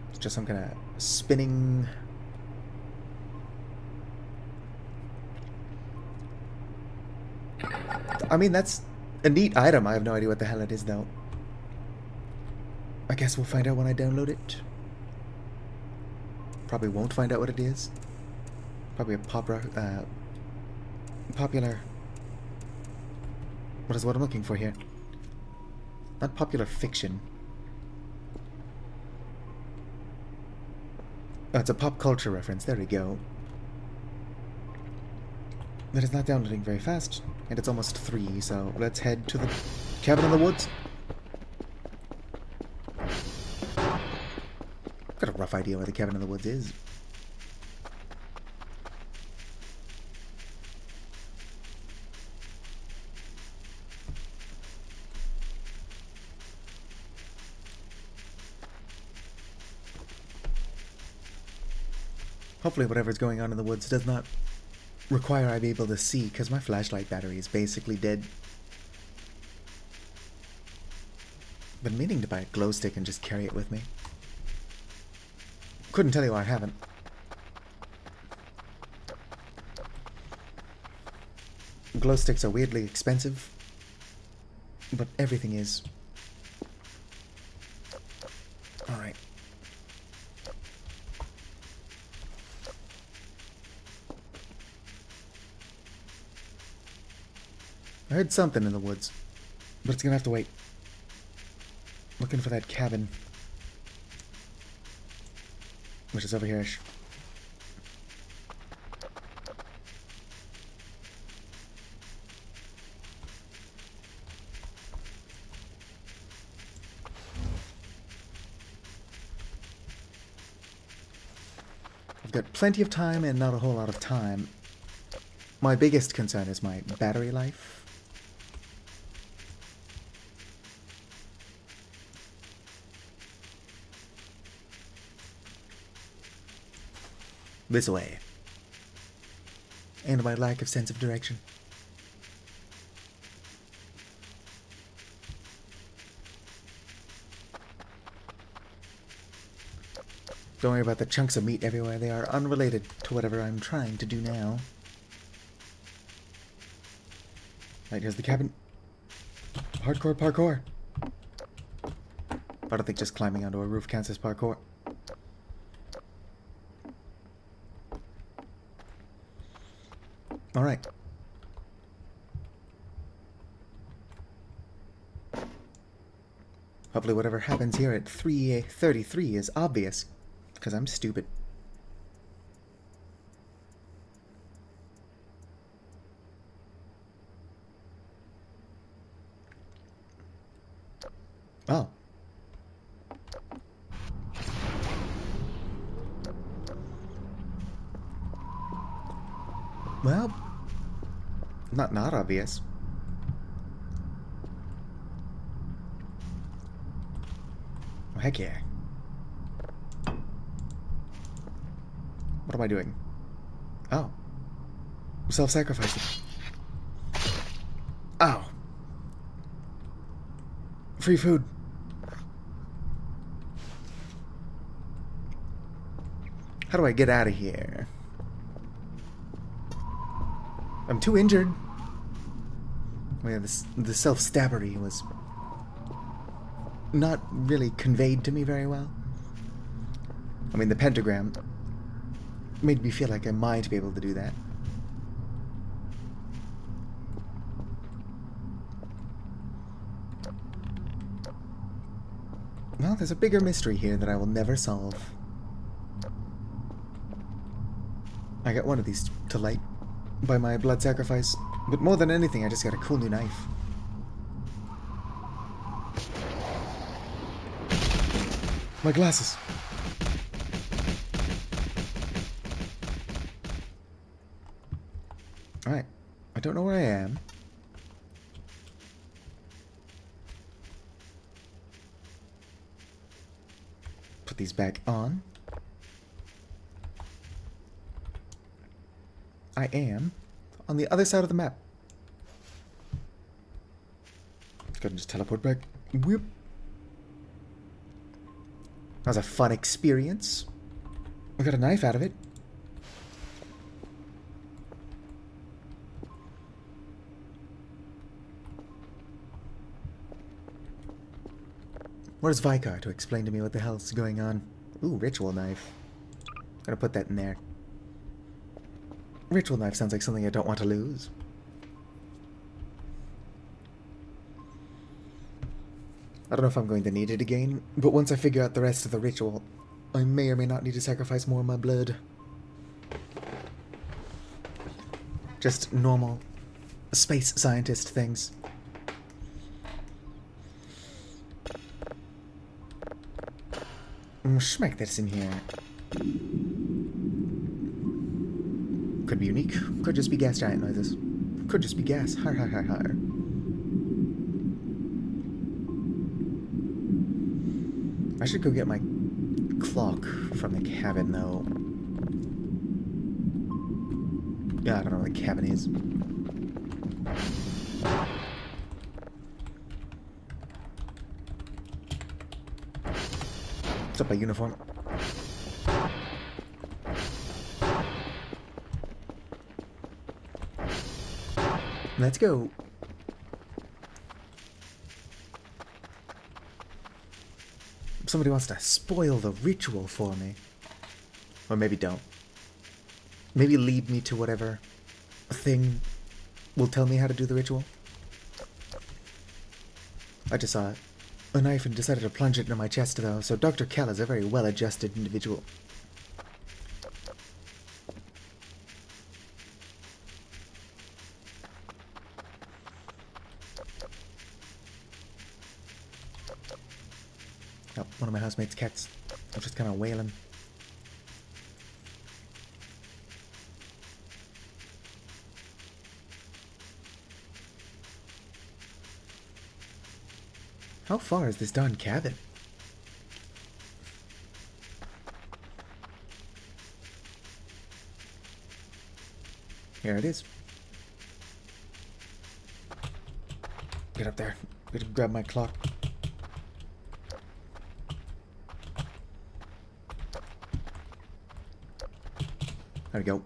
It's just some kind of spinning... I mean, that's a neat item. I have no idea what the hell it is, though. I guess we'll find out when I download it. Probably won't find out what it is. Probably a popular... What is what I'm looking for here? Not popular fiction. Oh, it's a pop culture reference. There we go. That is not downloading very fast. And it's almost 3, so let's head to the cabin in the woods. I've got a rough idea where the cabin in the woods is. Hopefully whatever's going on in the woods does not require I be able to see, because my flashlight battery is basically dead. Been meaning to buy a glow stick and just carry it with me. Couldn't tell you why I haven't. Glow sticks are weirdly expensive, but everything is. Alright. I heard something in the woods, but it's gonna have to wait. Looking for that cabin, which is over here-ish. I've got plenty of time and not a whole lot of time. My biggest concern is my battery life. This way. and my lack of sense of direction. Don't worry about the chunks of meat everywhere. They are unrelated to whatever I'm trying to do now. Right, here's the cabin. Hardcore parkour. I don't think just climbing onto a roof counts as parkour. Alright. Hopefully whatever happens here at 3:33 is obvious, because I'm stupid. Oh. Well, not obvious. Oh, heck yeah. What am I doing? Oh. Self-sacrificing. Oh. Free food. How do I get out of here? I'm too injured. Oh yeah, the self-stabbery was not really conveyed to me very well. I mean, the pentagram made me feel like I might be able to do that. Well, there's a bigger mystery here that I will never solve. I got one of these to light by my blood sacrifice, but more than anything, I just got a cool new knife. My glasses. Alright. I don't know where I am. Put these back on. I am on the other side of the map. Gotta just teleport back. Whoop. That was a fun experience. I got a knife out of it. Where's Vicar to explain to me what the hell's going on? Ooh, ritual knife. Gotta put that in there. Ritual knife sounds like something I don't want to lose. I don't know if I'm going to need it again, but once I figure out the rest of the ritual, I may or may not need to sacrifice more of my blood. Just normal space scientist things. Smack this in here. Could be unique. Could just be gas giant noises. Could just be gas. Har har har har. I should go get my clock from the cabin, though. Yeah, I don't know where the cabin is. What's up, my uniform? Let's go. Somebody wants to spoil the ritual for me. Or maybe don't. Maybe lead me to whatever thing will tell me how to do the ritual. I just saw a knife and decided to plunge it into my chest, though, so Dr. Kell is a very well-adjusted individual. Oh, one of my housemate's cats. I'm just kind of wailing. How far is this darn cabin? Here it is. Get up there. Gotta grab my clock. There we go.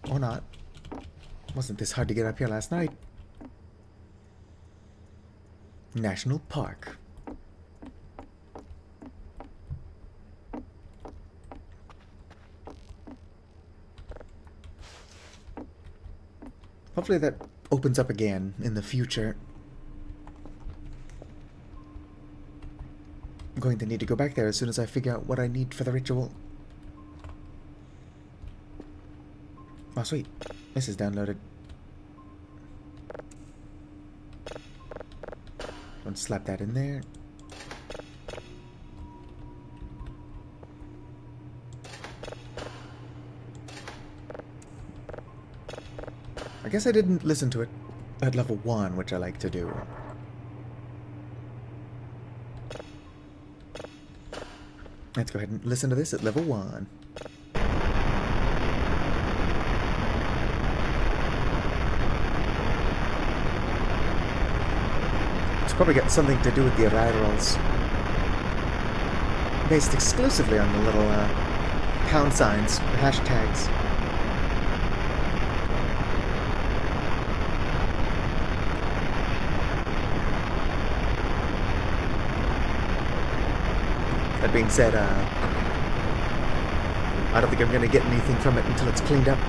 Or not. Wasn't this hard to get up here last night? National Park. Hopefully that opens up again in the future. I'm going to need to go back there as soon as I figure out what I need for the ritual. Oh, sweet. This is downloaded. Don't slap that in there. I guess I didn't listen to it at level 1, which I like to do. Let's go ahead and listen to this at level 1. It's probably got something to do with the arrivals. Based exclusively on the little pound signs, the hashtags. That being said, I don't think I'm going to get anything from it until it's cleaned up.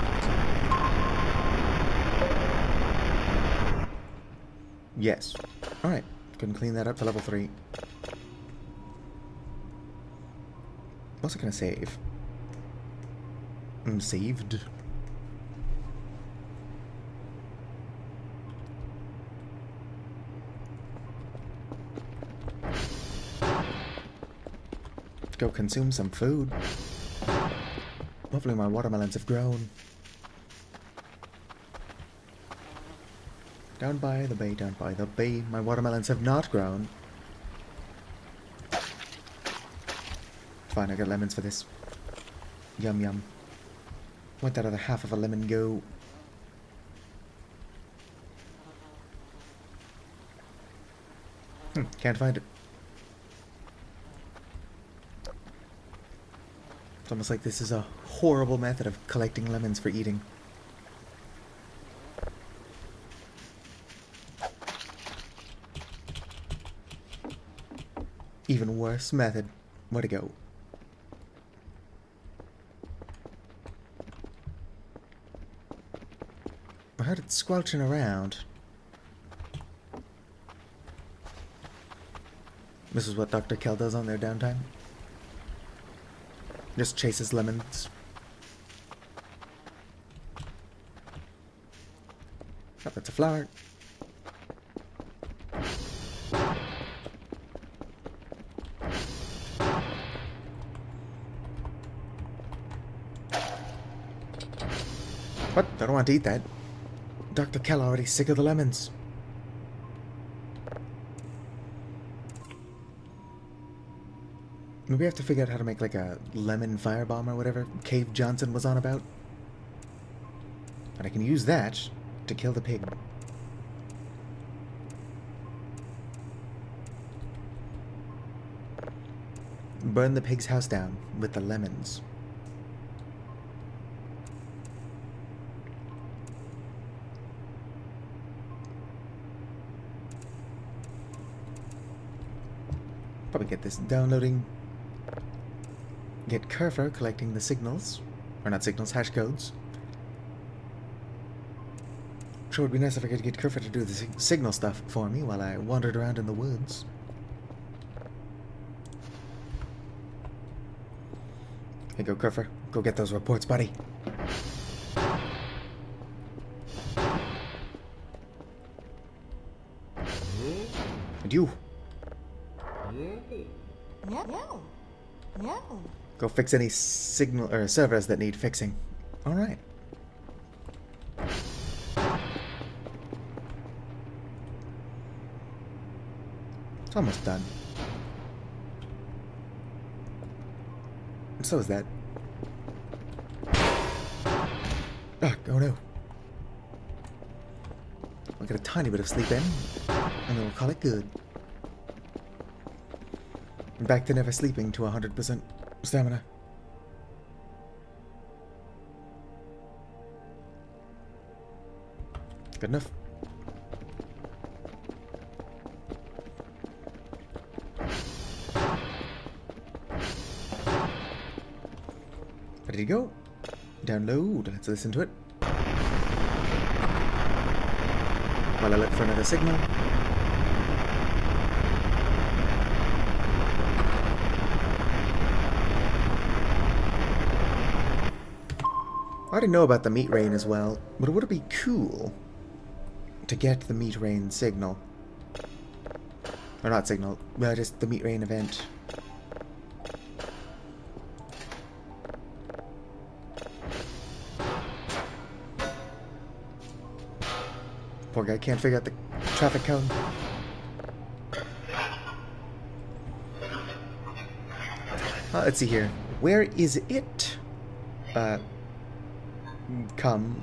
Yes. Alright. Can clean that up to level 3. Also going to save. Saved. Go consume some food. Hopefully my watermelons have grown. Down by the bay, down by the bay. My watermelons have not grown. Fine, I got lemons for this. Yum yum. Where'd that other half of a lemon go? Can't find it. It's almost like this is a horrible method of collecting lemons for eating. Even worse method. Where'd it go? I heard it squelching around. This is what Dr. Kell does on their downtime. Just chases lemons. Oh, that's a flower. What? I don't want to eat that. Dr. Kell already sick of the lemons. Maybe I have to figure out how to make like a lemon firebomb or whatever Cave Johnson was on about. And I can use that to kill the pig. Burn the pig's house down with the lemons. Probably get this downloading. Get Kerfer collecting the signals. Or not signals, hash codes. Sure would be nice if I could get Kerfer to do the signal stuff for me while I wandered around in the woods. Hey, go Kerfer. Go get those reports, buddy. And you. No. No. Go fix any signal or servers that need fixing. All right. It's almost done. And so is that. Oh no. I'll get a tiny bit of sleep in, and then we'll call it good. Back to never sleeping to 100% stamina. Good enough. Ready to go. Download. Let's listen to it. While I look for another signal. I already know about the meat rain as well, but would it be cool to get the meat rain signal? Or not signal, just the meat rain event. Poor guy can't figure out the traffic cone. Let's see here. Where is it? Come.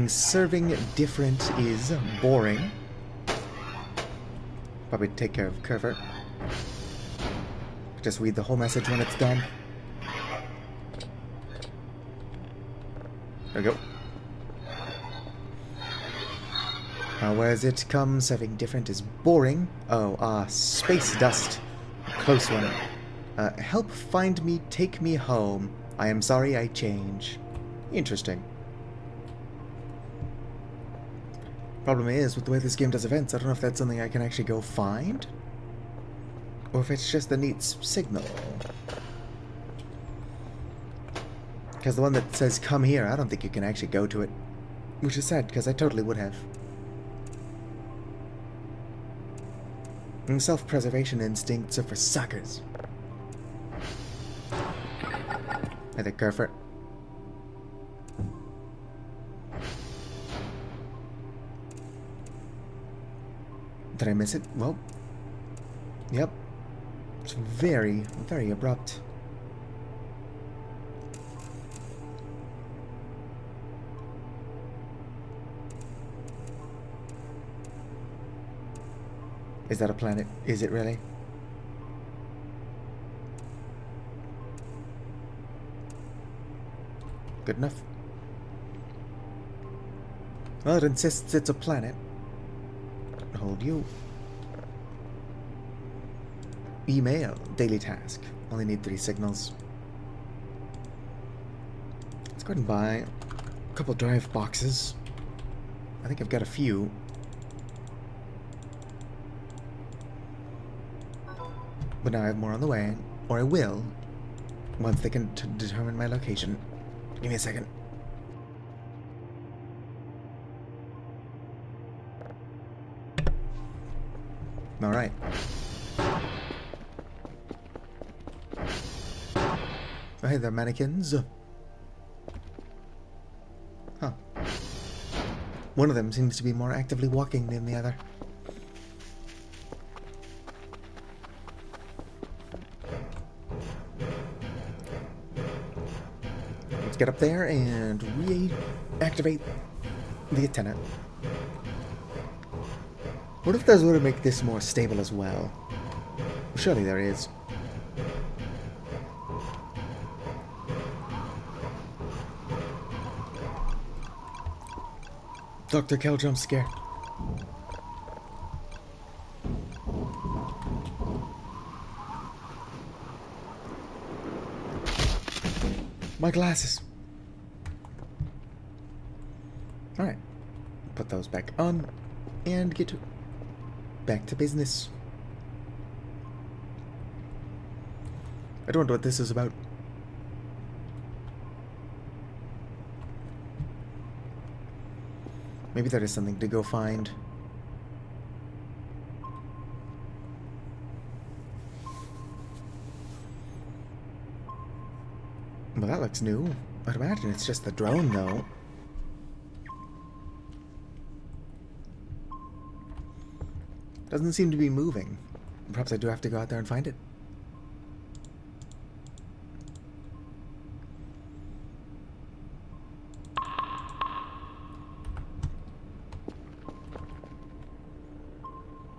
Serving different is boring. Probably take care of Curver. Just read the whole message when it's done. There we go. Where is it? Come, serving different is boring. Oh, space dust. Close one. Help find me, take me home. I am sorry I change. Interesting. Problem is, with the way this game does events, I don't know if that's something I can actually go find, or if it's just a neat signal. Because the one that says come here, I don't think you can actually go to it. Which is sad, because I totally would have. And self-preservation instincts are for suckers. I think Kerfert. Did I miss it? Well, yep. It's very, very abrupt. Is that a planet? Is it really? Good enough. Well, it insists it's a planet. Hold you. Email. Daily task. Only need 3 signals. Let's go ahead and buy a couple drive boxes. I think I've got a few. But now I have more on the way. Or I will. Once they can determine my location. Give me a second. Alright. Oh, hey there, mannequins. Huh. One of them seems to be more actively walking than the other. Let's get up there and reactivate the antenna. What if there's a way to make this more stable as well? Surely there is. Dr. Kel jump scare. My glasses. Alright. Put those back on and get back to business. I don't know what this is about. Maybe there is something to go find. Well, that looks new. I'd imagine it's just the drone, though. Doesn't seem to be moving. Perhaps I do have to go out there and find it.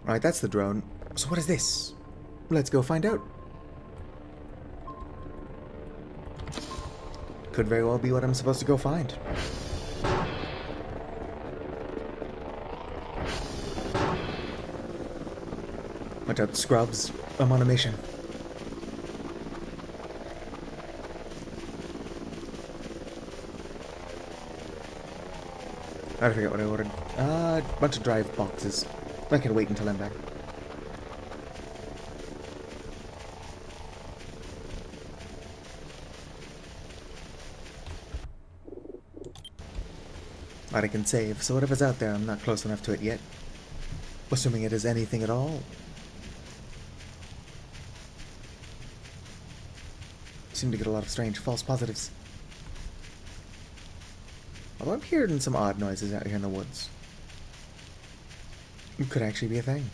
Alright, that's the drone. So what is this? Let's go find out. Could very well be what I'm supposed to go find. Watch out, scrubs. I'm on a mission. I forget what I ordered. A bunch of drive boxes. I can wait until I'm back. I can save, so whatever's out there, I'm not close enough to it yet. Assuming it is anything at all. Seem to get a lot of strange false positives. Although I'm hearing some odd noises out here in the woods. It could actually be a thing.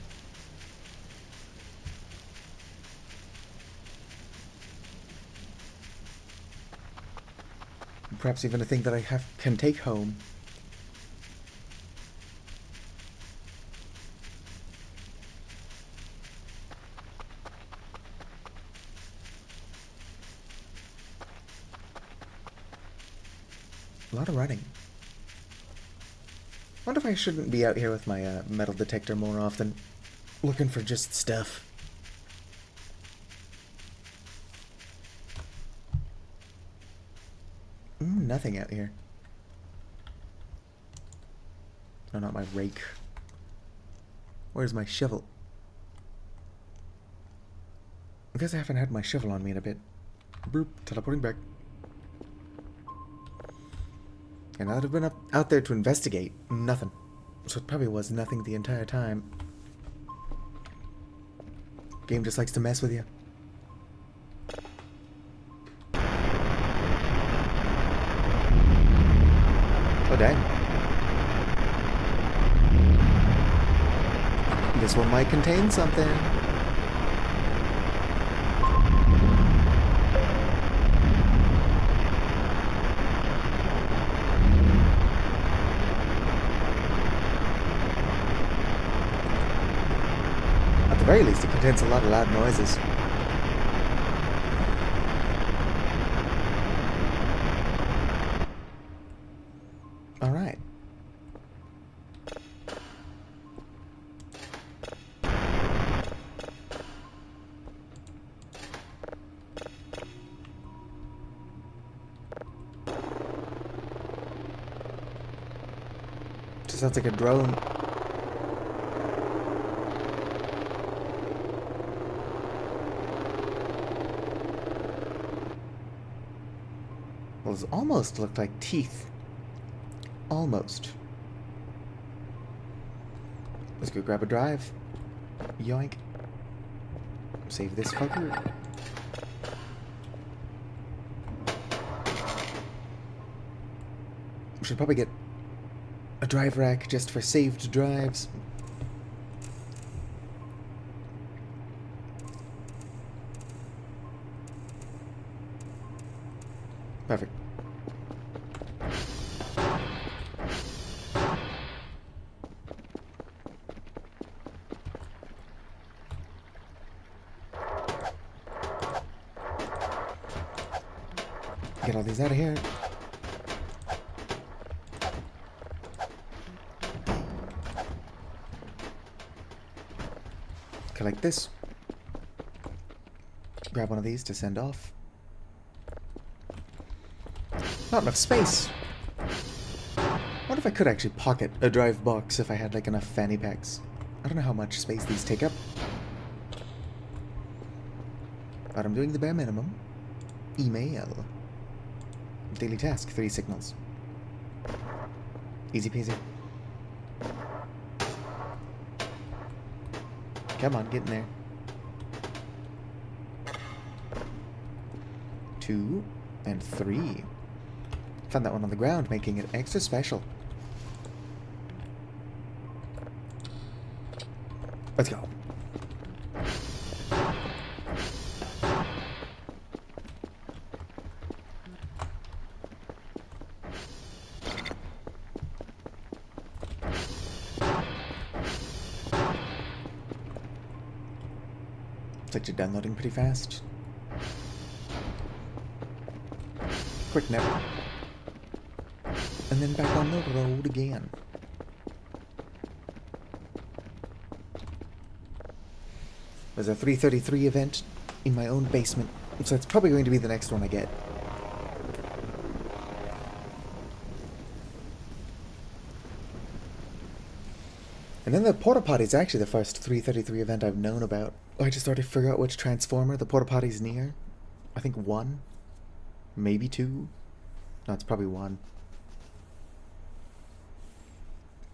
Perhaps even a thing that I can take home. A lot of running. Wonder if I shouldn't be out here with my metal detector more often, looking for just stuff. Nothing out here. No, not my rake. Where's my shovel? I guess I haven't had my shovel on me in a bit. Boop, teleporting back. And now that I've been out there to investigate, nothing. So it probably was nothing the entire time. Game just likes to mess with you. Oh dang. This one might contain something. At the very least, it contains a lot of loud noises. Alright. Just sounds like a drone. Well, it almost looked like teeth. Almost. Let's go grab a drive. Yoink. Save this fucker. We should probably get a drive rack just for saved drives. Perfect. Get all these out of here. Collect this. Grab one of these to send off. Not enough space. What if I could actually pocket a drive box if I had like enough fanny packs? I don't know how much space these take up. But I'm doing the bare minimum. Email. Daily task, 3 signals. Easy peasy. Come on, get in there. 2 and 3. Found that one on the ground, making it extra special. Let's go. Looks like you're downloading pretty fast. Quick nap. And then back on the road again. There's a 333 event in my own basement, so it's probably going to be the next one I get. And then the porta potty is actually the first 333 event I've known about. I just started to figure out which transformer the porta potty's near. I think 1, maybe 2. No, it's probably 1.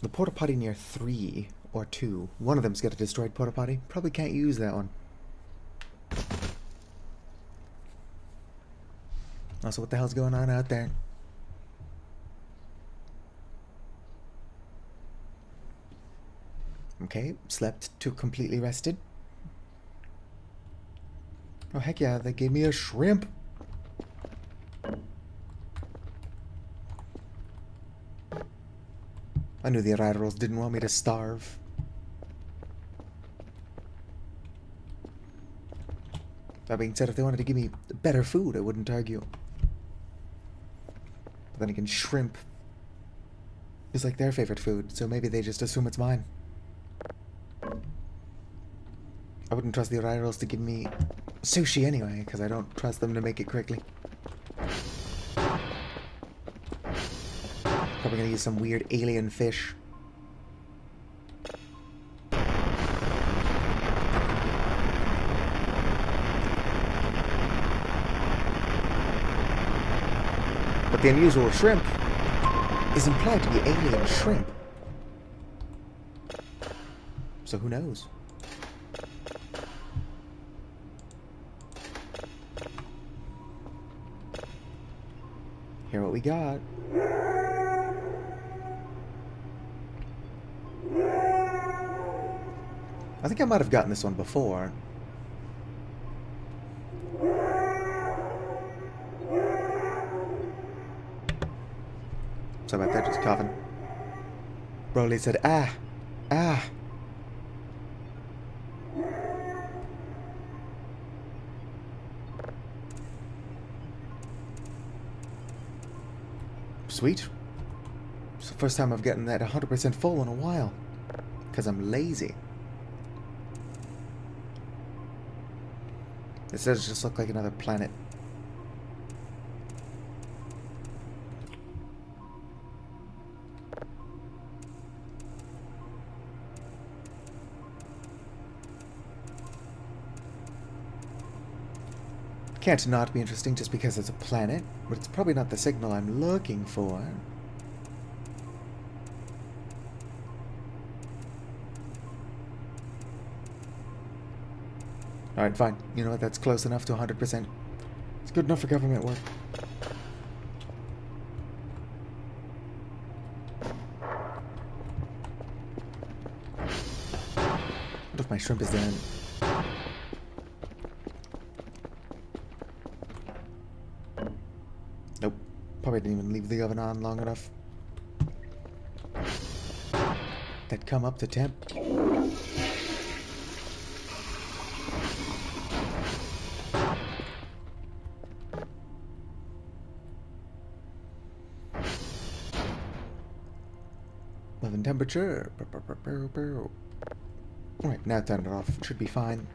The porta potty near 3 or 2. One of them's got a destroyed porta potty. Probably can't use that one. Also, what the hell's going on out there? Okay, slept to completely rested. Oh, heck yeah, they gave me a shrimp. I knew the Arrivals didn't want me to starve. That being said, if they wanted to give me better food, I wouldn't argue. But then again, shrimp is like their favorite food, so maybe they just assume it's mine. I wouldn't trust the Arrivals to give me sushi anyway, because I don't trust them to make it correctly. Probably gonna use some weird alien fish. But the unusual shrimp is implied to be alien shrimp. So who knows? Hear what we got. I think I might have gotten this one before. Sorry about that, just coughing. Broly said, ah, ah. Sweet. It's the first time I've gotten that 100% full in a while. Because I'm lazy. This does just look like another planet. Can't not be interesting just because it's a planet, but it's probably not the signal I'm looking for. Alright, fine. You know what? That's close enough to 100%. It's good enough for government work. What if my shrimp is done? Nope. Probably didn't even leave the oven on long enough. That come up to temp. Oven temperature. Alright, now turn it off. It should be fine.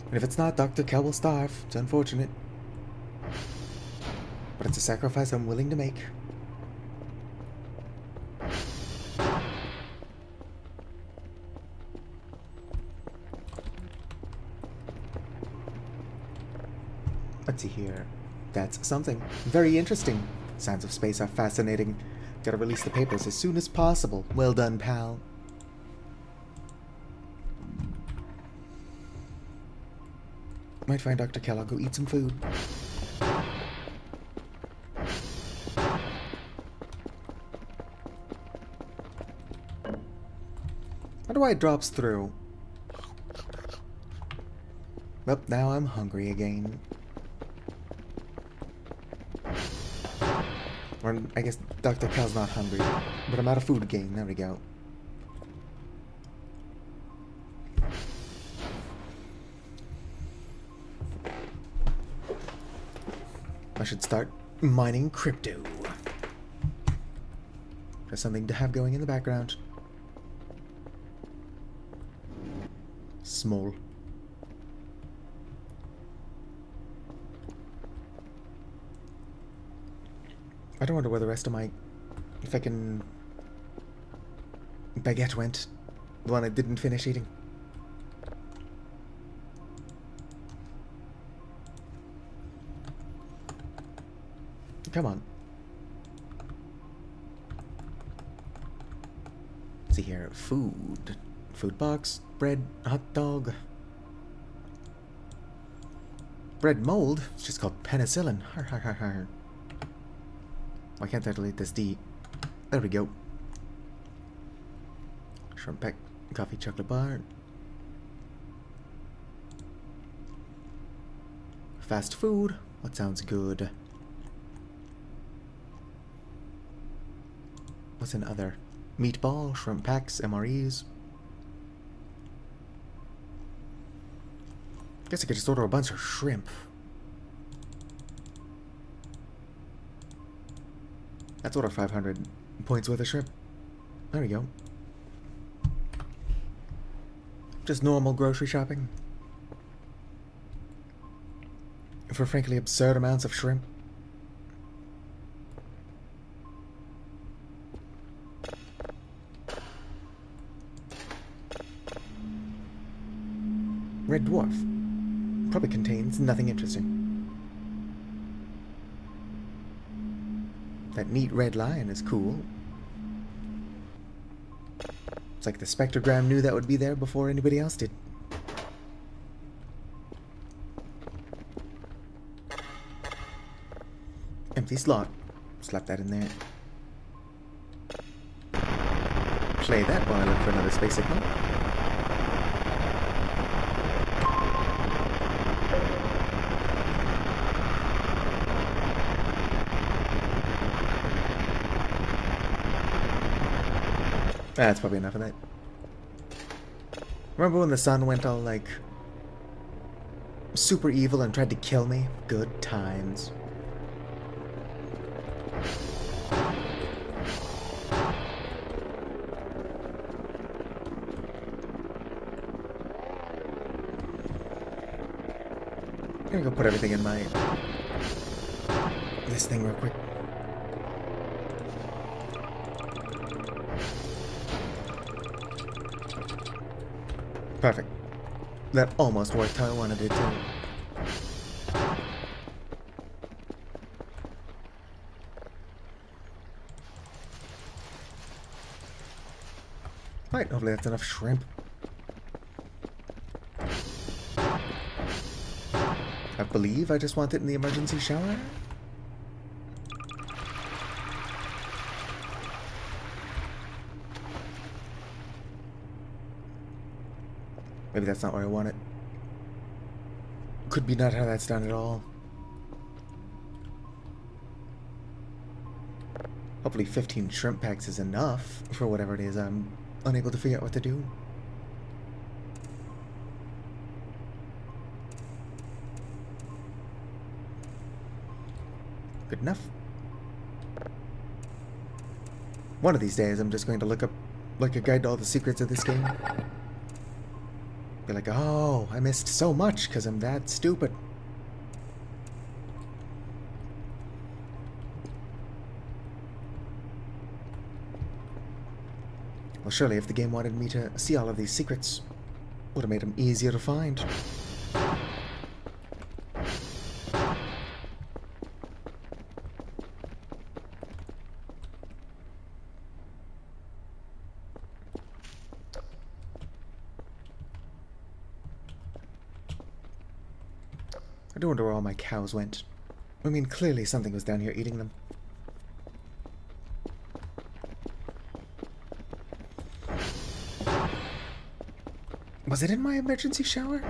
And if it's not, Dr. Kel will starve. It's unfortunate. But it's a sacrifice I'm willing to make. Let's see here. That's something. Very interesting. Signs of space are fascinating. Gotta release the papers as soon as possible. Well done, pal. Might find Dr. Kell. I'll go eat some food. How do I drops through? Well, now I'm hungry again. Or Or, I guess Dr. Cal's not hungry. But I'm out of food again. There we go. I should start mining crypto. Just something to have going in the background. Small. I don't wonder where the rest of my fucking baguette went. The one I didn't finish eating. Come on. Let's see here. Food. Food box. Bread. Hot dog. Bread mold? It's just called penicillin. Har har har har. Why can't I delete this D? There we go. Shrimp pack. Coffee chocolate bar. Fast food. What sounds good? What's in other? Meatball, shrimp packs, MREs. Guess I could just order a bunch of shrimp. Let's order 500 points worth of shrimp. There we go. Just normal grocery shopping. For frankly absurd amounts of shrimp. Red dwarf. Probably contains nothing interesting. That neat red lion is cool. It's like the spectrogram knew that would be there before anybody else did. Empty slot. Slap that in there. Play that while I look for another space signal. That's probably enough of that. Remember when the sun went all, like, super evil and tried to kill me? Good times. I'm gonna go put everything in my... this thing real quick. Perfect. That almost worked how I wanted it to. Right, hopefully that's enough shrimp. I believe I just want it in the emergency shower. Maybe that's not where I want it. Could be not how that's done at all. Hopefully 15 shrimp packs is enough for whatever it is I'm unable to figure out what to do. Good enough. One of these days I'm just going to look up like a guide to all the secrets of this game. Be like, oh, I missed so much because I'm that stupid. Well, surely if the game wanted me to see all of these secrets, would have made them easier to find. I do wonder where all my cows went. I mean, clearly something was down here eating them. Was it in my emergency shower?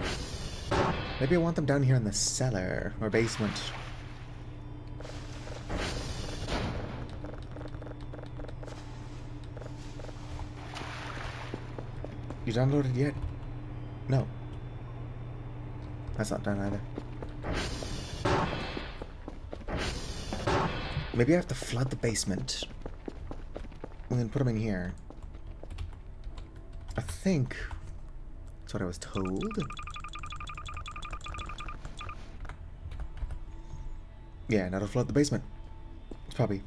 Maybe I want them down here in the cellar or basement. You downloaded yet? No. That's not done either. Maybe I have to flood the basement. And then put them in here. I think that's what I was told. Yeah, now to flood the basement. It's probably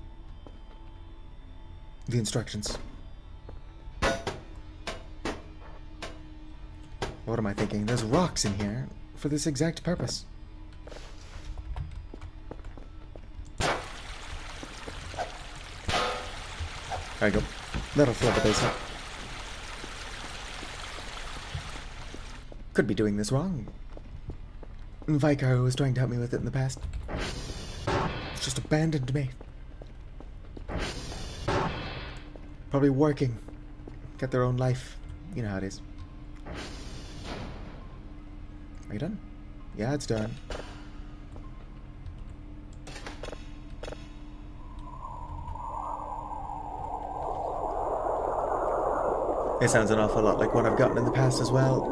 the instructions. What am I thinking? There's rocks in here for this exact purpose. There you go. That'll flood the basement. Could be doing this wrong. Vicar was trying to help me with it in the past. It's just abandoned me. Probably working. Get their own life. You know how it is. Are you done? Yeah, it's done. It sounds an awful lot like what I've gotten in the past as well.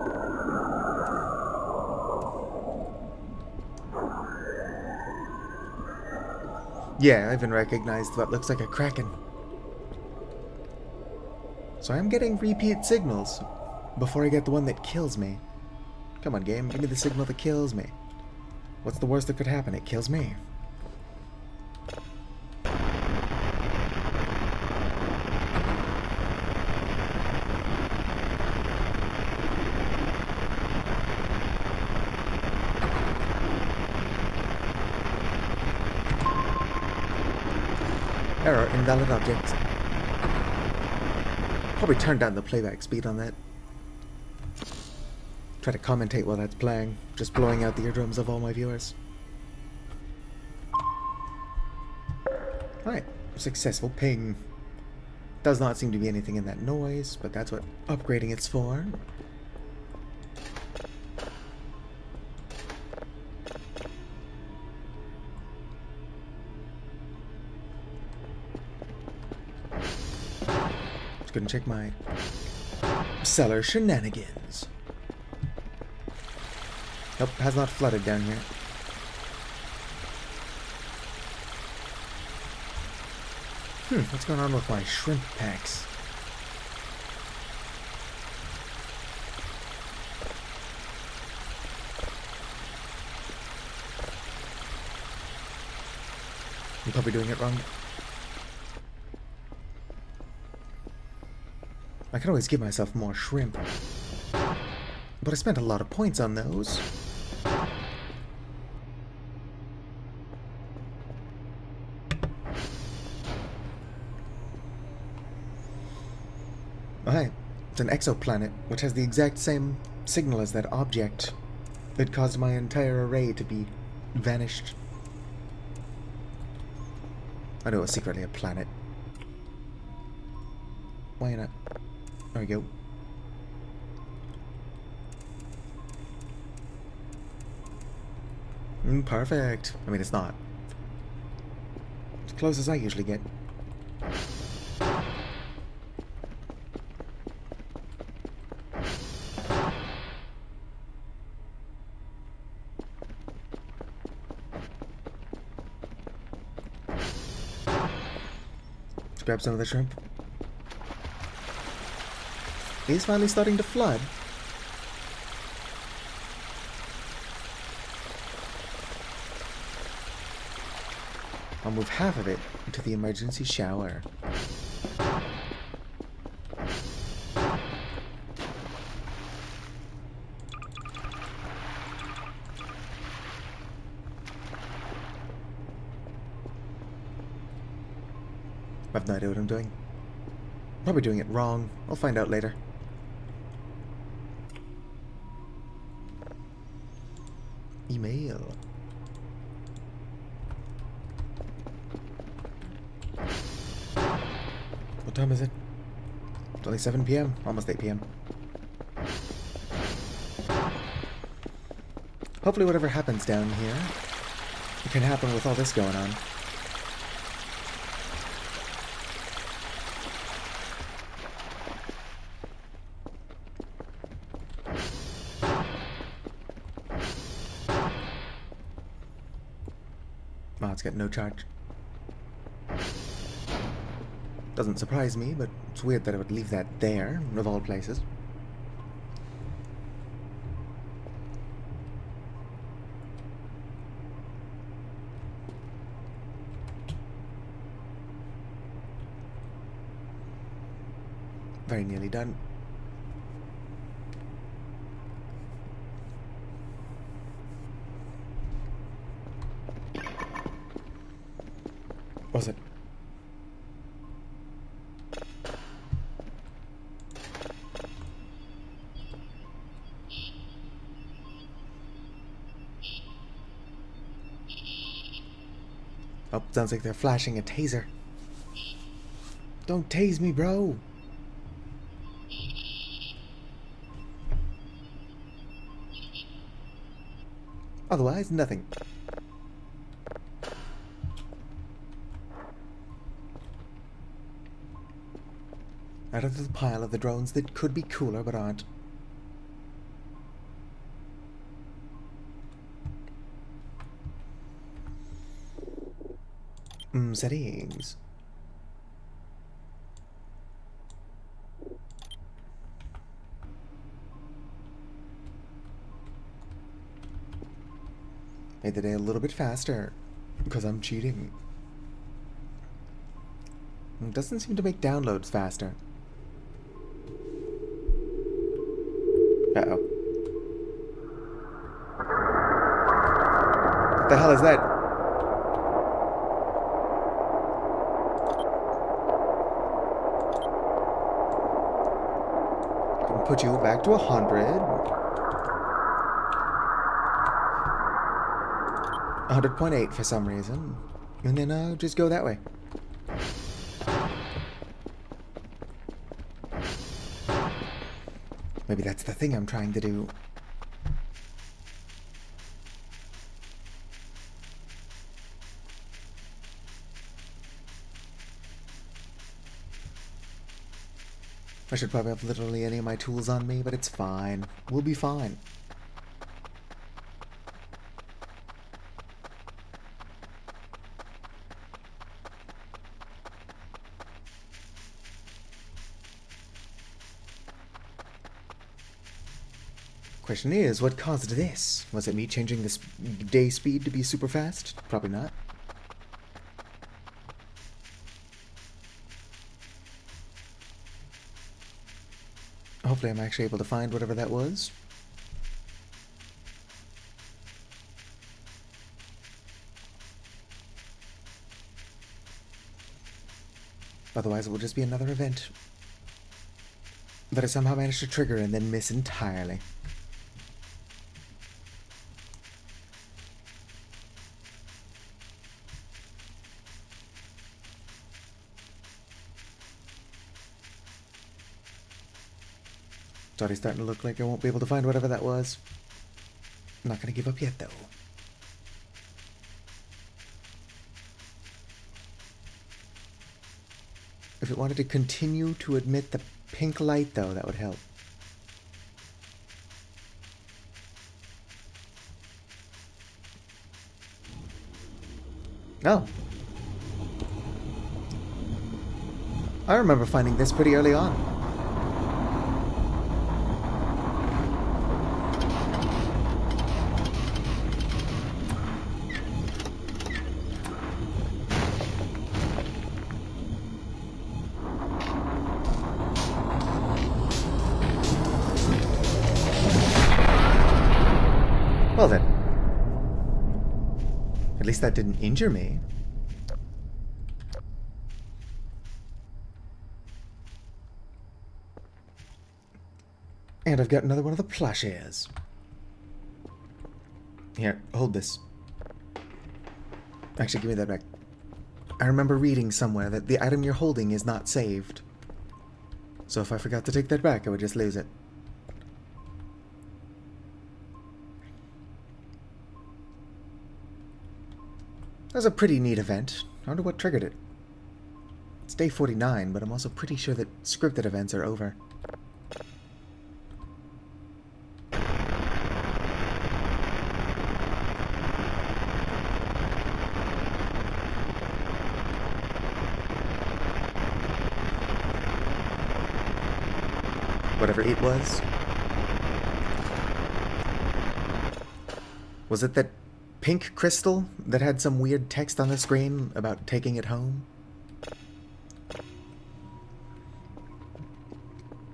Yeah, I even recognized what looks like a kraken. So I'm getting repeat signals before I get the one that kills me. Come on, game, give me the signal that kills me. What's the worst that could happen? It kills me. Error, invalid object. Probably turn down the playback speed on that. Try to commentate while that's playing, just blowing out the eardrums of all my viewers. Alright, successful ping. Does not seem to be anything in that noise, but that's what upgrading it's for. Just gonna check my cellar shenanigans. Nope, has not flooded down here. What's going on with my shrimp packs? I'm probably doing it wrong. I can always give myself more shrimp. But I spent a lot of points on those. Alright, it's an exoplanet, which has the exact same signal as that object that caused my entire array to be vanished. I know it was secretly a planet. Why not? There we go. Perfect. I mean, it's not. As close as I usually get. Let's grab some of the shrimp. He's finally starting to flood. I'll move half of it into the emergency shower. I have no idea what I'm doing. Probably doing it wrong. I'll find out later. Email. What time is it? It's only 7 p.m. Almost 8 p.m. Hopefully whatever happens down here, it can happen with all this going on. Ah, it's got no charge. Doesn't surprise me, but it's weird that I would leave that there, of all places. Very nearly done. Was it? Oh, sounds like they're flashing a taser. Don't tase me, bro. Otherwise, nothing. Out of the pile of the drones that could be cooler but aren't. Settings. Made the day a little bit faster because I'm cheating. It doesn't seem to make downloads faster. Uh-oh. What the hell is that? Can put you back to 100. 100.8 for some reason. And then just go that way. Maybe that's the thing I'm trying to do. I should probably have literally any of my tools on me, but it's fine. We'll be fine. Question is, what caused this? Was it me changing this day speed to be super fast? Probably not. Hopefully I'm actually able to find whatever that was. Otherwise it will just be another event that I somehow managed to trigger and then miss entirely. It's already starting to look like I won't be able to find whatever that was. I'm not gonna give up yet, though. If it wanted to continue to emit the pink light, though, that would help. Oh. I remember finding this pretty early on. Well then. At least that didn't injure me. And I've got another one of the plushies. Here, hold this. Actually, give me that back. I remember reading somewhere that the item you're holding is not saved. So if I forgot to take that back, I would just lose it. That was a pretty neat event. I wonder what triggered it. It's day 49, but I'm also pretty sure that scripted events are over. Whatever it was. Was it that pink crystal that had some weird text on the screen about taking it home?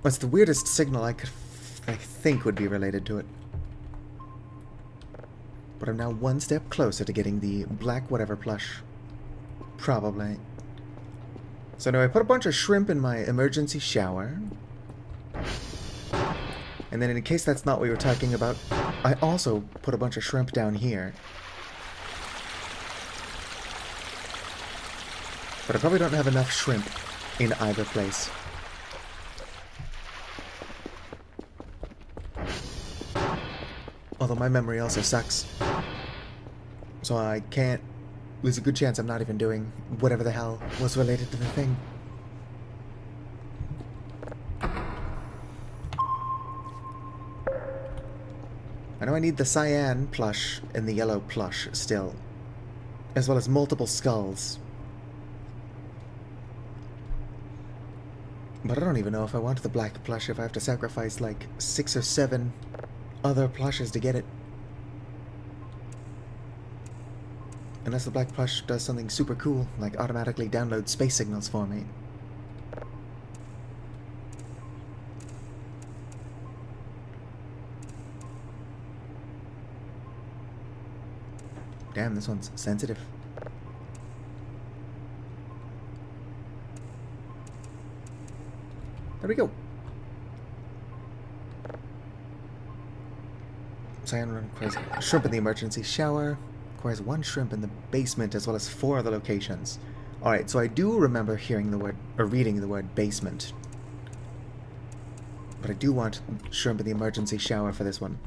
What's the weirdest signal I think would be related to it? But I'm now one step closer to getting the black whatever plush. Probably. So now I put a bunch of shrimp in my emergency shower. And then in case that's not what we were talking about, I also put a bunch of shrimp down here. But I probably don't have enough shrimp in either place. Although my memory also sucks. So I can't... There's a good chance I'm not even doing whatever the hell was related to the thing. I know I need the cyan plush and the yellow plush still. As well as multiple skulls. But I don't even know if I want the black plush if I have to sacrifice like 6 or 7 other plushes to get it. Unless the black plush does something super cool, like automatically download space signals for me. Damn, this one's sensitive. There we go. Cyan requires shrimp in the emergency shower. Requires 1 shrimp in the basement as well as 4 other locations. Alright, so I do remember hearing the word, or reading the word basement. But I do want shrimp in the emergency shower for this one.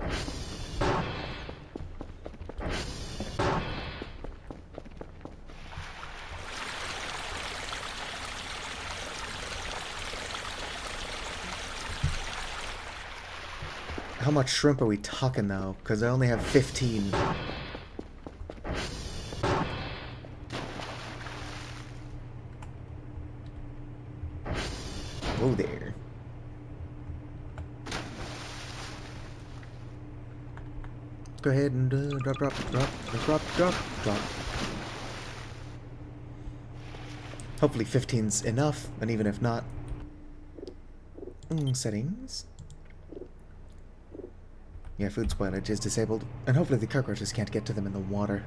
How much shrimp are we talking though? Because I only have 15. Whoa there. Go ahead and drop. Hopefully 15's enough, and even if not... settings. Yeah, food spoilage is disabled, and hopefully the cockroaches can't get to them in the water.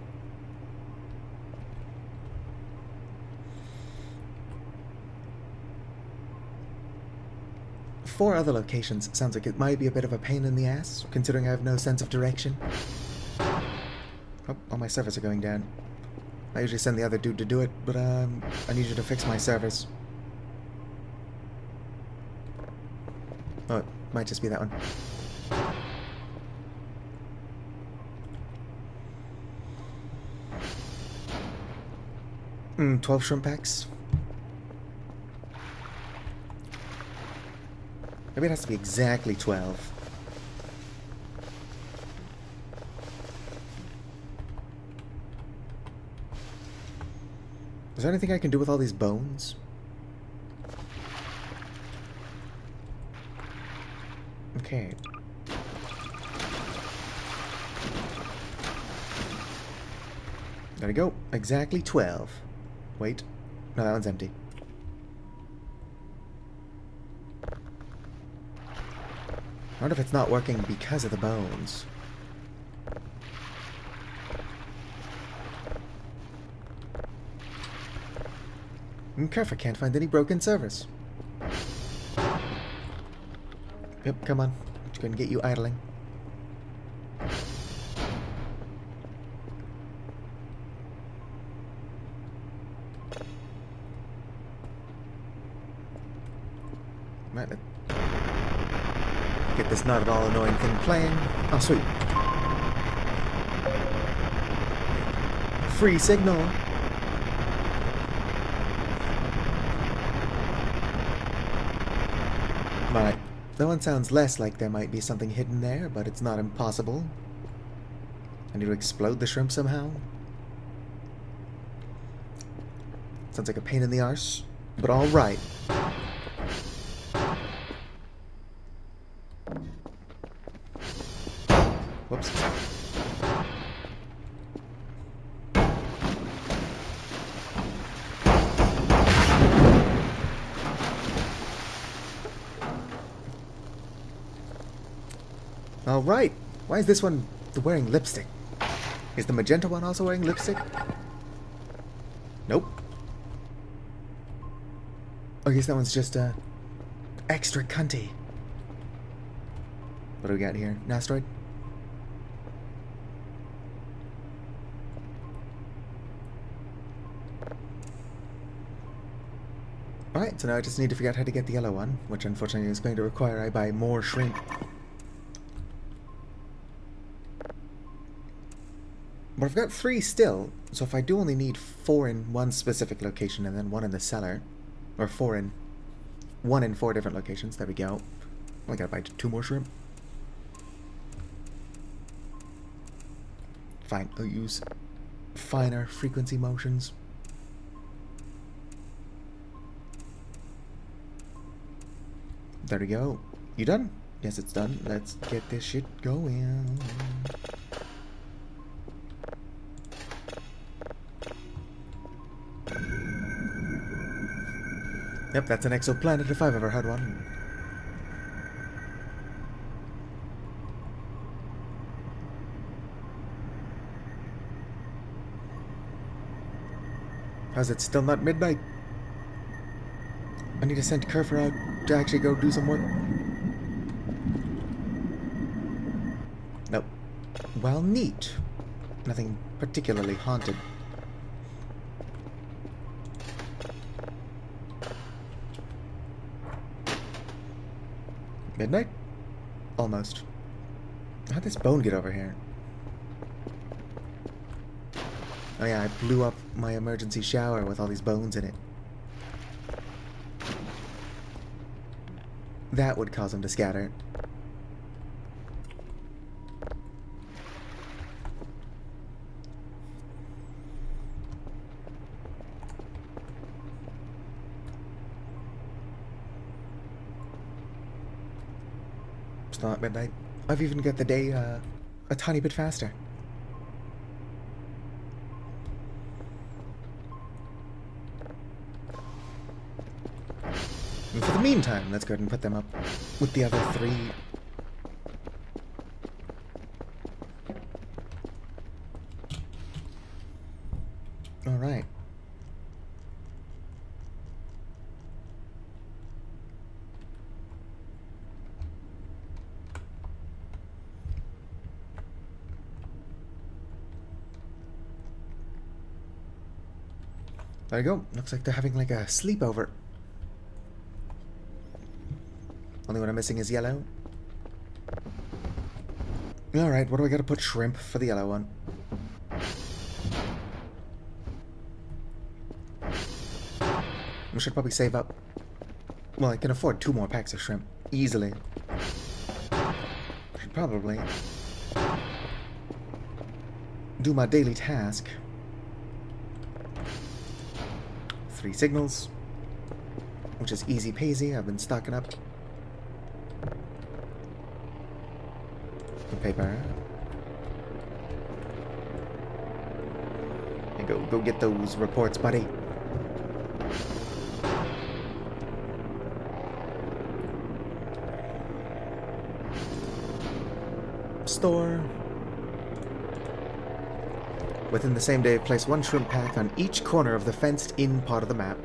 Four other locations sounds like it might be a bit of a pain in the ass, considering I have no sense of direction. Oh, all my servers are going down. I usually send the other dude to do it, but I need you to fix my servers. Oh, it might just be that one. 12 shrimp packs. Maybe it has to be exactly 12. Is there anything I can do with all these bones? Okay. There we go. Exactly 12. Wait. No, that one's empty. I wonder if it's not working because of the bones. Careful, can't find any broken servers. Yep, come on. Just gonna get you idling. Right, get this not at all annoying thing playing. Oh, sweet. Free signal. Right. That one sounds less like there might be something hidden there, but it's not impossible. I need to explode the shrimp somehow. Sounds like a pain in the arse, but alright. Whoops. Alright. Why is this one wearing lipstick? Is the magenta one also wearing lipstick? Nope. I guess that one's just, extra cunty. What do we got here? An asteroid? Alright, so now I just need to figure out how to get the yellow one, which unfortunately is going to require I buy more shrimp. But I've got 3 still, so if I do only need 4 in one specific location and then 1 in the cellar, or 1 in 4 different locations, there we go. I gotta buy 2 more shrimp. Fine, I'll use finer frequency motions. There we go. You done? Yes, it's done. Let's get this shit going. Yep, that's an exoplanet if I've ever had one. How's it still not midnight? I need to send Kerfer out to actually go do some work. Nope. Well, neat. Nothing particularly haunted. Midnight? Almost. How'd this bone get over here? Oh yeah, I blew up my emergency shower with all these bones in it. That would cause them to scatter. It's not midnight. I've even got the day a tiny bit faster. And for the meantime, let's go ahead and put them up with the other 3. Alright. There you go. Looks like they're having like a sleepover. Only one I'm missing is yellow. Alright, what do I gotta put shrimp for the yellow one? I should probably save up. Well, I can afford 2 more packs of shrimp. Easily. Should probably do my daily task. 3 signals. Which is easy peasy. I've been stocking up. Paper. And go get those reports, buddy. Store. Within the same day, place 1 shrimp pack on each corner of the fenced-in part of the map.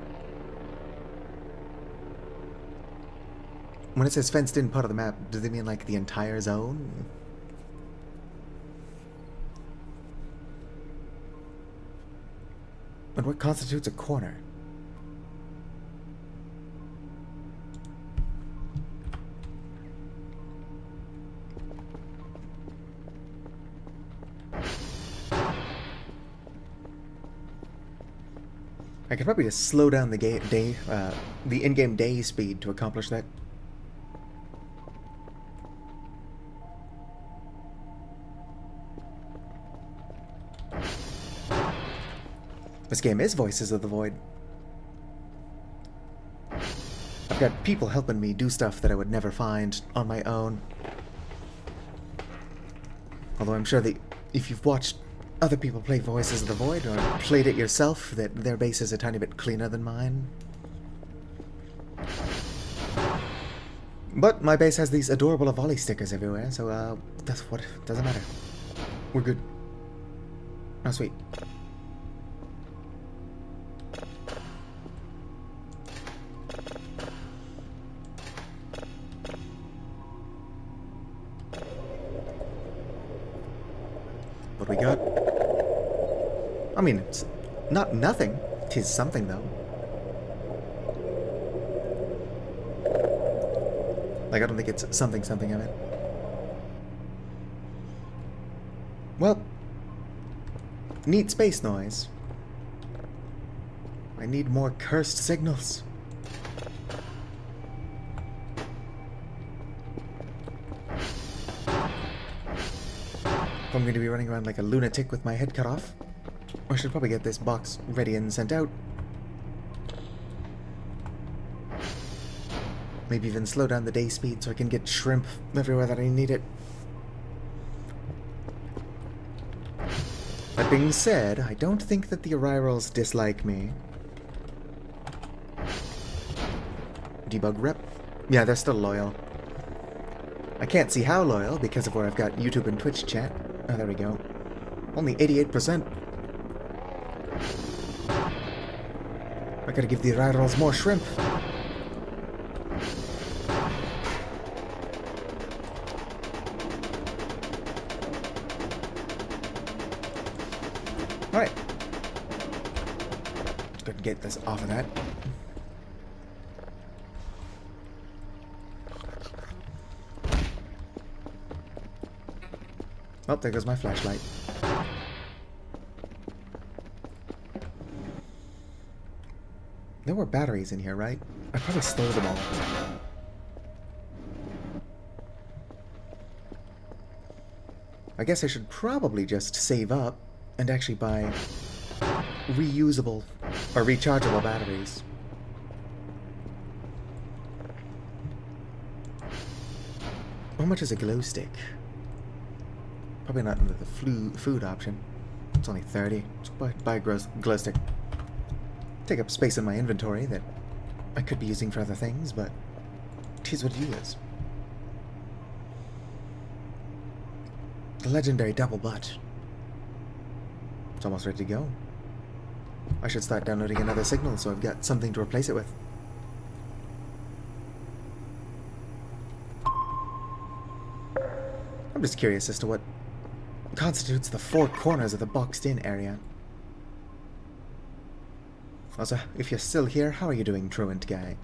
When it says fenced-in part of the map, does it mean like the entire zone? And what constitutes a corner? I could probably just slow down the in-game day speed to accomplish that. This game is Voices of the Void. I've got people helping me do stuff that I would never find on my own. Although I'm sure that if you've watched other people play Voices of the Void, or played it yourself, that their base is a tiny bit cleaner than mine. But my base has these adorable Avali stickers everywhere, so that's what doesn't matter. We're good. Oh, sweet. What we got? I mean, it's not nothing. 'Tis something, though. Like, I don't think it's something, I mean. Well, neat space noise. I need more cursed signals. If I'm going to be running around like a lunatic with my head cut off, I should probably get this box ready and sent out. Maybe even slow down the day speed so I can get shrimp everywhere that I need it. That being said, I don't think that the Arirals dislike me. Debug rep? Yeah, they're still loyal. I can't see how loyal because of where I've got YouTube and Twitch chat. Oh, there we go. Only 88%. I gotta give the Arirals more shrimp. Alright. Let's go and get this off of that. Oh, there goes my flashlight. There were batteries in here, right? I probably stole them all. I guess I should probably just save up and actually buy reusable or rechargeable batteries. How much is a glow stick? Probably not under the food option. It's only 30. Just buy a glow stick. Take up space in my inventory that I could be using for other things, but it is what it is. The legendary double butt. It's almost ready to go. I should start downloading another signal so I've got something to replace it with. I'm just curious as to what constitutes the four corners of the boxed-in area. Also, if you're still here, how are you doing, truant guy?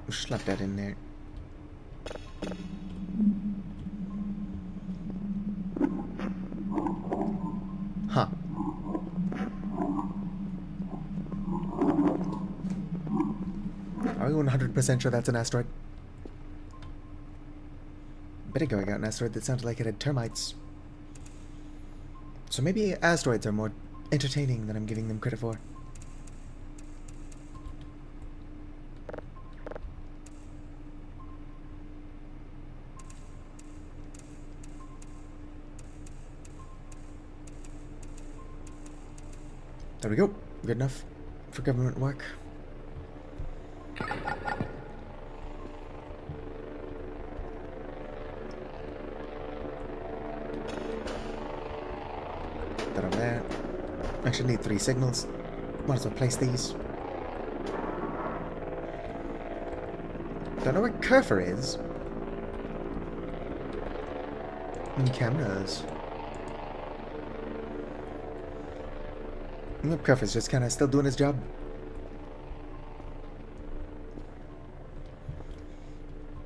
Slap that in there. Huh. Are we 100% sure that's an asteroid? A bit ago I got an asteroid that sounded like it had termites. So maybe asteroids are more entertaining than I'm giving them credit for. There we go. Good enough for government work. That over there. I should need 3 signals. Might as well place these. Don't know where Kerfer is. And cameras. Look, Kerfer's just kind of still doing his job.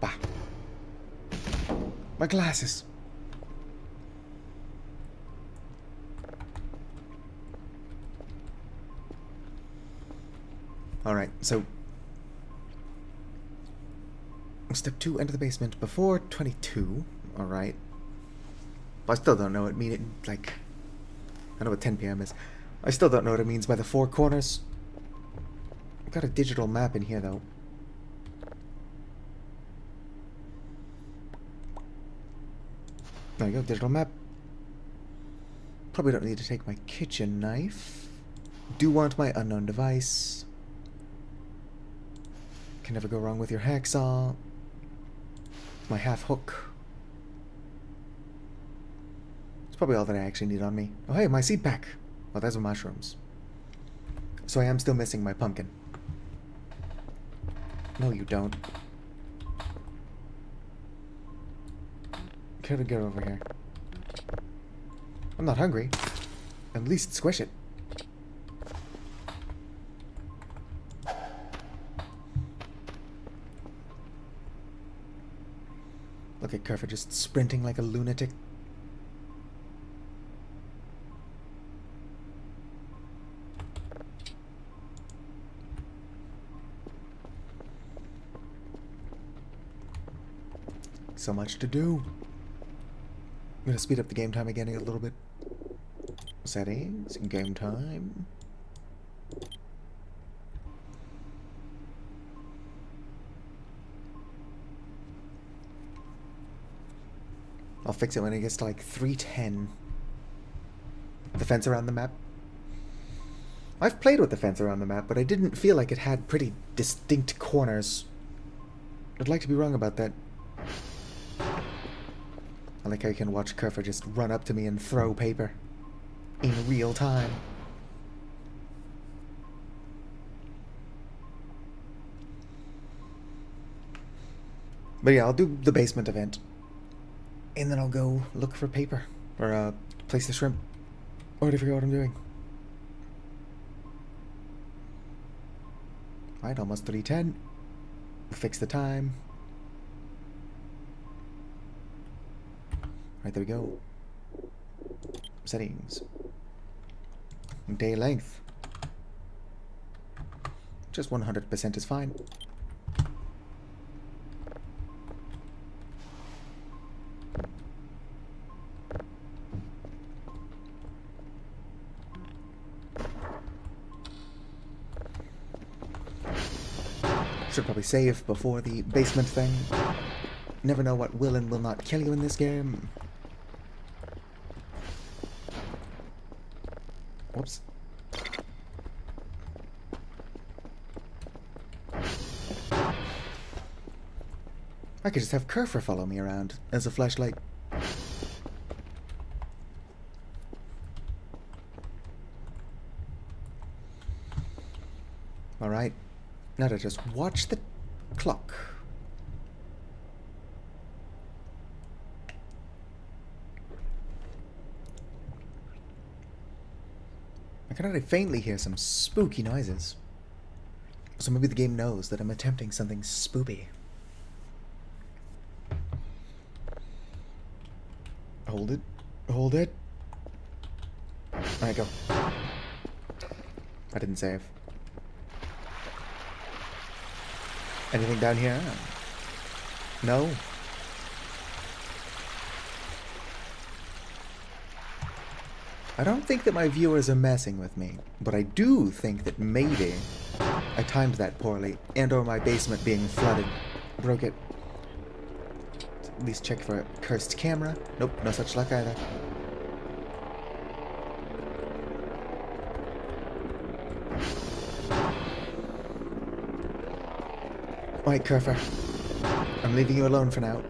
Bah. My glasses. Alright, so step 2, enter the basement before 22. Alright. I still don't know what like, I know what 10 PM is. I still don't know what it means by the 4 corners. I've got a digital map in here, though. There you go, digital map. Probably don't need to take my kitchen knife. Do want my unknown device. Can never go wrong with your hacksaw. My half hook. It's probably all that I actually need on me. Oh hey, my seed pack. Oh, those are mushrooms. So I am still missing my pumpkin. No, you don't. Gotta get over here. I'm not hungry. At least squish it. Look at Kerfer just sprinting like a lunatic. So much to do. I'm gonna speed up the game time again a little bit. Settings, game time. I'll fix it when it gets to like 310. The fence around the map. I've played with the fence around the map, but I didn't feel like it had pretty distinct corners. I'd like to be wrong about that. I like how you can watch Kerfer just run up to me and throw paper. In real time. But yeah, I'll do the basement event. And then I'll go look for paper. Or, place the shrimp. Already forgot what I'm doing. Alright, almost 3:10. Fix the time. Alright, there we go. Settings. Day length. Just 100% is fine. Should probably save before the basement thing. Never know what will and will not kill you in this game. Whoops. I could just have Kerfer follow me around as a flashlight. Alright. Now to just watch the clock. I can already faintly hear some spooky noises. So maybe the game knows that I'm attempting something spoopy. Hold it. Hold it. Alright, go. I didn't save. Anything down here? No? I don't think that my viewers are messing with me, but I do think that maybe I timed that poorly, and or my basement being flooded broke it. At least check for a cursed camera. Nope, no such luck either. Alright, Kerfer. I'm leaving you alone for now.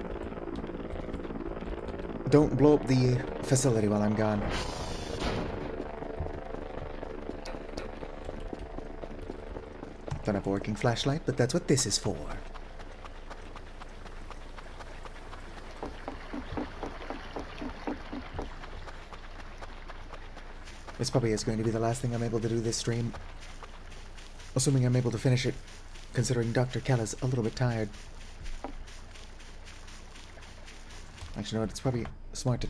Don't blow up the facility while I'm gone. Don't have a working flashlight, but that's what this is for. This probably is going to be the last thing I'm able to do this stream. Assuming I'm able to finish it, considering Dr. Kella's a little bit tired. Actually, you know what? It's probably smart to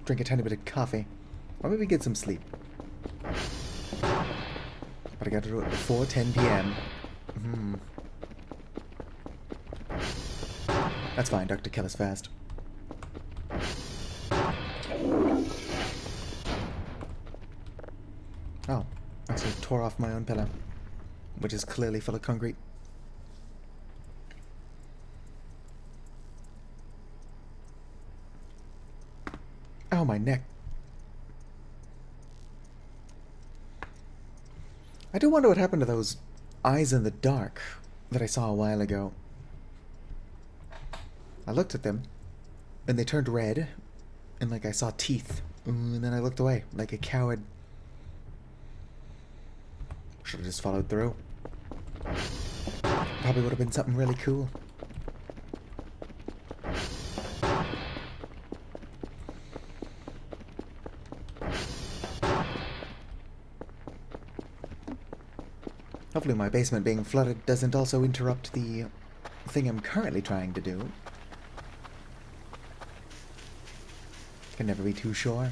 drink a tiny bit of coffee. Or maybe get some sleep. But I gotta do it before 10 p.m. That's fine, Dr. Kella's fast. Oh, I actually tore off my own pillow, which is clearly full of concrete. my neck. I do wonder what happened to those eyes in the dark that I saw a while ago. I looked at them, and they turned red, and like I saw teeth, and then I looked away, like a coward. Should have just followed through. Probably would have been something really cool. Hopefully my basement being flooded doesn't also interrupt the thing I'm currently trying to do. Can never be too sure.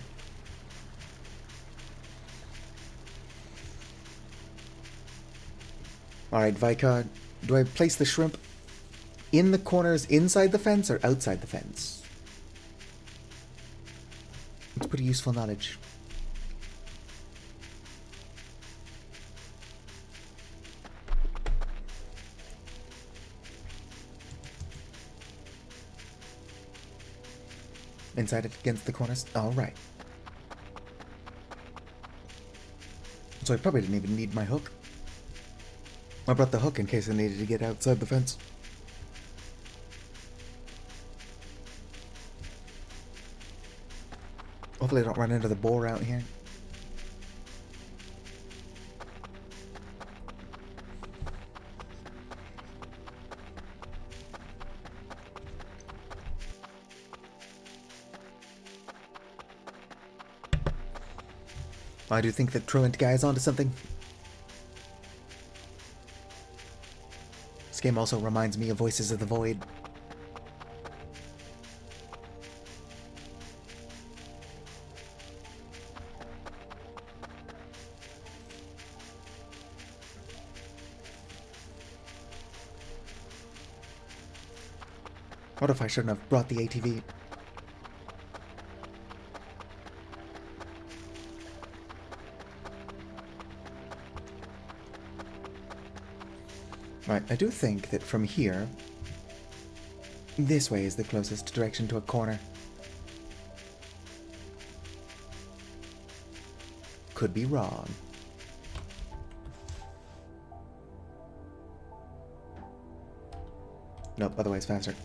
Alright, Vicar, do I place the shrimp in the corners inside the fence or outside the fence? It's pretty useful knowledge. Inside it against the corners? Alright. So I probably didn't even need my hook. I brought the hook in case I needed to get outside the fence. Hopefully I don't run into the boar out here. I do think that Truant Guy is onto something. This game also reminds me of Voices of the Void. What if I shouldn't have brought the ATV? Right, I do think that from here, this way is the closest direction to a corner. Could be wrong. Nope, other way's faster.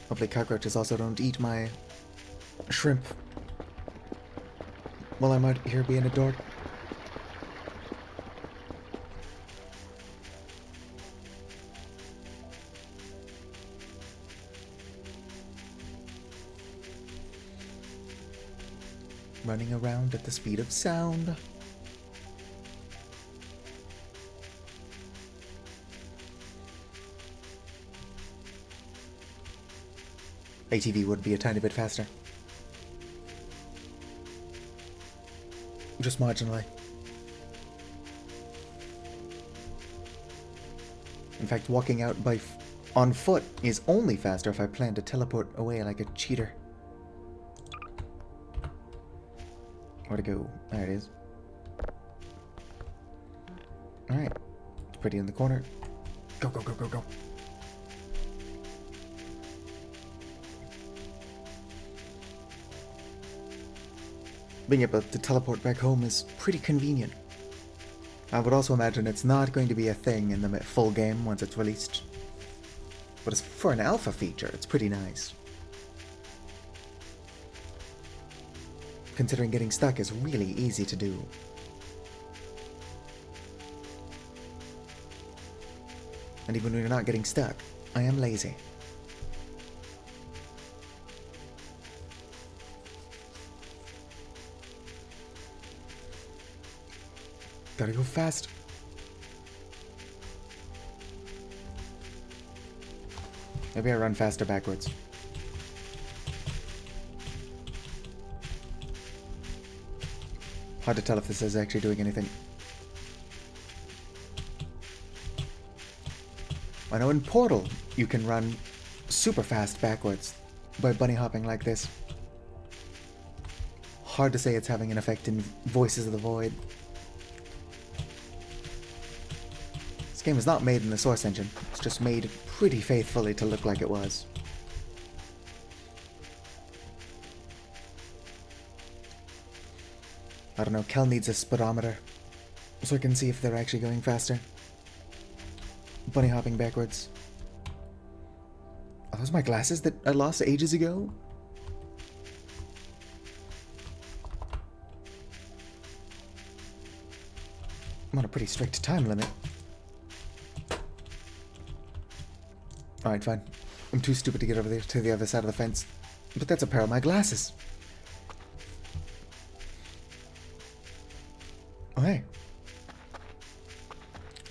Hopefully cockroaches also don't eat my shrimp while I'm out here being a dork. Running around at the speed of sound. ATV would be a tiny bit faster. Just marginally. In fact, walking out on foot is only faster if I plan to teleport away like a cheater. Where'd it go? There it is. Alright. It's pretty in the corner. Go, go, go, go, go. Being able to teleport back home is pretty convenient. I would also imagine it's not going to be a thing in the full game once it's released. But as for an alpha feature, it's pretty nice. Considering getting stuck is really easy to do. And even when you're not getting stuck, I am lazy. Gotta go fast. Maybe I run faster backwards. Hard to tell if this is actually doing anything. I know in Portal you can run super fast backwards by bunny hopping like this. Hard to say it's having an effect in Voices of the Void. This game is not made in the Source engine. It's just made pretty faithfully to look like it was. I don't know, Kel needs a speedometer so I can see if they're actually going faster. Bunny hopping backwards. Are those my glasses that I lost ages ago? I'm on a pretty strict time limit. Alright, fine. I'm too stupid to get over there to the other side of the fence. But that's a pair of my glasses. Oh, hey.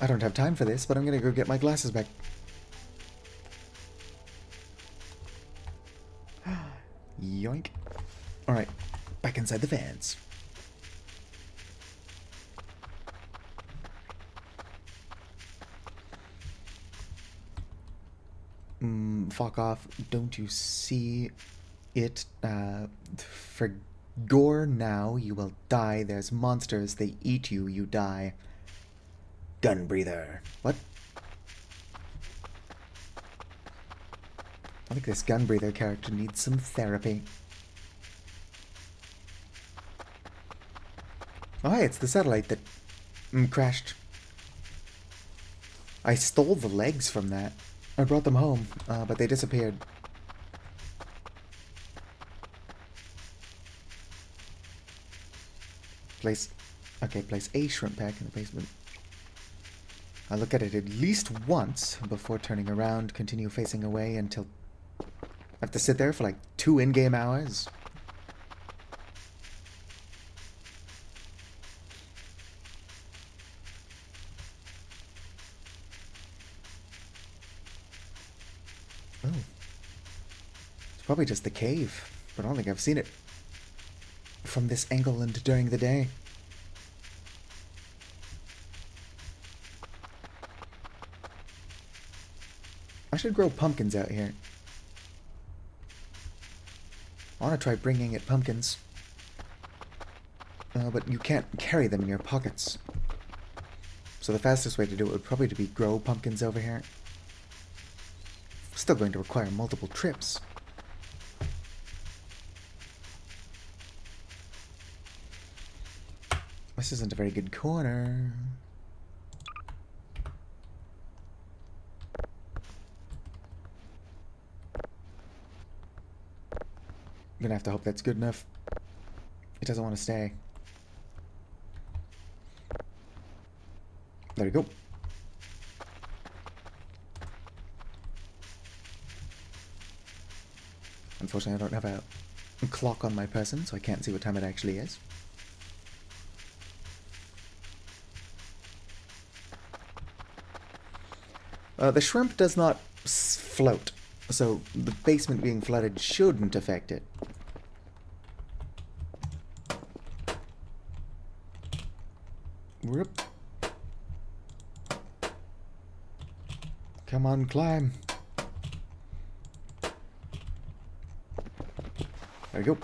I don't have time for this, but I'm gonna go get my glasses back. Yoink. Alright, back inside the fence. Fuck off. Don't you see it? For gore now, you will die. There's monsters. They eat you, you die. Gun breather. What? I think this gun breather character needs some therapy. Oh, hey, it's the satellite that crashed. I stole the legs from that. I brought them home, but they disappeared. Place a shrimp pack in the basement. I look at it at least once before turning around, continue facing away until I have to sit there for like 2 in-game hours. Oh. It's probably just the cave, but I don't think I've seen it from this angle and during the day. I should grow pumpkins out here. I want to try bringing it pumpkins. But you can't carry them in your pockets. So the fastest way to do it would probably be grow pumpkins over here. Still going to require multiple trips. This isn't a very good corner. I'm gonna have to hope that's good enough. It doesn't want to stay. There we go. Unfortunately, I don't have a clock on my person, so I can't see what time it actually is. The shrimp does not float, so the basement being flooded shouldn't affect it. Whoop. Come on, climb. There we go.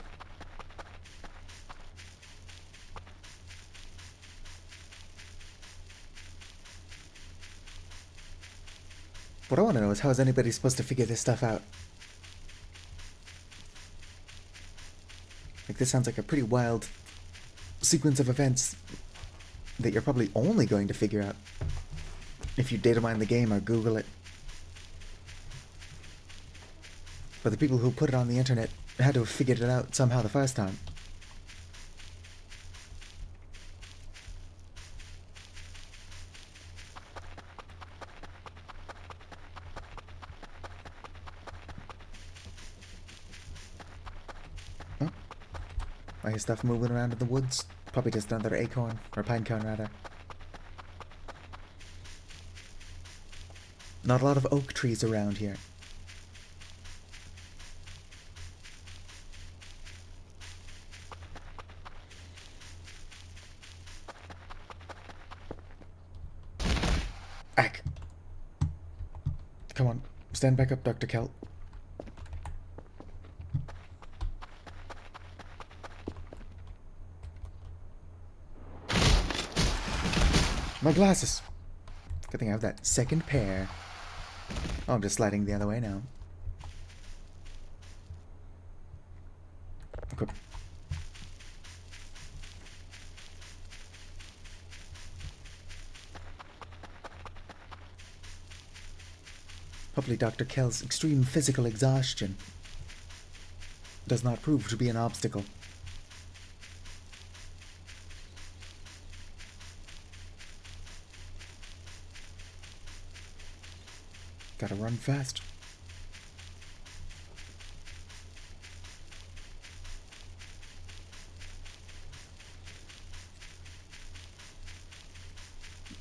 What I want to know is how is anybody supposed to figure this stuff out? Like, this sounds like a pretty wild sequence of events that you're probably only going to figure out if you data mine the game or Google it. But the people who put it on the internet had to have figured it out somehow the first time. Oh. I hear stuff moving around in the woods. Probably just another acorn, or pine cone rather. Not a lot of oak trees around here. Ack. Come on, stand back up, Dr. Kel. My glasses. Good thing I have that second pair. Oh, I'm just sliding the other way now. Equip. Hopefully Dr. Kell's extreme physical exhaustion does not prove to be an obstacle. Gotta run fast.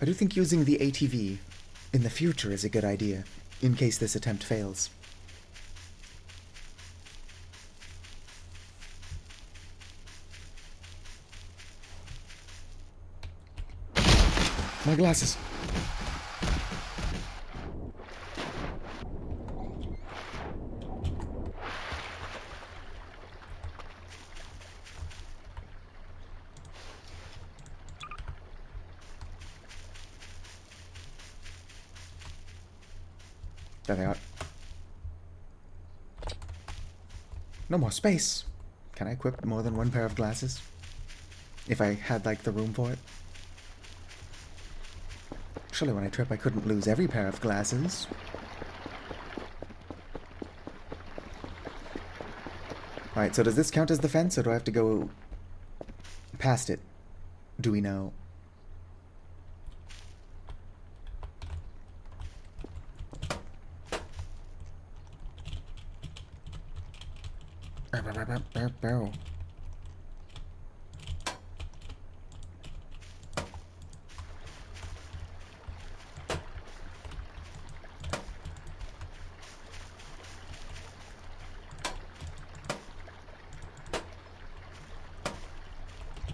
I do think using the ATV in the future is a good idea, in case this attempt fails. My glasses. There they are. No more space. Can I equip more than one pair of glasses? If I had, like, the room for it? Surely when I trip I couldn't lose every pair of glasses. Alright, so does this count as the fence, or do I have to go past it? Do we know? Barrel.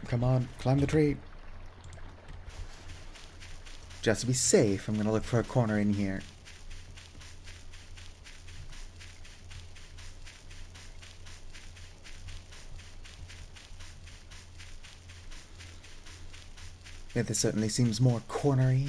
Come on, climb the tree. Just to be safe, I'm gonna look for a corner in here. Yeah, this certainly seems more cornery.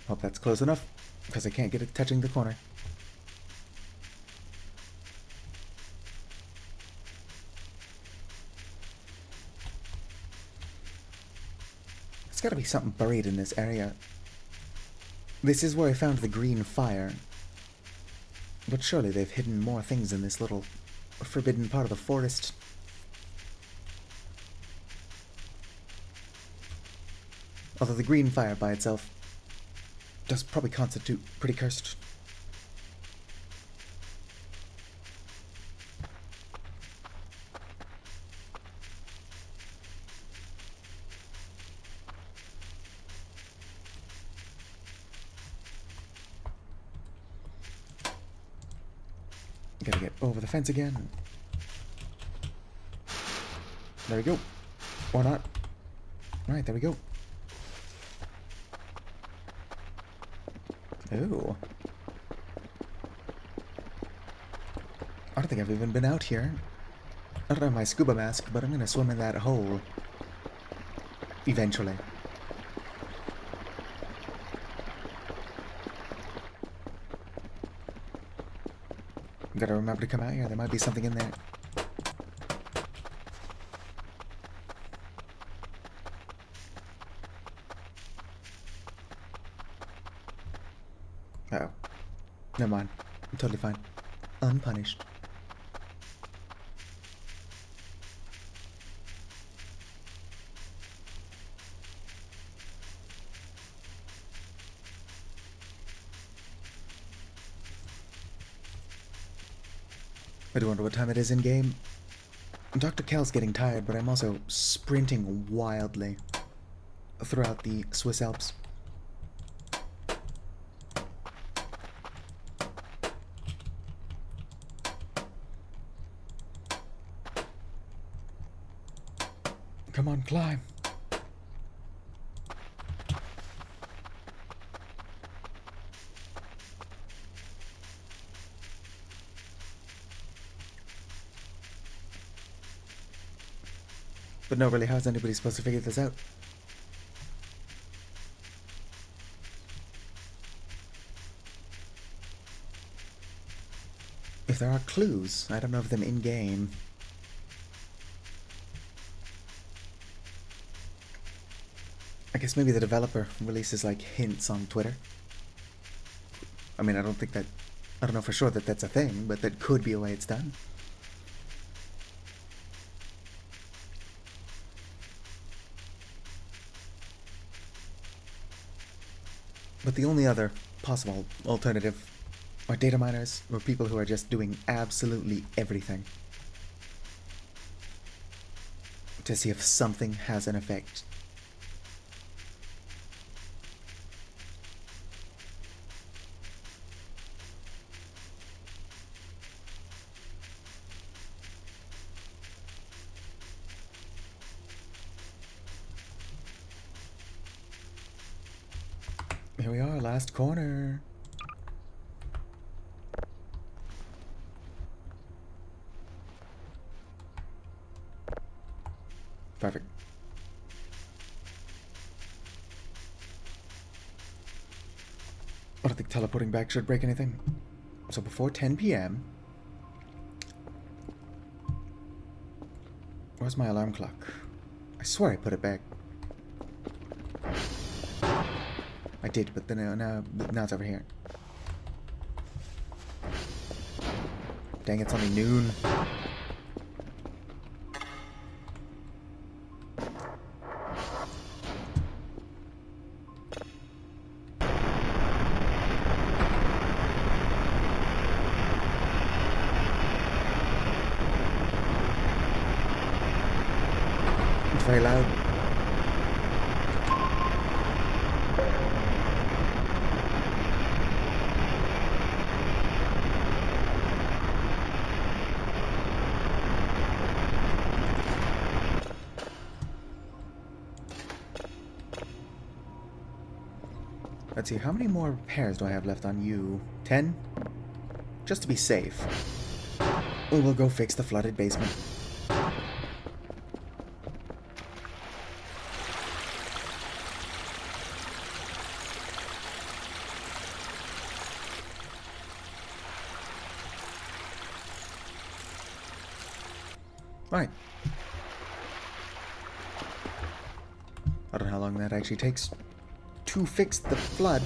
Hope that's close enough, because I can't get it touching the corner. There's gotta be something buried in this area. This is where I found the green fire. But surely they've hidden more things in this little forbidden part of the forest. Although the green fire by itself does probably constitute pretty cursed. Gotta get over the fence again. There we go. Or not. Alright, there we go. Ooh. I don't think I've even been out here. I don't have my scuba mask, but I'm gonna swim in that hole. Eventually. Gotta remember to come out here. There might be something in there. Uh-oh. Never mind. I'm totally fine. Unpunished. I do wonder what time it is in game. Dr. Kell's getting tired, but I'm also sprinting wildly throughout the Swiss Alps. Come on, climb. But no, really, how is anybody supposed to figure this out? If there are clues, I don't know of them in-game. I guess maybe the developer releases, like, hints on Twitter. I mean, I don't know for sure that that's a thing, but that could be a way it's done. But the only other possible alternative are data miners or people who are just doing absolutely everything to see if something has an effect. Here we are, last corner. Perfect. I don't think teleporting back should break anything. So before 10 p.m. Where's my alarm clock? I swear I put it back. I did, but then now it's over here. Dang, it's only noon. It's very loud. Let's see, how many more repairs do I have left on you? 10? Just to be safe. We'll go fix the flooded basement. Right. I don't know how long that actually takes to fix the flood.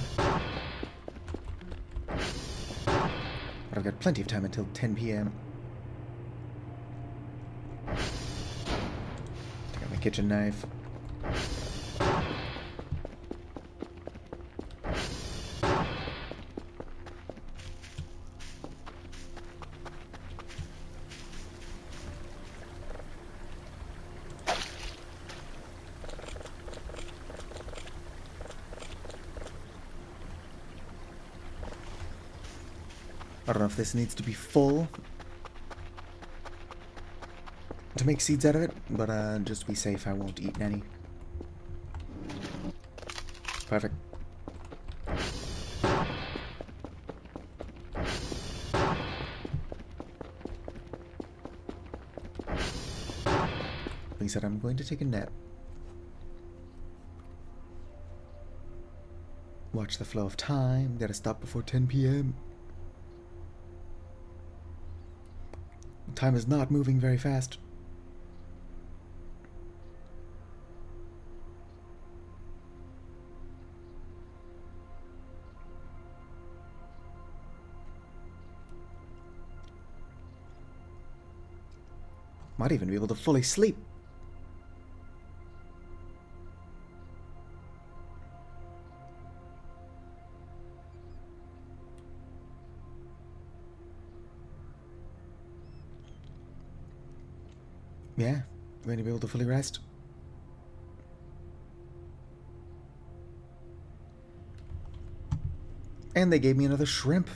But I've got plenty of time until 10 p.m. Take out my kitchen knife. I don't know if this needs to be full to make seeds out of it, but just to be safe, I won't eat any. Perfect. He said I'm going to take a nap. Watch the flow of time. Gotta stop before 10 p.m. Time is not moving very fast. Might even be able to fully sleep. Yeah, I'm going to be able to fully rest. And they gave me another shrimp.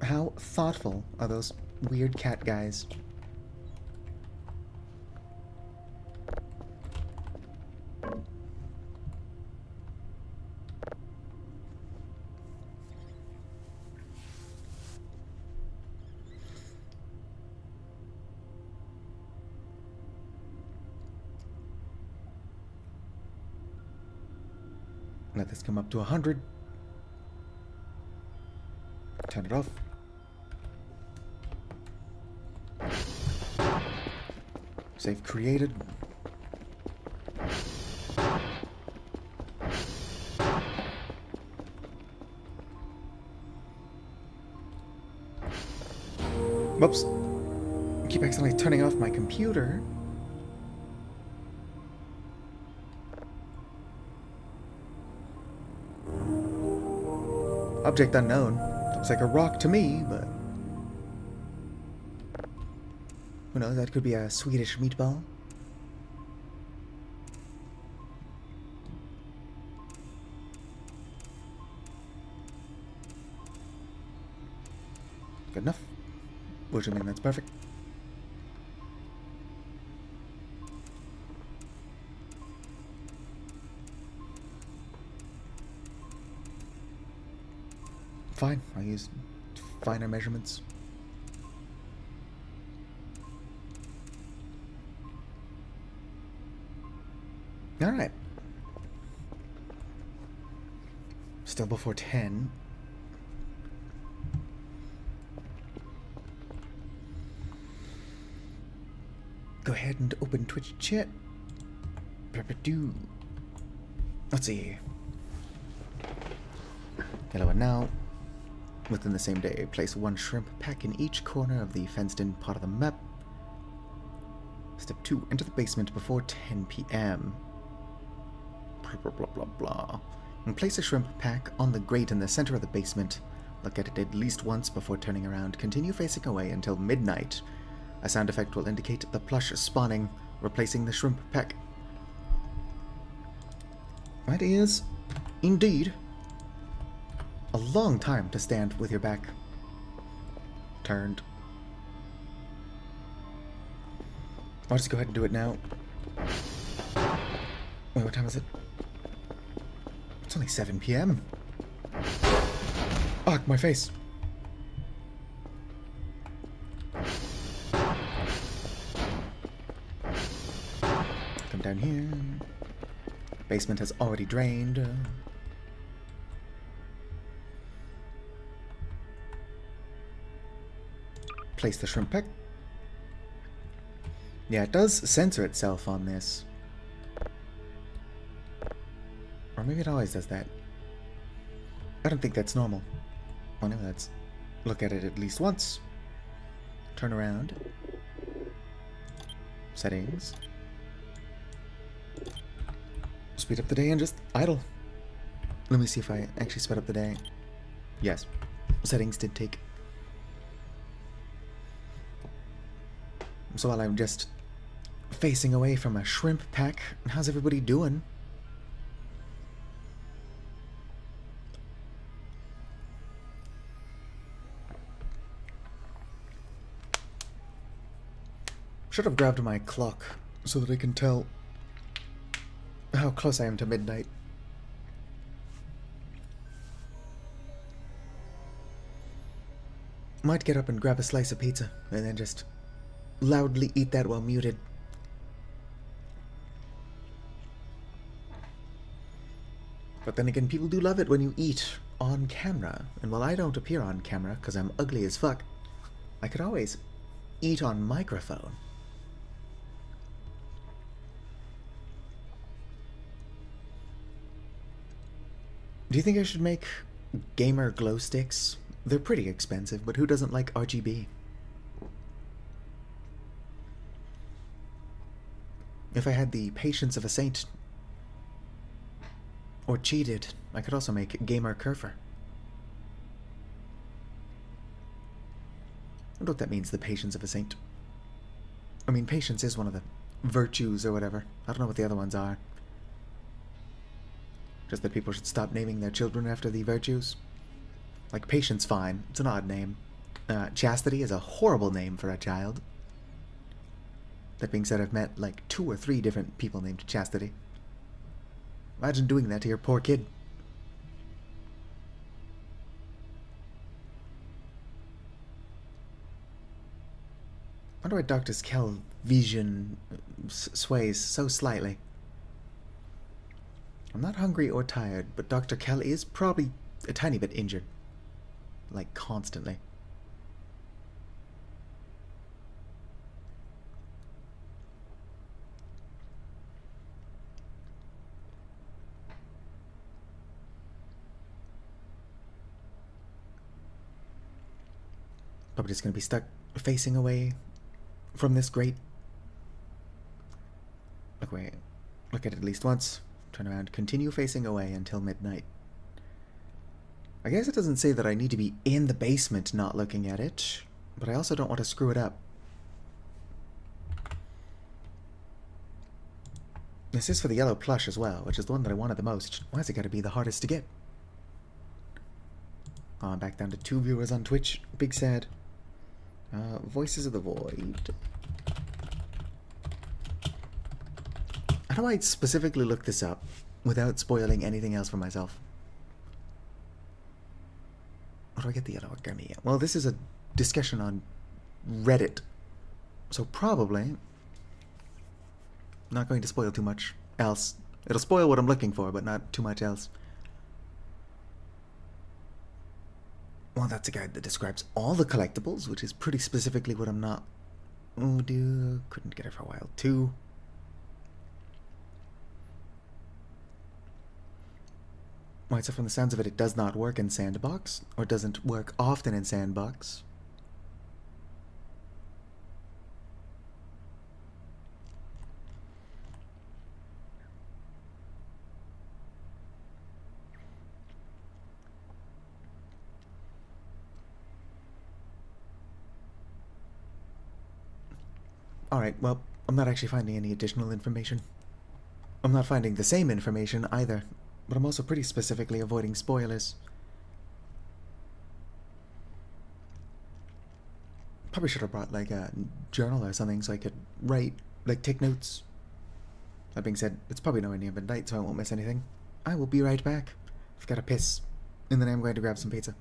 How thoughtful are those weird cat guys? Let this come up to 100. Turn it off. Save created. Whoops. I keep accidentally turning off my computer. Object unknown. Looks like a rock to me, but who knows, that could be a Swedish meatball. Good enough. Which I mean, that's perfect. Fine, I'll use finer measurements. Alright. Still before 10. Go ahead and open Twitch chat. Let's see. Hello, and now, within the same day, place one shrimp pack in each corner of the fenced-in part of the map. Step 2. Enter the basement before 10 p.m. Blah, blah, blah, blah. And place a shrimp pack on the grate in the center of the basement. Look at it at least once before turning around. Continue facing away until midnight. A sound effect will indicate the plush spawning, replacing the shrimp pack. That is, indeed, a long time to stand with your back turned. I'll just go ahead and do it now. Wait, what time is it? It's only 7 p.m. Ah, my face. Come down here. Basement has already drained. Place the shrimp pack. Yeah, it does censor itself on this. Or maybe it always does that. I don't think that's normal. Oh no, let's look at it at least once. Turn around. Settings. Speed up the day and just idle. Let me see if I actually sped up the day. Yes. Settings did take. So while I'm just facing away from a shrimp pack, how's everybody doing? Should have grabbed my clock so that I can tell how close I am to midnight. Might get up and grab a slice of pizza and then just loudly eat that while muted. But then again, people do love it when you eat on camera. And while I don't appear on camera because I'm ugly as fuck, I could always eat on microphone. Do you think I should make gamer glow sticks? They're pretty expensive, but who doesn't like RGB? If I had the patience of a saint, or cheated, I could also make gamer kerfer. I don't know what that means, the patience of a saint. I mean, patience is one of the virtues or whatever. I don't know what the other ones are. Just that people should stop naming their children after the virtues. Like, patience, fine. It's an odd name. Chastity is a horrible name for a child. That being said, I've met like 2 or 3 different people named Chastity. Imagine doing that to your poor kid. I wonder why Dr. Skell's vision sways so slightly. I'm not hungry or tired, but Dr. Kell is probably a tiny bit injured. Like, constantly. Probably just gonna be stuck facing away from this grate. Look away. Look at it at least once. Turn around. Continue facing away until midnight. I guess it doesn't say that I need to be in the basement not looking at it, but I also don't want to screw it up. This is for the yellow plush as well, which is the one that I wanted the most. Why has it got to be the hardest to get? Oh, I'm back down to 2 viewers on Twitch. Big sad. Voices of the Void. How do I specifically look this up without spoiling anything else for myself? What do I get the yellow gummy at? Well, this is a discussion on Reddit, so probably not going to spoil too much else. It'll spoil what I'm looking for, but not too much else. Well, that's a guide that describes all the collectibles, which is pretty specifically what I'm not... Oh, dude, couldn't get it for a while, too. Right, so from the sounds of it, it does not work in Sandbox, or doesn't work often in Sandbox. Alright, well, I'm not actually finding any additional information. I'm not finding the same information either, but I'm also pretty specifically avoiding spoilers. Probably should have brought like a journal or something so I could write, like take notes. That being said, it's probably nowhere near midnight, so I won't miss anything. I will be right back. I've got to piss, and then I'm going to grab some pizza.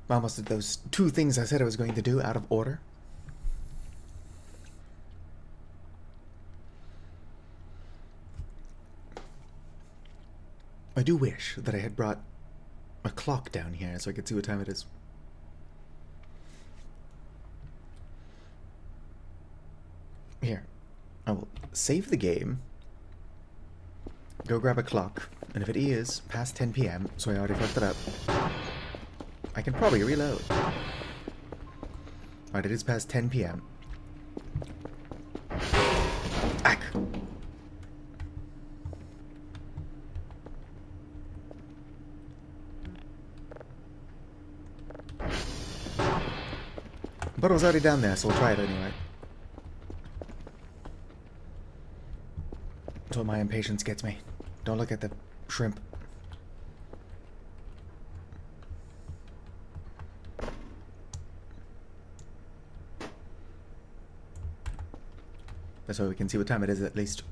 I almost did those 2 things I said I was going to do out of order. I do wish that I had brought a clock down here so I could see what time it is. Here, I will save the game, go grab a clock, and if it is past 10 p.m., so I already fucked it up, I can probably reload. Alright, it is past 10 p.m. But it was already down there, so we'll try it anyway. That's what my impatience gets me. Don't look at the shrimp. So we can see what time it is at least.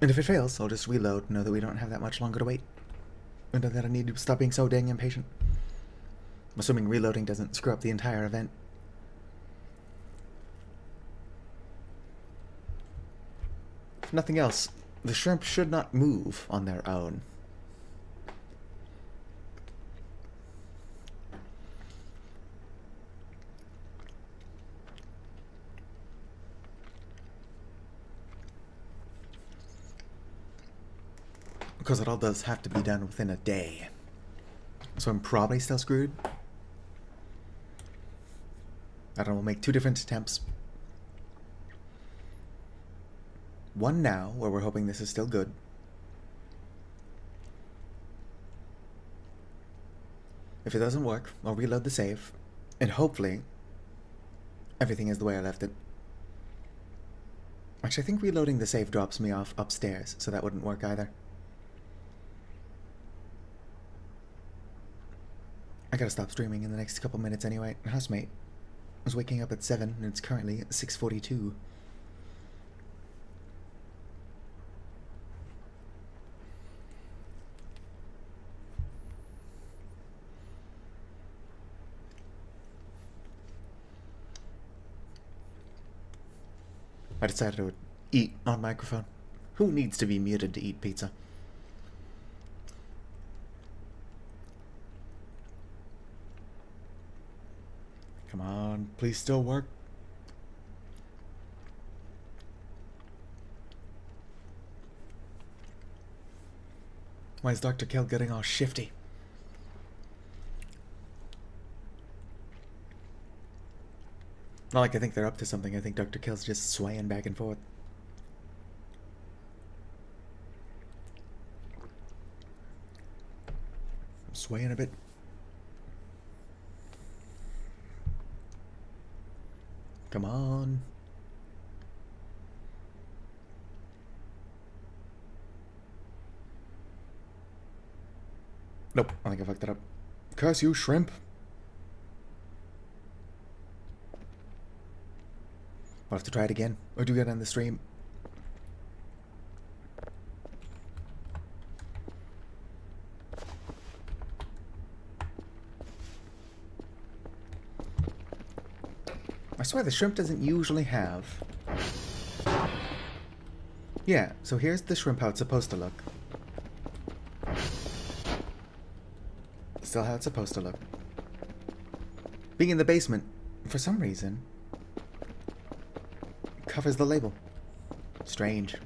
And if it fails, I'll just reload, know that we don't have that much longer to wait. And that I need to stop being so dang impatient. I'm assuming reloading doesn't screw up the entire event. If nothing else, the shrimp should not move on their own. Because it all does have to be done within a day. So I'm probably still screwed. I don't know, we'll make 2 different attempts. One now, where we're hoping this is still good. If it doesn't work, I'll reload the save. And hopefully, everything is the way I left it. Actually, I think reloading the save drops me off upstairs, so that wouldn't work either. I gotta stop streaming in the next couple minutes anyway. Housemate was waking up at 7, and it's currently 6:42. I decided to eat on microphone. Who needs to be muted to eat pizza? Come on, please still work. Why is Dr. Kell getting all shifty? Not like I think they're up to something. I think Dr. Kell's just swaying back and forth. I'm swaying a bit. Come on. Nope, I think I fucked it up. Curse you, shrimp. I'll have to try it again, or do it on the stream. I swear the shrimp doesn't usually have... Yeah, so here's the shrimp how it's supposed to look. Still how it's supposed to look. Being in the basement, for some reason, covers the label. Strange.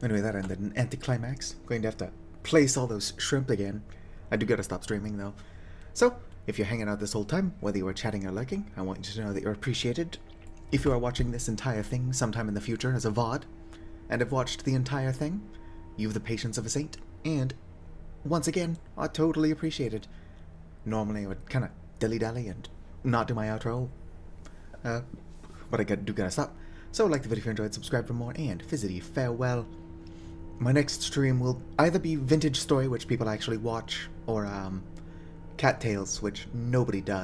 Anyway, that ended an anticlimax. Going to have to place all those shrimp again. I do gotta stop streaming though. So, if you're hanging out this whole time, whether you were chatting or lurking, I want you to know that you're appreciated. If you are watching this entire thing sometime in the future as a VOD, and have watched the entire thing, you've the patience of a saint, and once again, are totally appreciated. Normally I would kind of dilly-dally and not do my outro, but I do gotta stop. So like the video if you enjoyed, subscribe for more, and fizzity farewell. My next stream will either be Vintage Story, which people actually watch, or Cat Tales, which nobody does.